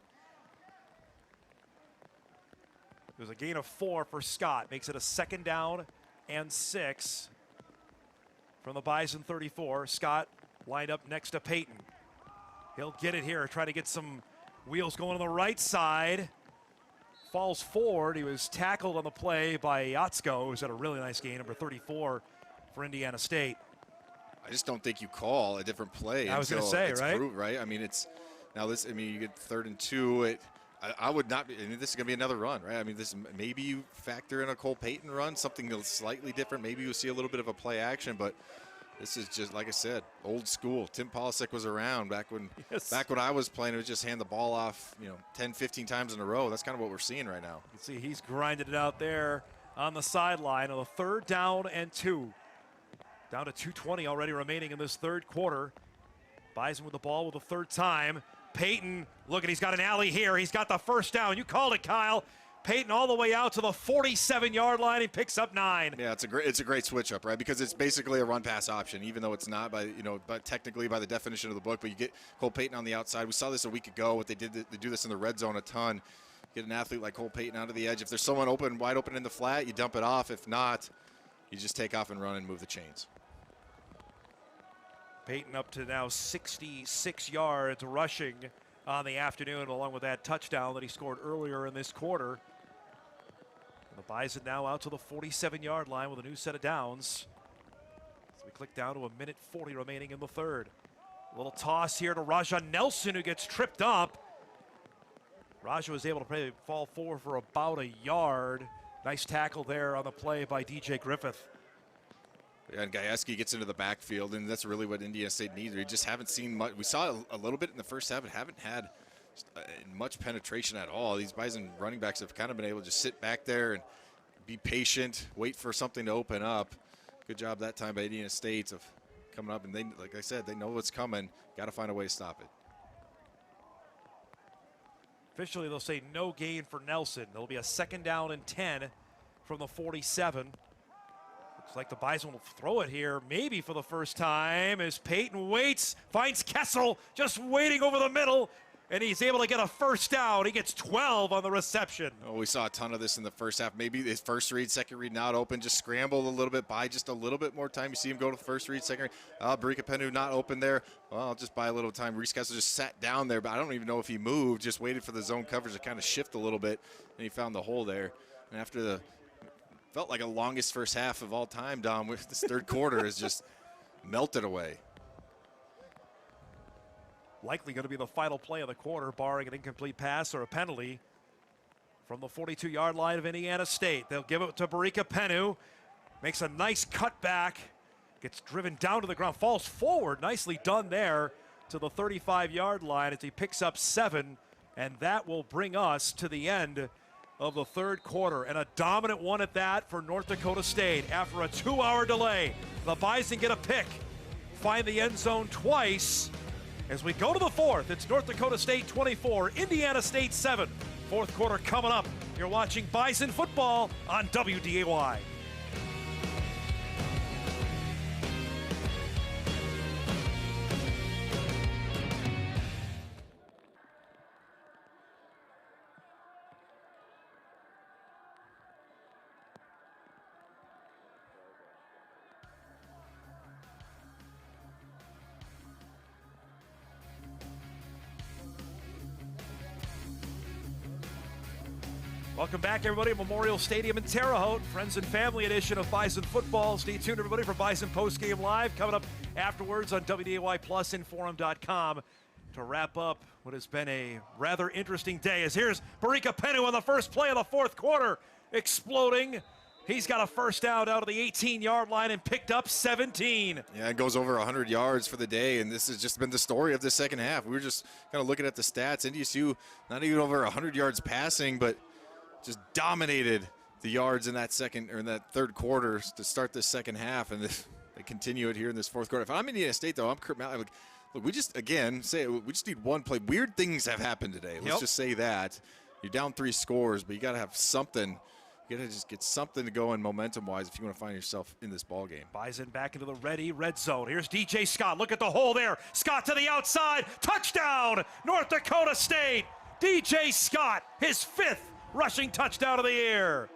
There's a gain of 4 for Scott. Makes it a second down and 6 from the Bison 34. Scott lined up next to Peyton. He'll get it here, trying to get some wheels going on the right side. Falls forward. He was tackled on the play by Yatzko, who's had a really nice gain, number 34 for Indiana State. I just don't think you call a different play. I was going to say, right? Proved, right? I mean, it's now this. I mean, you get 3rd and 2. I would not. I mean, this is going to be another run, right? I mean, this maybe you factor in a Cole Peyton run, something that's slightly different. Maybe you'll see a little bit of a play action, but this is just, like I said, old school. Tim Polasek was around back when I was playing. It was just hand the ball off, 10, 15 times in a row. That's kind of what we're seeing right now. You see, he's grinded it out there on the sideline on a 3rd down and 2. Down to 2:20 already remaining in this third quarter. Bison with the ball with the third time. Peyton, look at, he's got an alley here. He's got the first down. You called it, Kyle. Peyton all the way out to the 47-yard line. He picks up 9. Yeah, it's a great switch up, right? Because it's basically a run pass option, even though it's not but technically by the definition of the book. But you get Cole Peyton on the outside. We saw this a week ago. What they did, they do this in the red zone a ton. Get an athlete like Cole Peyton out of the edge. If there's someone wide open in the flat, you dump it off. If not, you just take off and run and move the chains. Peyton up to now 66 yards rushing on the afternoon, along with that touchdown that he scored earlier in this quarter. And the Bison now out to the 47-yard line with a new set of downs. So we click down to 1:40 remaining in the third. A little toss here to Raja Nelson, who gets tripped up. Raja was able to fall forward for about a yard. Nice tackle there on the play by DJ Griffith. Yeah, and Gajewski gets into the backfield, and that's really what Indiana State needs. We just haven't seen much. We saw a little bit in the first half, but haven't had much penetration at all. These Bison running backs have kind of been able to just sit back there and be patient, wait for something to open up. Good job that time by Indiana State of coming up, and they, like I said, they know what's coming. Got to find a way to stop it. Officially, they'll say no gain for Nelson. There'll be a second down and 10 from the 47. Looks like the Bison will throw it here, maybe for the first time, as Peyton waits, finds Kessel just waiting over the middle, and he's able to get a first down. He gets 12 on the reception. Oh, we saw a ton of this in the first half. Maybe his first read, second read not open, just scrambled a little bit, buy just a little bit more time. You see him go to the first read, second read. Brea Penu not open there. Well, I'll just buy a little time. Reese Kessel just sat down there, but I don't even know if he moved, just waited for the zone coverage to kind of shift a little bit, and he found the hole there. And after the felt like a longest first half of all time, Dom, with this third quarter is just melted away. Likely going to be the final play of the quarter, barring an incomplete pass or a penalty from the 42-yard line of Indiana State. They'll give it to Brea Penu. Makes a nice cutback. Gets driven down to the ground. Falls forward. Nicely done there to the 35-yard line as he picks up 7. And that will bring us to the end of the third quarter, and a dominant one at that for North Dakota State. After a 2-hour delay, the Bison get a pick, find the end zone twice. As we go to the fourth, it's North Dakota State 24, Indiana State 7. Fourth quarter coming up. You're watching Bison football on WDAY. Welcome back, everybody, at Memorial Stadium in Terre Haute. Friends and family edition of Bison football. Stay tuned, everybody, for Bison postgame live. Coming up afterwards on WDAY Plus and Forum.com to wrap up what has been a rather interesting day. As here's Brea Penu on the first play of the fourth quarter, exploding. He's got a first down out of the 18-yard line and picked up 17. Yeah, it goes over 100 yards for the day, and this has just been the story of the second half. We were just kind of looking at the stats. NDSU not even over 100 yards passing, but just dominated the yards in that third quarter to start this second half, and they continue it here in this fourth quarter. If I'm Indiana State, though, I'm Kurt Malley. Look, we just need one play. Weird things have happened today. Let's just say that. You're down 3 scores, but you got to have something. You got to just get something to go in momentum-wise if you want to find yourself in this ball game. Bison back into the red zone. Here's DJ Scott. Look at the hole there. Scott to the outside. Touchdown, North Dakota State. DJ Scott, his 5th rushing touchdown of the year.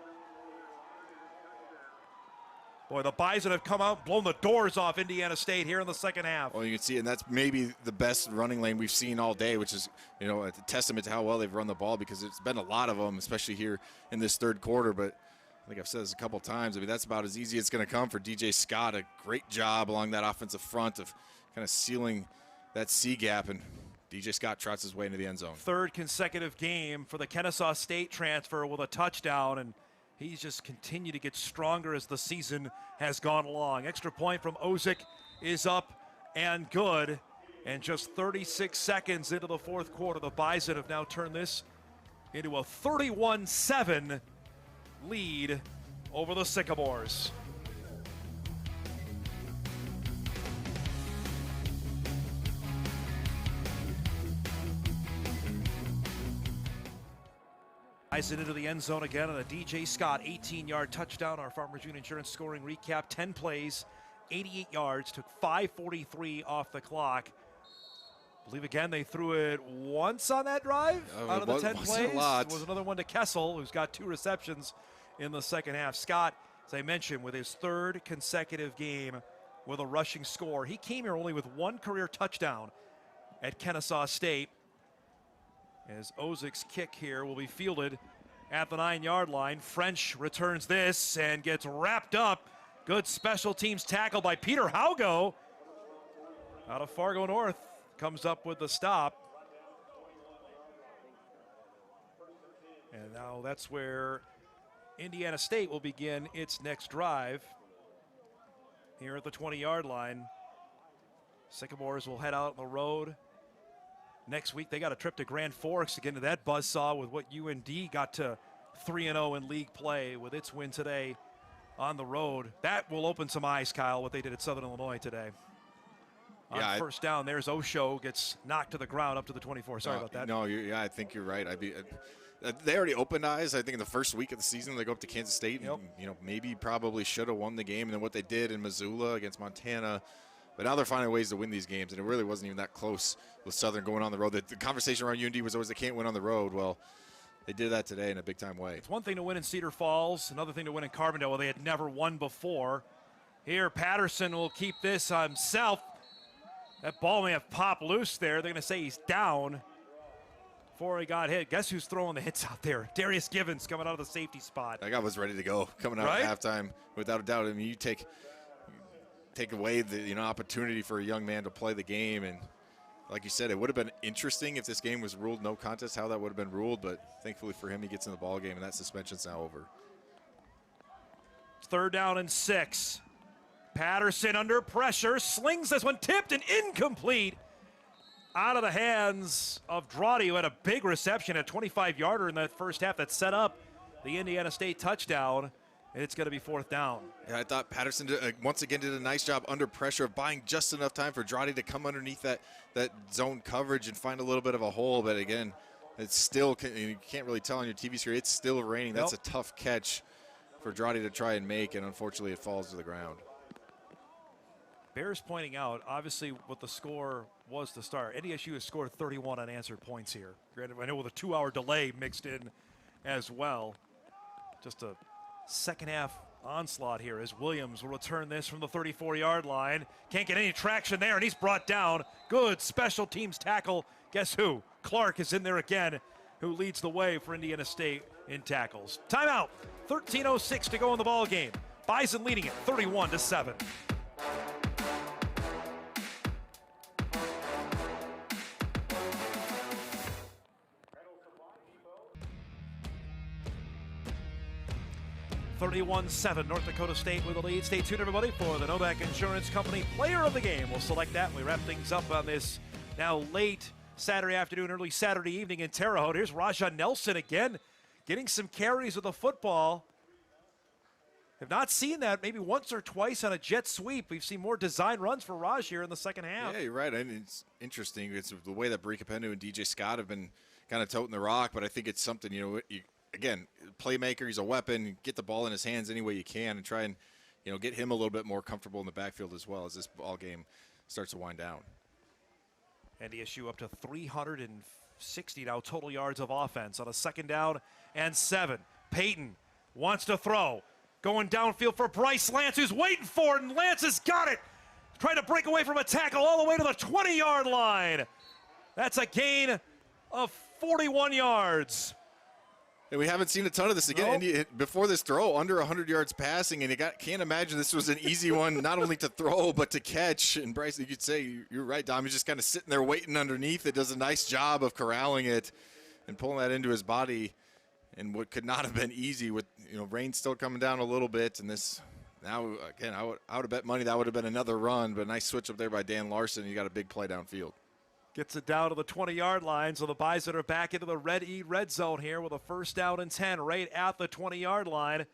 Boy, the Bison have come out, blown the doors off Indiana State here in the second half. Well, you can see, and that's maybe the best running lane we've seen all day, which is, a testament to how well they've run the ball, because it's been a lot of them, especially here in this third quarter. But I think I've said this a couple times. I mean, that's about as easy as it's going to come for DJ Scott. A great job along that offensive front of kind of sealing that C gap, and DJ Scott trots his way into the end zone. 3rd consecutive game for the Kennesaw State transfer with a touchdown, and he's just continued to get stronger as the season has gone along. Extra point from Ozick is up and good. And just 36 seconds into the fourth quarter, the Bison have now turned this into a 31-7 lead over the Sycamores. Bison into the end zone again on a DJ Scott 18-yard touchdown. Our Farmers Union Insurance scoring recap: 10 plays, 88 yards, took 5:43 off the clock. I believe again they threw it once on that drive out of the 10 plays. A lot. There was another one to Kessel, who's got 2 receptions in the second half. Scott, as I mentioned, with his 3rd consecutive game with a rushing score. He came here only with 1 career touchdown at Kennesaw State. As Ozick's kick here will be fielded at the 9-yard line. French returns this and gets wrapped up. Good special teams tackle by Peter Haugo out of Fargo North. Comes up with the stop. And now that's where Indiana State will begin its next drive here at the 20-yard line. Sycamores will head out on the road. Next week, they got a trip to Grand Forks to get into that buzzsaw with what UND got to 3-0 in league play with its win today on the road. That will open some eyes, Kyle, what they did at Southern Illinois today. On first down, there's Osho, gets knocked to the ground up to the 24. Sorry about that. No, I think you're right. They already opened eyes. I think in the first week of the season, they go up to Kansas State and maybe probably should have won the game. And then what they did in Missoula against Montana. But now they're finding ways to win these games, and it really wasn't even that close with Southern going on the road. The conversation around UND was always they can't win on the road. Well, they did that today in a big-time way. It's one thing to win in Cedar Falls, another thing to win in Carbondale, where they had never won before. Here, Patterson will keep this himself. That ball may have popped loose there. They're going to say he's down before he got hit. Guess who's throwing the hits out there? Darius Givens coming out of the safety spot. That guy was ready to go coming out at halftime, without a doubt. I mean, you take away the opportunity for a young man to play the game, and like you said, it would have been interesting if this game was ruled no contest, how that would have been ruled, but thankfully for him, he gets in the ball game, and that suspension's now over. 3rd down and 6. Patterson under pressure, slings this one, tipped and incomplete. Out of the hands of Drawdy, who had a big reception, a 25-yarder in that first half that set up the Indiana State touchdown. And it's going to be 4th down. Yeah, I thought Patterson once again did a nice job under pressure of buying just enough time for Drawdy to come underneath that zone coverage and find a little bit of a hole. But again, it's still, you can't really tell on your TV screen, it's still raining. That's a tough catch for Drawdy to try and make, and unfortunately it falls to the ground. Bears pointing out, obviously, what the score was to start. NDSU has scored 31 unanswered points here. Granted, I know with a 2-hour delay mixed in as well. Just a second half onslaught here as Williams will return this from the 34-yard line. Can't get any traction there, and he's brought down. Good special teams tackle. Guess who? Clark is in there again, who leads the way for Indiana State in tackles. Timeout. 13:06 to go in the ball game. Bison leading it 31-7. North Dakota State with the lead. Stay tuned, everybody, for the Novak Insurance Company Player of the Game. We'll select that when we wrap things up on this now late Saturday afternoon, early Saturday evening in Terre Haute. Here's Raja Nelson again, getting some carries with the football. Have not seen that maybe once or twice on a jet sweep. We've seen more design runs for Raj here in the second half. Yeah, you're right. I mean, it's interesting. It's the way that Brea Penu and DJ Scott have been kind of toting the rock, but I think it's something, again, playmaker, he's a weapon. Get the ball in his hands any way you can and try and, get him a little bit more comfortable in the backfield as well as this ball game starts to wind down. NDSU up to 360 now total yards of offense on a 2nd down and 7. Peyton wants to throw. Going downfield for Bryce Lance, who's waiting for it, and Lance has got it. Trying to break away from a tackle all the way to the 20-yard line. That's a gain of 41 yards. And we haven't seen a ton of this again. Nope. Before this throw, under 100 yards passing, and can't imagine this was an easy one, not only to throw, but to catch. And Bryce, you could say, you're right, Dom, he's just kind of sitting there waiting underneath it, does a nice job of corralling it and pulling that into his body. And what could not have been easy with, rain still coming down a little bit. And this, now, again, I would have bet money that would have been another run, but a nice switch up there by Dan Larson. You got a big play downfield. Gets it down to the 20-yard line, so the Bison are back into the red zone here with a 1st down and 10 right at the 20-yard line.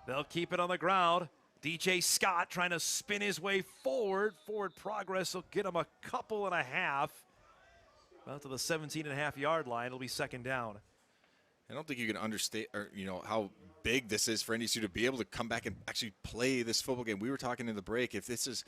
They'll keep it on the ground. DJ Scott trying to spin his way forward. Forward progress will get him a couple and a half. Out to the 17.5-yard line. It'll be 2nd down. I don't think you can understand, how big this is for NDSU to be able to come back and actually play this football game. We were talking in the break, if this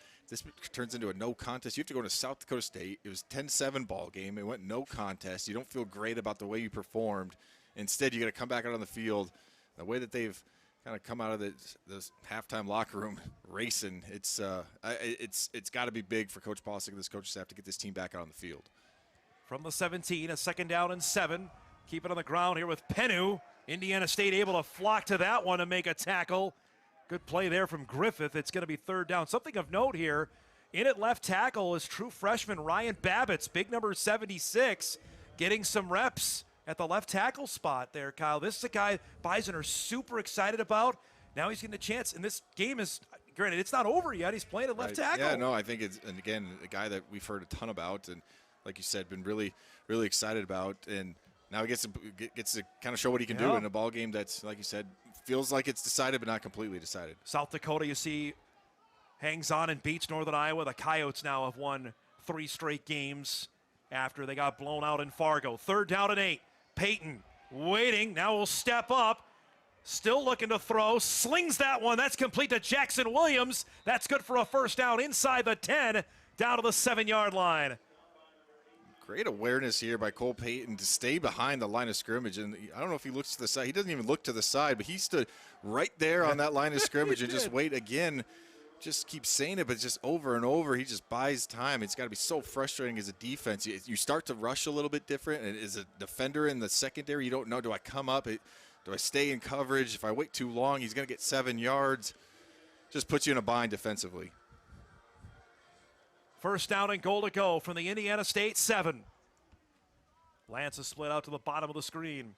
turns into a no contest, you have to go to South Dakota State. It was 10-7 ball game. It went no contest. You don't feel great about the way you performed. Instead, you got to come back out on the field. The way that they've kind of come out of this halftime locker room racing, it's got to be big for Coach Polisic and this coaching staff to get this team back out on the field. From the 17, a 2nd down and 7. Keep it on the ground here with Penu. Indiana State able to flock to that one and make a tackle. Good play there from Griffith. It's going to be 3rd down. Something of note here, in at left tackle is true freshman Ryan Babbitts, big number 76, getting some reps at the left tackle spot there, Kyle. This is a guy Bison are super excited about. Now he's getting a chance, and this game is, granted, it's not over yet. He's playing at left tackle. Yeah, no, I think it's, and again, a guy that we've heard a ton about, and like you said, been really, really excited about, and now he gets to kind of show what he can do in a ball game that's, like you said, feels like it's decided but not completely decided. South Dakota, you see, hangs on and beats Northern Iowa. The Coyotes now have won 3 straight games after they got blown out in Fargo. 3rd down and 8. Peyton waiting. Now will step up. Still looking to throw. Slings that one. That's complete to Jackson Williams. That's good for a 1st down inside the 10, down to the 7-yard line. Great awareness here by Cole Peyton to stay behind the line of scrimmage. And I don't know if he looks to the side. He doesn't even look to the side, but he stood right there on that line of scrimmage and just wait again. Just keep saying it, but just over and over, he just buys time. It's got to be so frustrating as a defense. You start to rush a little bit different. And as a defender in the secondary, you don't know, do I come up? Do I stay in coverage? If I wait too long, he's going to get 7 yards. Just puts you in a bind defensively. 1st down and goal to go from the Indiana State 7. Lance is split out to the bottom of the screen.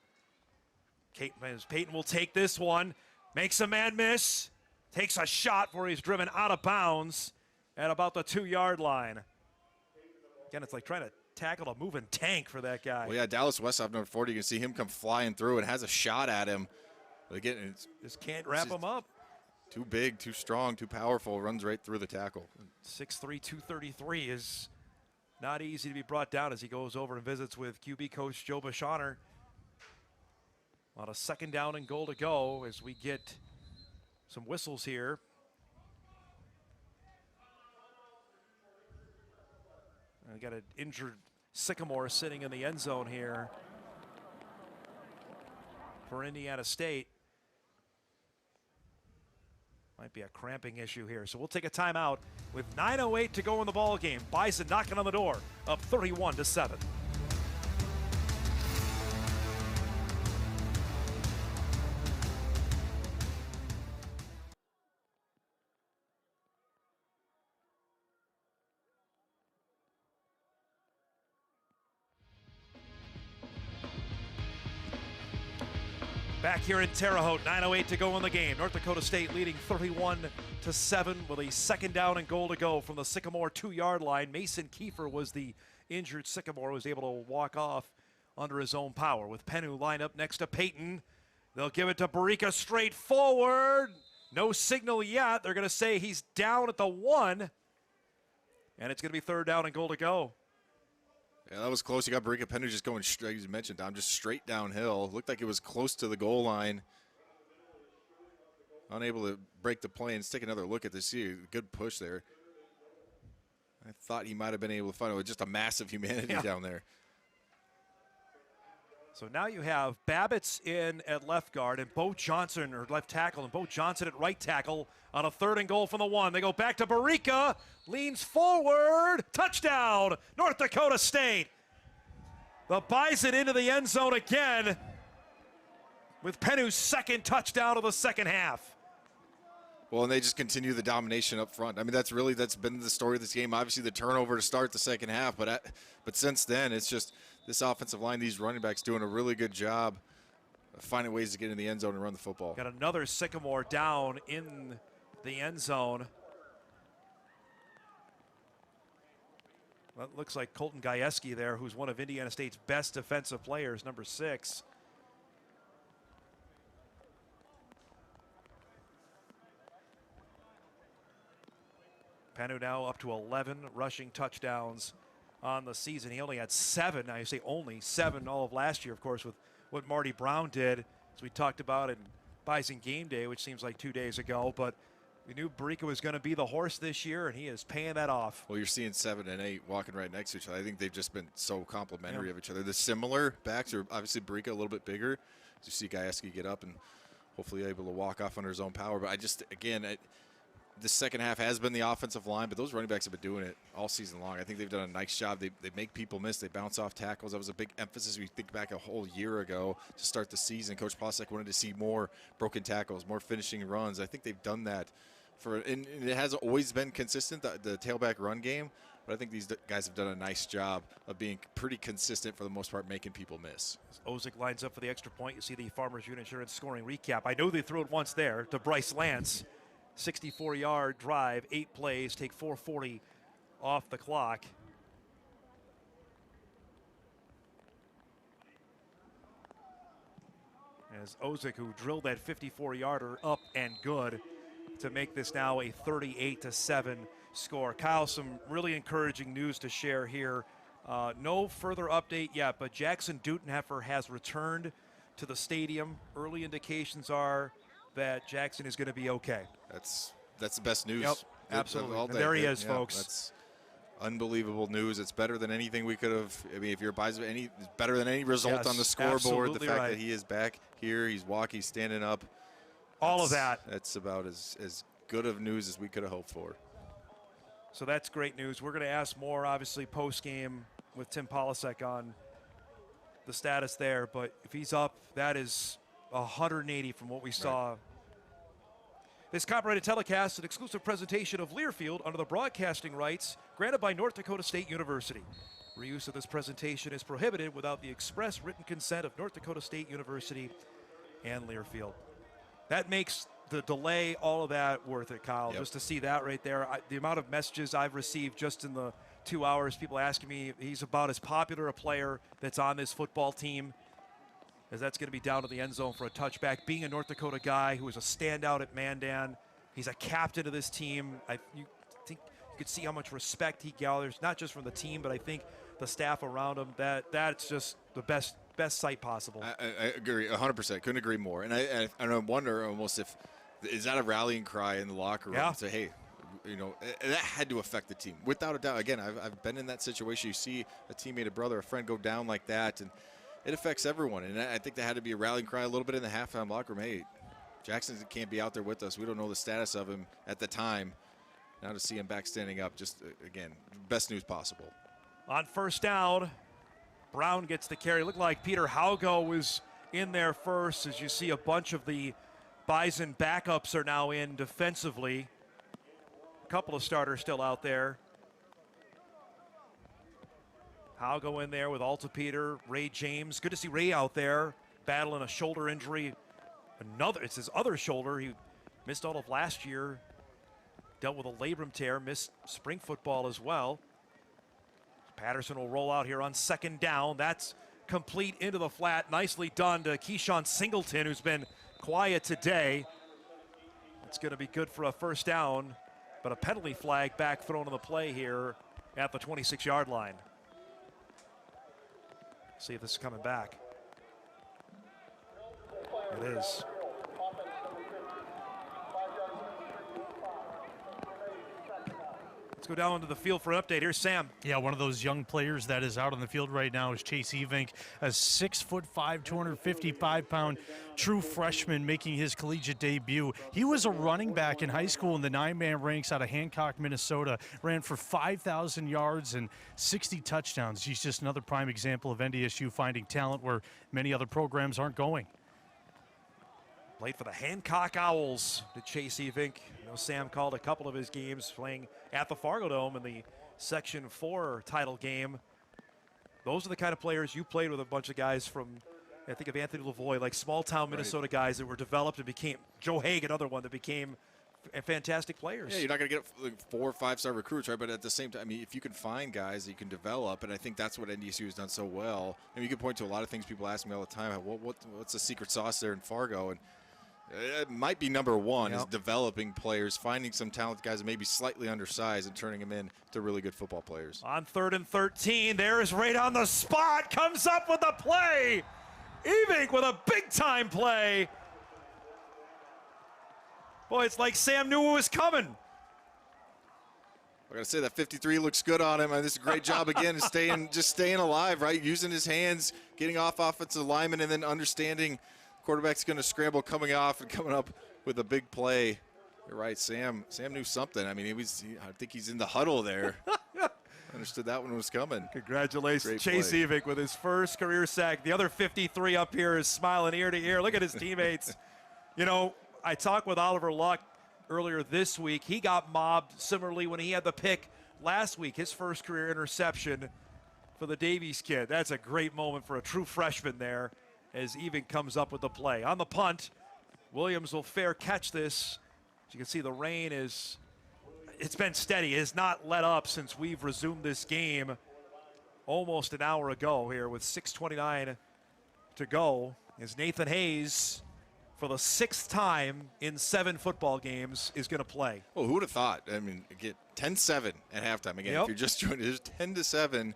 Peyton will take this one. Makes a man miss. Takes a shot where he's driven out of bounds at about the 2-yard line. Again, it's like trying to tackle a moving tank for that guy. Well, yeah, Dallas Westhoff, number 40, you can see him come flying through and has a shot at him. But again, just can't wrap him up. Too big, too strong, too powerful, runs right through the tackle. 6'3", 233 is not easy to be brought down as he goes over and visits with QB coach Joe Bashoner. On a 2nd down and goal to go as we get some whistles here. We got an injured Sycamore sitting in the end zone here for Indiana State. Might be a cramping issue here. So we'll take a timeout with 9:08 to go in the ball game. Bison knocking on the door, up 31-7. Back here in Terre Haute, 9:08 to go in the game. North Dakota State leading 31-7 with a second down and goal to go from the Sycamore 2-yard line. Mason Kiefer was the injured Sycamore, was able to walk off under his own power. With Penu lined up next to Peyton, they'll give it to Brea straight forward. No signal yet. They're going to say he's down at the 1, and it's going to be third down and goal to go. Yeah, that was close. You got Brea Penu just going straight, as you mentioned, Dom, just straight downhill. Looked like it was close to the goal line. Unable to break the play and take another look at this. See a good push there. I thought he might have been able to find it with just a massive humanity down there. So now you have Babbitts in at left guard and Bo Johnson, or left tackle, and Bo Johnson at right tackle on a third and goal from the 1. They go back to Brea, leans forward, touchdown, North Dakota State. The Bison into the end zone again with Penu's second touchdown of the second half. Well, and they just continue the domination up front. I mean, that's been the story of this game. Obviously, the turnover to start the second half, but since then, it's just this offensive line, these running backs doing a really good job of finding ways to get in the end zone and run the football. Got another Sycamore down in the end zone. Well, it looks like Colton Gajewski there, who's one of Indiana State's best defensive players, number 6. Penu now up to 11 rushing touchdowns on the season. He only had 7. Now you say only 7 all of last year, of course, with what Marty Brown did, as we talked about in Bison Game Day, which seems like 2 days ago. But we knew Brea was going to be the horse this year, and he is paying that off. Well, you're seeing 7 and 8 walking right next to each other. I think they've just been so complimentary of each other. The similar backs are obviously Brea a little bit bigger. As you see Gajewski get up and hopefully able to walk off under his own power. But the second half has been the offensive line, but those running backs have been doing it all season long. I think they've done a nice job. They make people miss. They bounce off tackles. That was a big emphasis. We think back a whole year ago to start the season. Coach Posek wanted to see more broken tackles, more finishing runs. I think they've done that. And it hasn't always been consistent, the tailback run game, but I think these guys have done a nice job of being pretty consistent for the most part, making people miss. As Ozick lines up for the extra point, you see the Farmers Union Insurance scoring recap. I know they threw it once there to Bryce Lance. 64-yard drive, 8 plays, take 4:40 off the clock. As Ozick, who drilled that 54-yarder up and good to make this now a 38-7 score. Kyle, some really encouraging news to share here. No further update yet, but Jackson Dutenheffer has returned to the stadium. Early indications are that Jackson is going to be okay. That's the best news. Yep, absolutely. And there he is, folks. That's unbelievable news. It's better than anything we could have. I mean, if you're Bison, it's better than any result on the scoreboard. The fact that he is back here, he's walking, he's standing up. All of that. That's about as good of news as we could have hoped for. So that's great news. We're going to ask more, obviously, post-game with Tim Polasek on the status there. But if he's up, that is 180 from what we saw. This copyrighted telecast is an exclusive presentation of Learfield under the broadcasting rights granted by North Dakota State University. Reuse of this presentation is prohibited without the express written consent of North Dakota State University and Learfield. That makes the delay, all of that, worth it, Kyle. Just to see that right there. The amount of messages I've received just in the 2 hours, people asking me, he's about as popular a player that's on this football team, as that's going to be down to the end zone for a touchback. Being a North Dakota guy who was a standout at Mandan, he's a captain of this team. You think you could see how much respect he gathers, not just from the team, but I think the staff around him. That's just the best sight possible. I agree 100%. Couldn't agree more. And I wonder almost if is that a rallying cry in the locker room? Say, hey, that had to affect the team without a doubt. Again, I've been in that situation. You see a teammate, a brother, a friend go down like that, and it affects everyone. And I think there had to be a rallying cry a little bit in the halftime locker room. Hey, Jackson can't be out there with us. We don't know the status of him at the time. Now to see him back standing up, just, again, best news possible. On first down, Brown gets the carry. Looked like Peter Haugo was in there first, as you see a bunch of the Bison backups are now in defensively. A couple of starters still out there. Haugo in there with Alta Peter, Ray James. Good to see Ray out there battling a shoulder injury it's his other shoulder. He missed all of last year, dealt with a labrum tear, missed spring football as well. Patterson will roll out here on second down. That's complete into the flat. Nicely done to Keyshawn Singleton, who's been quiet today. It's going to be good for a first down, but a penalty flag back thrown on the play here at the 26-yard line. See if this is coming back. It is. Let's go down into the field for an update. Here's Sam. Yeah, one of those young players that is out on the field right now is Chase Evink, a 6'5", 255-pound true freshman making his collegiate debut. He was a running back in high school in the 9-man ranks out of Hancock, Minnesota, ran for 5,000 yards and 60 touchdowns. He's just another prime example of NDSU finding talent where many other programs aren't going. Played for the Hancock Owls to Chase Evink. You know, Sam called a couple of his games playing at the Fargo Dome in the Section 4 title game. Those are the kind of players you played with, a bunch of guys from, I think of Anthony Lavoie, like small-town Minnesota guys that were developed and became, Joe Haig, another one that became fantastic players. Yeah, you're not going to get like 4 or 5-star recruits, right? But at the same time, I mean, if you can find guys that you can develop, and I think that's what NDSU has done so well. I mean, you can point to a lot of things people ask me all the time. What's the secret sauce there in Fargo? And it might be number one is developing players, finding some talented guys that may be slightly undersized and turning them into really good football players. On 3rd and 13, there's right on the spot, comes up with the play. Evink with a big-time play. Boy, it's like Sam knew it was coming. I got to say that 53 looks good on him. And this is a great job again, just staying alive, right? Using his hands, getting off offensive linemen, and then understanding quarterback's going to scramble coming off and coming up with a big play. You're right, Sam knew something. I mean, I think he's in the huddle there. Understood that one was coming. Congratulations, Chase Evink with his first career sack. The other 53 up here is smiling ear to ear. Look at his teammates. You know, I talked with Oliver Luck earlier this week. He got mobbed similarly when he had the pick last week, his first career interception for the Davies kid. That's a great moment for a true freshman there as Evink comes up with the play. On the punt, Williams will fair catch this. As you can see, the rain it's been steady. It has not let up since we've resumed this game almost an hour ago here with 6:29 to go. As Nathan Hayes, for the 6th time in 7 football games, is going to play. Well, who would have thought? I mean, get 10-7 at halftime. Again, if you're just joining, it's 10-7.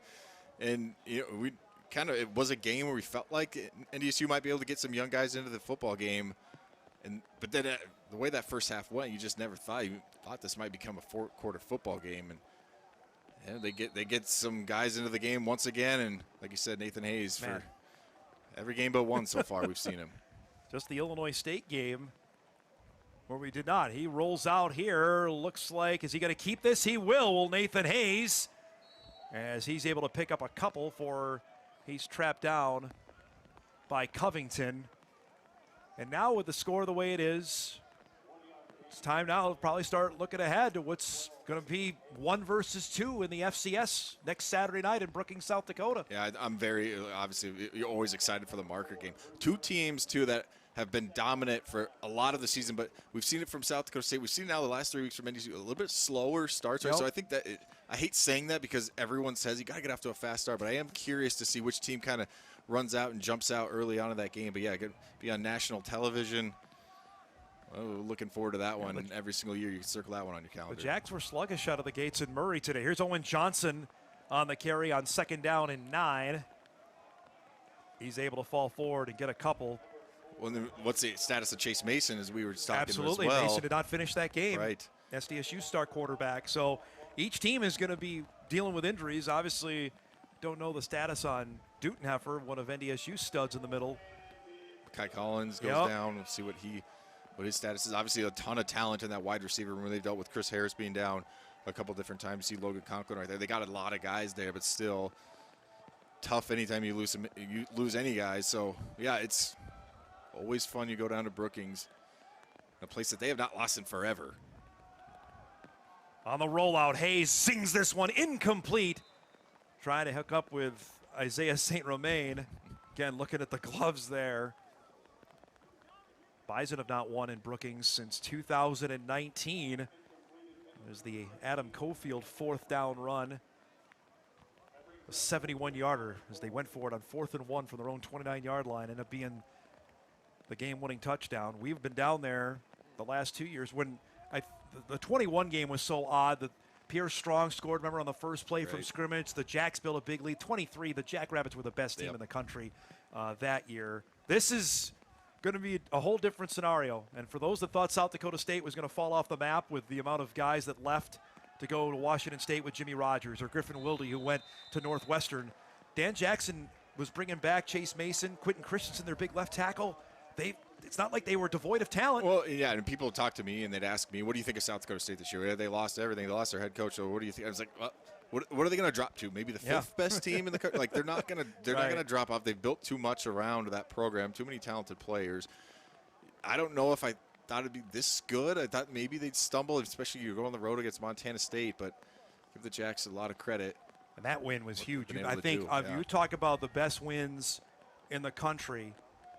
And, you know, it was a game where we felt like NDSU might be able to get some young guys into the football game. But then the way that first half went, you just never thought. You thought this might become a 4-quarter football game. And they get some guys into the game once again. And like you said, Nathan Hayes, for every game but one so far we've seen him. Just the Illinois State game where we did not. He rolls out here. Looks like, is he going to keep this? He will Nathan Hayes, as he's able to pick up a couple for, he's trapped down by Covington. And now with the score the way it is, it's time now to probably start looking ahead to what's going to be 1 versus 2 in the FCS next Saturday night in Brookings, South Dakota. Yeah, I'm very, obviously, you're always excited for the marker game. 2 teams, too, that have been dominant for a lot of the season, but we've seen it from South Dakota State. We've seen it now the last 3 weeks from NDSU, a little bit slower starts. Right? So I think that I hate saying that because everyone says you got to get off to a fast start, but I am curious to see which team kind of runs out and jumps out early on in that game. But, yeah, could be on national television. Oh, looking forward to that one. And every single year you can circle that one on your calendar. The Jacks were sluggish out of the gates in Murray today. Here's Owen Johnson on the carry on 2nd down and 9. He's able to fall forward and get a couple. Well, then what's the status of Chase Mason, as we were talking Absolutely. as well? Mason did not finish that game. Right. SDSU star quarterback. So each team is going to be dealing with injuries. Obviously, don't know the status on Dutenheffer, one of NDSU's studs in the middle. Kai Collins goes down. We'll see what his status is. Obviously, a ton of talent in that wide receiver room. They've dealt with Chris Harris being down a couple different times. You see Logan Conklin right there. They got a lot of guys there, but still tough anytime you lose any guys. So, yeah, it's always fun. You go down to Brookings, a place that they have not lost in forever. On the rollout, Hayes sings this one incomplete. Trying to hook up with Isaiah St. Romain. Again, looking at the gloves there. Bison have not won in Brookings since 2019. There's the Adam Cofield 4th down run. A 71-yarder as they went for it on 4th and 1 from their own 29-yard line, ended up being the game-winning touchdown. We've been down there the last 2 years when the 21 game was so odd that Pierre Strong scored, remember, on the first play from scrimmage. The Jacks built a big lead. 23, the Jackrabbits were the best team in the country that year. This is going to be a whole different scenario. And for those that thought South Dakota State was going to fall off the map with the amount of guys that left to go to Washington State with Jimmy Rogers or Griffin Wilde, who went to Northwestern, Dan Jackson was bringing back Chase Mason, Quentin Christensen, their big left tackle. It's not like they were devoid of talent. Well, yeah, and people talk to me and they'd ask me, what do you think of South Dakota State this year? They lost everything. They lost their head coach. So what do you think? I was like, what are they going to drop to? Maybe the fifth best team in the country? Like, they're not going to drop off. They've built too much around that program, too many talented players. I don't know if I thought it'd be this good. I thought maybe they'd stumble, especially you go on the road against Montana State, but give the Jacks a lot of credit. And that win was huge. I think you talk about the best wins in the country,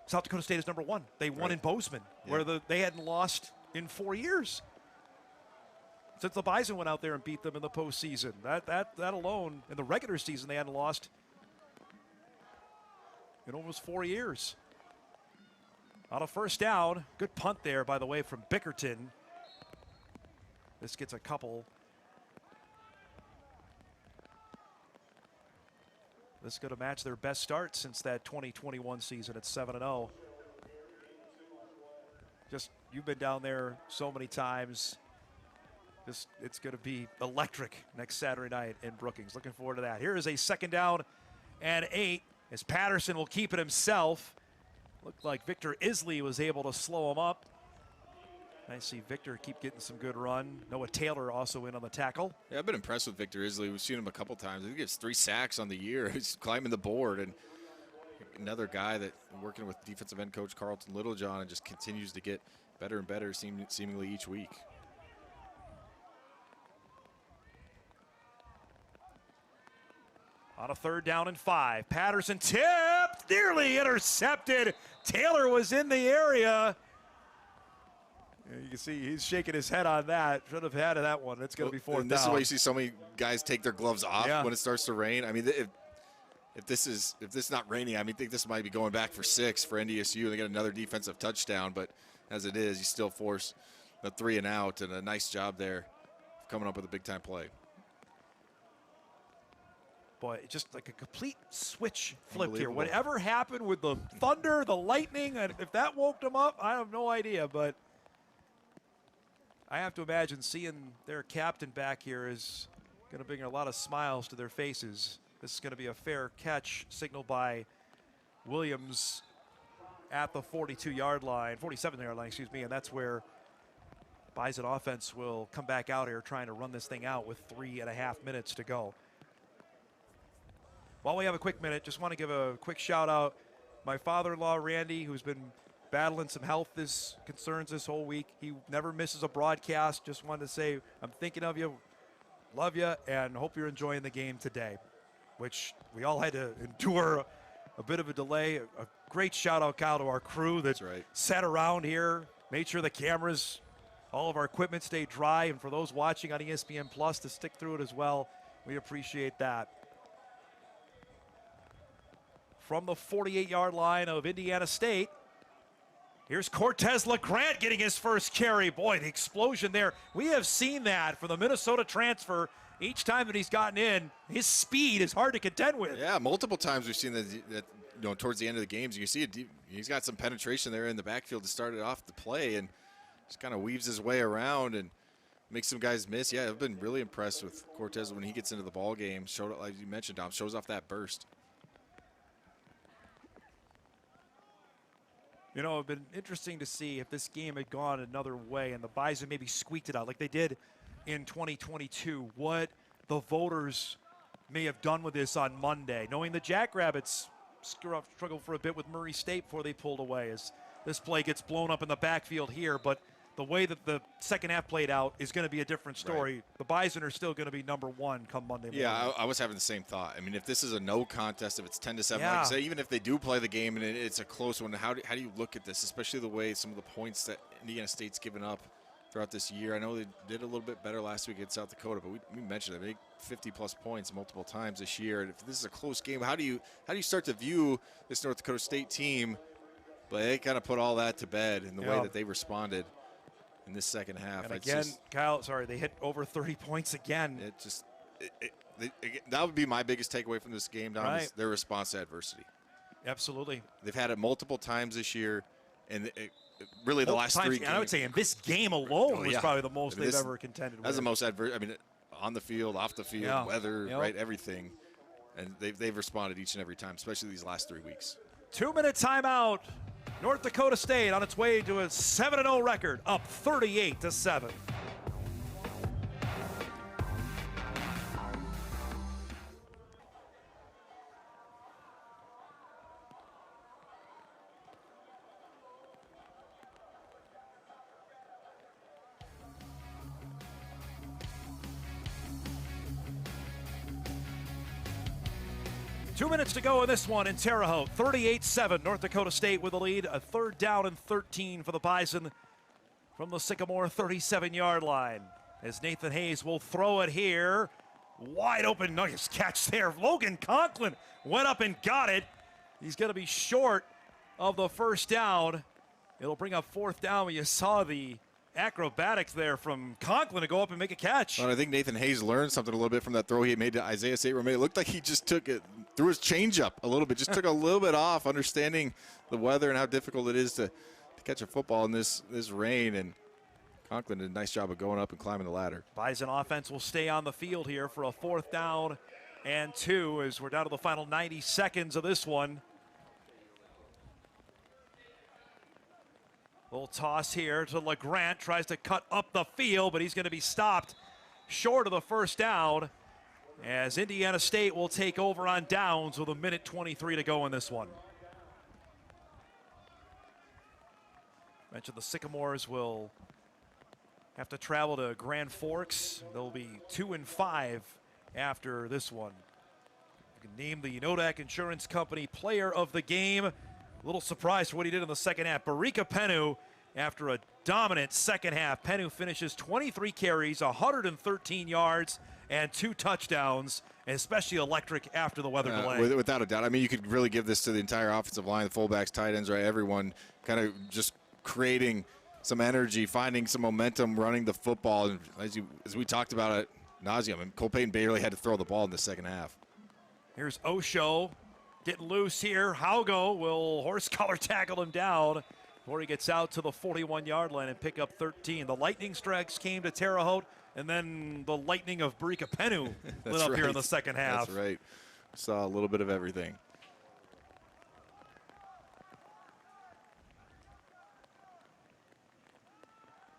South Dakota State is number one. They won in Bozeman, where they hadn't lost in 4 years. Since the Bison went out there and beat them in the postseason. That alone, in the regular season, they hadn't lost in almost 4 years. On a first down, good punt there, by the way, from Bickerton. This gets a couple. This is going to match their best start since that 2021 season at 7-0. Just, you've been down there so many times. It's going to be electric next Saturday night in Brookings. Looking forward to that. Here is a 2nd down and 8 as Patterson will keep it himself. Looked like Victor Isley was able to slow him up. I see Victor keep getting some good run. Noah Taylor also in on the tackle. Yeah, I've been impressed with Victor Isley. We've seen him a couple times. I think he gets 3 sacks on the year. He's climbing the board. And another guy that working with defensive end coach Carlton Littlejohn and just continues to get better and better seemingly each week. On a 3rd down and 5. Patterson tipped, nearly intercepted. Taylor was in the area. You can see he's shaking his head on that. Should have had that one. It's going to be 4th down. This is why you see so many guys take their gloves off when it starts to rain. I mean, if this is not raining, I think this might be going back for 6 for NDSU. They get another defensive touchdown, but as it is, you still force the 3 and out, and a nice job there coming up with a big-time play. Boy, just like a complete switch flipped here. Whatever happened with the thunder, the lightning, and if that woke them up, I have no idea, but I have to imagine seeing their captain back here is going to bring a lot of smiles to their faces. This is going to be a fair catch signaled by Williams at the 47-yard line, excuse me, and that's where Bison offense will come back out here trying to run this thing out with 3.5 minutes to go. While we have a quick minute, just want to give a quick shout out. My father-in-law, Randy, who's been battling some health concerns this whole week. He never misses a broadcast. Just wanted to say I'm thinking of you, love you, and hope you're enjoying the game today, which we all had to endure a bit of a delay. A great shout-out, Kyle, to our crew that sat around here, made sure the cameras, all of our equipment stayed dry, and for those watching on ESPN Plus to stick through it as well, we appreciate that. From the 48-yard line of Indiana State, here's Cortez LeGrant getting his first carry. Boy, the explosion there. We have seen that from the Minnesota transfer. Each time that he's gotten in, his speed is hard to contend with. Yeah, multiple times we've seen that towards the end of the games, you can see he's got some penetration there in the backfield to start it off the play, and just kind of weaves his way around and makes some guys miss. Yeah, I've been really impressed with Cortez when he gets into the ball game. Like you mentioned, Dom, shows off that burst. You know, it'd been interesting to see if this game had gone another way and the Bison maybe squeaked it out like they did in 2022, what the voters may have done with this on Monday, knowing the Jackrabbits struggled for a bit with Murray State before they pulled away as this play gets blown up in the backfield here. But the way that the second half played out is going to be a different story. Right. The Bison are still going to be number one come Monday morning. Yeah, I was having the same thought. I mean, if this is a no contest, if it's 10-7, like I say, even if they do play the game and it's a close one, how do you look at this, especially the way some of the points that Indiana State's given up throughout this year? I know they did a little bit better last week against South Dakota, but we mentioned they made 50-plus points multiple times this year. And if this is a close game, how do you start to view this North Dakota State team? But they kind of put all that to bed in the way that they responded in this second half. And again, Kyle, sorry, they hit over 30 points again. That would be my biggest takeaway from this game, Don, is their response to adversity. Absolutely. They've had it multiple times this year, and really the last 3 games. I would say in this game alone was probably the most they've ever contended with. That's the most adverse. I mean, on the field, off the field, weather, right, everything. And they've responded each and every time, especially these last 3 weeks. 2-minute timeout. North Dakota State on its way to a 7-0 record, up 38-7. Two minutes to go in this one in Terre Haute. 38-7, North Dakota State with the lead. A 3rd down and 13 for the Bison from the Sycamore 37-yard line. As Nathan Hayes will throw it here. Wide open, nice catch there. Logan Conklin went up and got it. He's going to be short of the 1st down. It'll bring up 4th down, but you saw the acrobatics there from Conklin to go up and make a catch. Well, I think Nathan Hayes learned something a little bit from that throw he made to Isaiah St. Romeo. It looked like he just took it, threw his changeup a little bit, just took a little bit off, understanding the weather and how difficult it is to catch a football in this rain. And Conklin did a nice job of going up and climbing the ladder. Bison offense will stay on the field here for a 4th down and 2 as we're down to the final 90 seconds of this one. Little toss here to LeGrant, tries to cut up the field, but he's going to be stopped short of the 1st down as Indiana State will take over on downs with 1:23 to go in this one. Mentioned the Sycamores will have to travel to Grand Forks. They'll be 2-5 after this one. You can name the Nodak Insurance Company player of the game. A little surprised for what he did in the second half. Brea Penu, after a dominant second half, Penu finishes 23 carries, 113 yards, and 2 touchdowns, and especially electric after the weather delay. Without a doubt. I mean, you could really give this to the entire offensive line, the fullbacks, tight ends, right? Everyone kind of just creating some energy, finding some momentum, running the football. And as we talked about it, nauseum, and Cole Payton barely had to throw the ball in the second half. Here's Osho getting loose here. Haugo will horse collar tackle him down before he gets out to the 41-yard line and pick up 13. The lightning strikes came to Terre Haute, and then the lightning of Brea Penu lit up here in the second half. That's right. Saw a little bit of everything.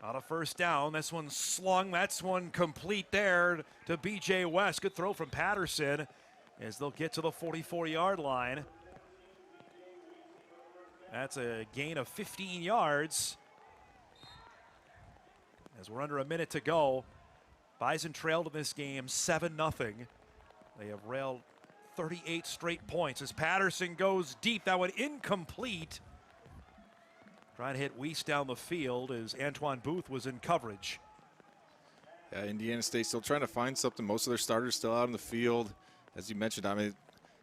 On a 1st down, this one slung. That's one complete there to B.J. West. Good throw from Patterson as they'll get to the 44-yard line. That's a gain of 15 yards. As we're under a minute to go, Bison trailed in this game 7-0. They have railed 38 straight points as Patterson goes deep. That one incomplete. Trying to hit Weiss down the field as Antoine Booth was in coverage. Yeah, Indiana State still trying to find something. Most of their starters still out in the field. As you mentioned, I mean,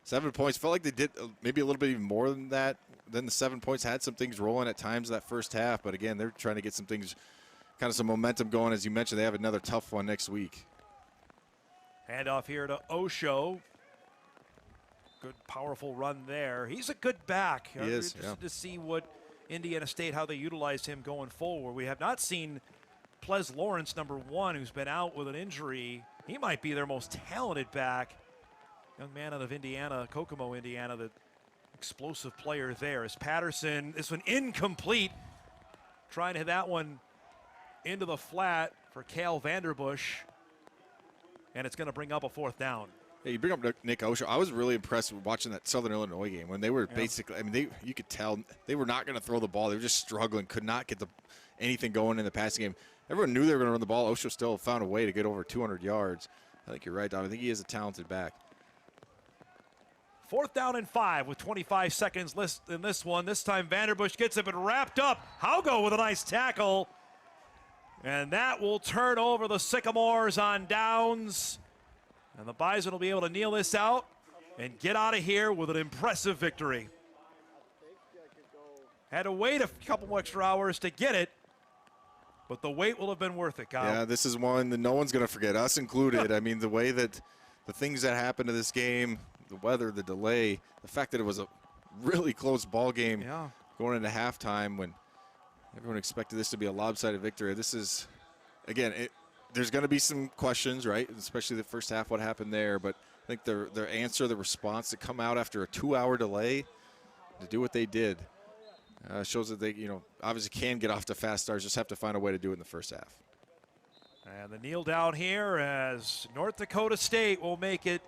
7 points. Felt like they did maybe a little bit even more than that. Then the 7 points had some things rolling at times that first half. But again, they're trying to get some things, kind of some momentum going. As you mentioned, they have another tough one next week. Handoff here to Osho. Good, powerful run there. He's a good back. He is, yeah. To see what Indiana State, how they utilized him going forward. We have not seen Ples Lawrence, number 1, who's been out with an injury. He might be their most talented back. Young man out of Indiana, Kokomo, Indiana, the explosive player there. As Patterson, this one incomplete. Trying to hit that one into the flat for Cale Vanderbush. And it's going to bring up a 4th down. Hey, you bring up Nick Osho. I was really impressed with watching that Southern Illinois game when they were basically, I mean, you could tell they were not going to throw the ball. They were just struggling, could not get anything going in the passing game. Everyone knew they were going to run the ball. Osho still found a way to get over 200 yards. I think you're right, Don. I think he is a talented back. 4th down and 5 with 25 seconds left in this one. This time Vanderbush gets it wrapped up. Haugo with a nice tackle. And that will turn over the Sycamores on downs. And the Bison will be able to kneel this out and get out of here with an impressive victory. Had to wait a couple extra hours to get it, but the wait will have been worth it, Kyle. Yeah, this is one that no one's going to forget, us included. I mean, the way that the things that happened to this game, the weather, the delay, the fact that it was a really close ball game going into halftime when everyone expected this to be a lopsided victory. This is, again, there's going to be some questions, right? Especially the first half, what happened there. But I think their answer, the response to come out after a 2-hour delay to do what they did shows that they, obviously can get off to fast starts. Just have to find a way to do it in the first half. And the kneel down here as North Dakota State will make it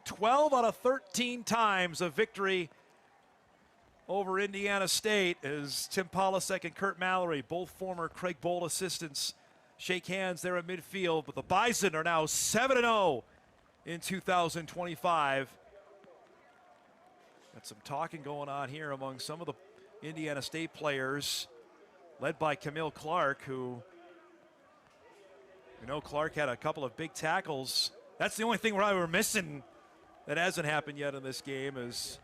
12 out of 13 times a victory over Indiana State as Tim Polasek and Kurt Mallory, both former Craig Bolt assistants, shake hands there at midfield. But the Bison are now 7-0 in 2025. Got some talking going on here among some of the Indiana State players, led by Camille Clark, who, Clark had a couple of big tackles. That's the only thing we're missing that hasn't happened yet in this game, is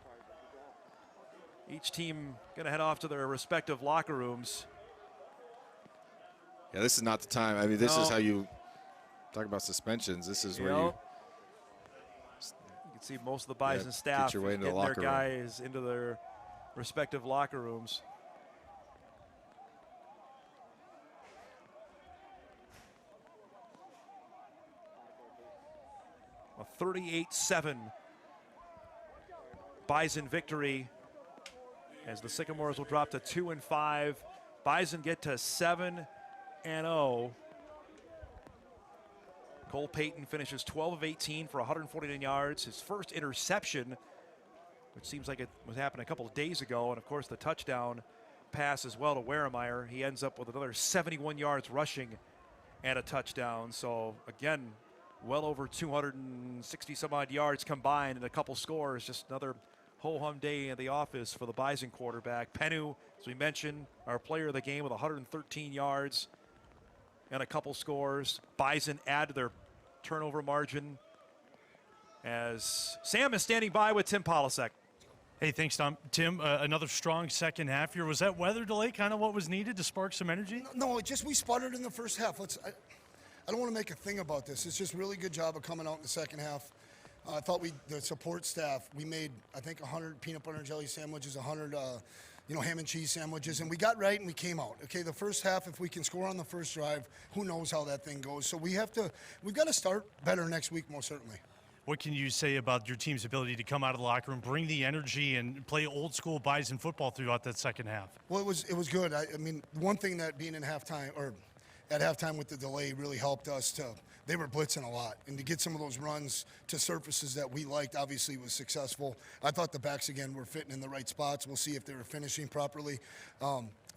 each team going to head off to their respective locker rooms. Yeah, this is not the time. I mean, this is how you talk about suspensions. This is where you can see most of the Bison staff get your way into getting the locker their guys into their respective locker rooms. A 38-7 Bison victory as the Sycamores will drop to 2-5. Bison get to 7-0. Cole Payton finishes 12 of 18 for 149 yards. His first interception, which seems like it was happening a couple of days ago, and of course the touchdown pass as well to Weremeyer. He ends up with another 71 yards rushing and a touchdown. So again, well over 260 some odd yards combined and a couple scores. Just another ho-hum day in the office for the Bison quarterback. Penu, as we mentioned, our player of the game with 113 yards and a couple scores. Bison add to their turnover margin as Sam is standing by with Tim Polasek. Hey, thanks, Tom. Tim, another strong second half here. Was that weather delay kind of what was needed to spark some energy? No, we sputtered in the first half. I don't want to make a thing about this. It's just a really good job of coming out in the second half. I thought the support staff, we made, I think, 100 peanut butter and jelly sandwiches, 100, ham and cheese sandwiches, and we got right and we came out. Okay, the first half, if we can score on the first drive, who knows how that thing goes. So we've got to start better next week, most certainly. What can you say about your team's ability to come out of the locker room, bring the energy, and play old school Bison football throughout that second half? Well, it was good. I mean, one thing that being in halftime or at halftime with the delay really helped us they were blitzing a lot, and to get some of those runs to surfaces that we liked obviously was successful. I thought the backs again were fitting in the right spots. We'll see if they were finishing properly.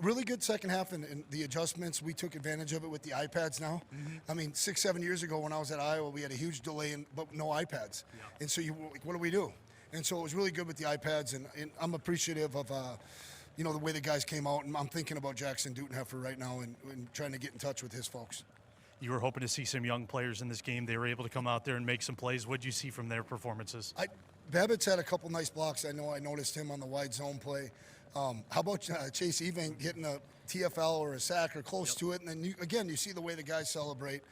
Really good second half, and the adjustments, we took advantage of it with the iPads now. Mm-hmm. I mean, 6-7 years ago when I was at Iowa, we had a huge delay, but no iPads. Yeah. And so what do we do? And so it was really good with the iPads, and I'm appreciative of the way the guys came out, and I'm thinking about Jackson Dutenheffer right now and trying to get in touch with his folks. You were hoping to see some young players in this game. They were able to come out there and make some plays. What did you see from their performances? Babbitt's had a couple nice blocks. I noticed him on the wide zone play. How about Chase Eving getting a TFL or a sack or close to it? And then, you see the way the guys celebrate.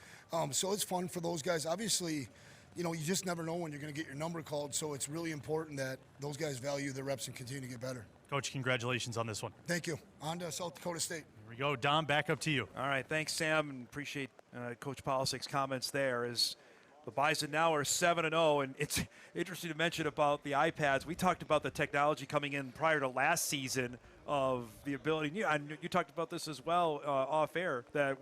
So it's fun for those guys. Obviously, you just never know when you're going to get your number called. So it's really important that those guys value their reps and continue to get better. Coach, congratulations on this one. Thank you. On to South Dakota State. Here we go. Dom, back up to you. All right, thanks, Sam, and appreciate Coach Polisek's comments there. As the Bison now are 7-0, and it's interesting to mention about the iPads. We talked about the technology coming in prior to last season of the ability. You talked about this as well off air. That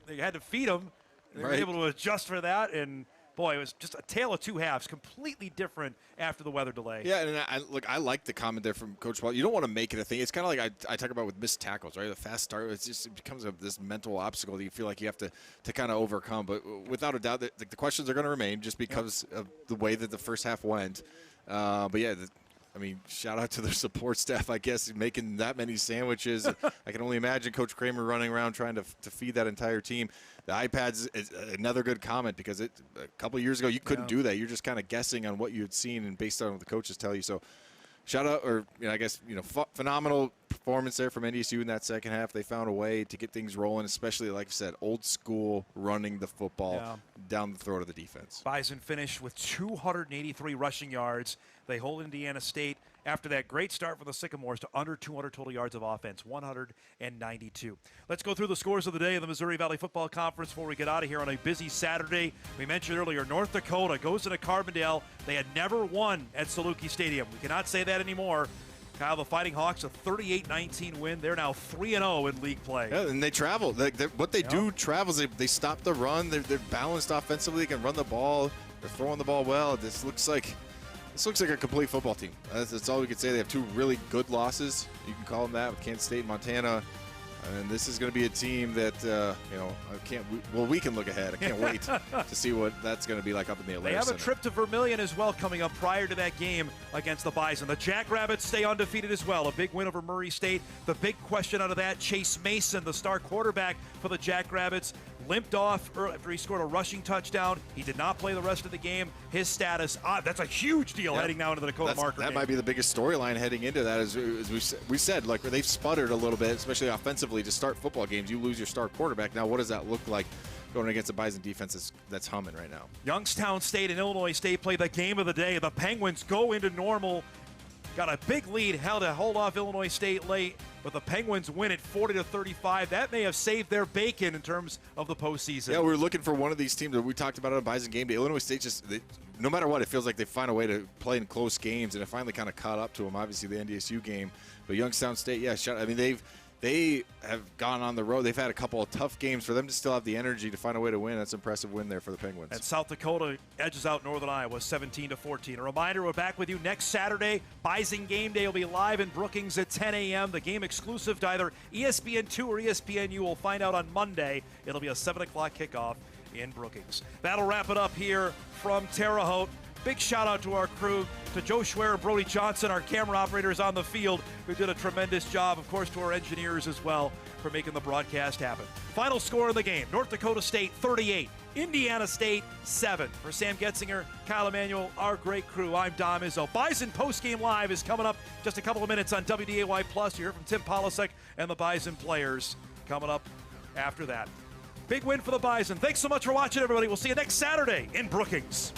they had to feed them. They were able to adjust for that, and boy, it was just a tale of two halves, completely different after the weather delay. Yeah, and I like the comment there from Coach Paul. You don't want to make it a thing. It's kind of like I talk about with missed tackles, right? The fast start, it becomes this mental obstacle that you feel like you have to kind of overcome. But without a doubt, the questions are going to remain just because of the way that the first half went. But yeah, I mean, shout out to their support staff, I guess, making that many sandwiches. I can only imagine Coach Kramer running around trying to feed that entire team. The iPads is another good comment because a couple of years ago you couldn't do that. You're just kind of guessing on what you had seen and based on what the coaches tell you. So shout out, or I guess phenomenal performance there from NDSU in that second half. They found a way to get things rolling, especially like I said, old school running the football down the throat of the defense. Bison finished with 283 rushing yards. They hold Indiana State after that great start for the Sycamores to under 200 total yards of offense, 192. Let's go through the scores of the day in the Missouri Valley Football Conference before we get out of here on a busy Saturday. We mentioned earlier, North Dakota goes into Carbondale. They had never won at Saluki Stadium. We cannot say that anymore. Kyle, the Fighting Hawks, a 38-19 win. They're now 3-0 in league play. Yeah, and they travel. What they do travels. They stop the run. They're balanced offensively. They can run the ball. They're throwing the ball well. This looks like a complete football team. That's all we could say. They have two really good losses. You can call them that with Kansas State and Montana. And this is going to be a team that, we can look ahead. I can't wait to see what that's going to be like up in the Alaris They have Center. a trip to Vermilion as well coming up prior to that game against the Bison. The Jackrabbits stay undefeated as well. A big win over Murray State. The big question out of that, Chase Mason, the star quarterback for the Jackrabbits, limped off after he scored a rushing touchdown. He did not play the rest of the game. His status, that's a huge deal heading now into the Dakota Marker That game. might be the biggest storyline heading into that, as we said, like they've sputtered a little bit, especially offensively to start football games. You lose your star quarterback. Now what does that look like going against a Bison defense that's humming right now? Youngstown State and Illinois State play the game of the day. The Penguins go into normal. Got a big lead, held to hold off Illinois State late, but the Penguins win it 40-35. That may have saved their bacon in terms of the postseason. Yeah, we're looking for one of these teams that we talked about on Bison game day. Illinois State no matter what, it feels like they find a way to play in close games, and it finally kind of caught up to them. Obviously, the NDSU game, but Youngstown State, they have gone on the road. They've had a couple of tough games. For them to still have the energy to find a way to win, that's an impressive win there for the Penguins. And South Dakota edges out Northern Iowa 17-14. A reminder, we're back with you next Saturday. Bison Game Day will be live in Brookings at 10 a.m. The game exclusive to either ESPN2 or ESPNU. We'll find out on Monday. It'll be a 7 o'clock kickoff in Brookings. That'll wrap it up here from Terre Haute. Big shout out to our crew, to Joe Schwer and Brody Johnson, our camera operators on the field, who did a tremendous job. Of course, to our engineers as well for making the broadcast happen. Final score of the game, North Dakota State 38, Indiana State 7. For Sam Getzinger, Kyle Emanuel, our great crew, I'm Dom Izzo. Bison Postgame Live is coming up just a couple of minutes on WDAY+. You hear from Tim Polasek and the Bison players coming up after that. Big win for the Bison. Thanks so much for watching, everybody. We'll see you next Saturday in Brookings.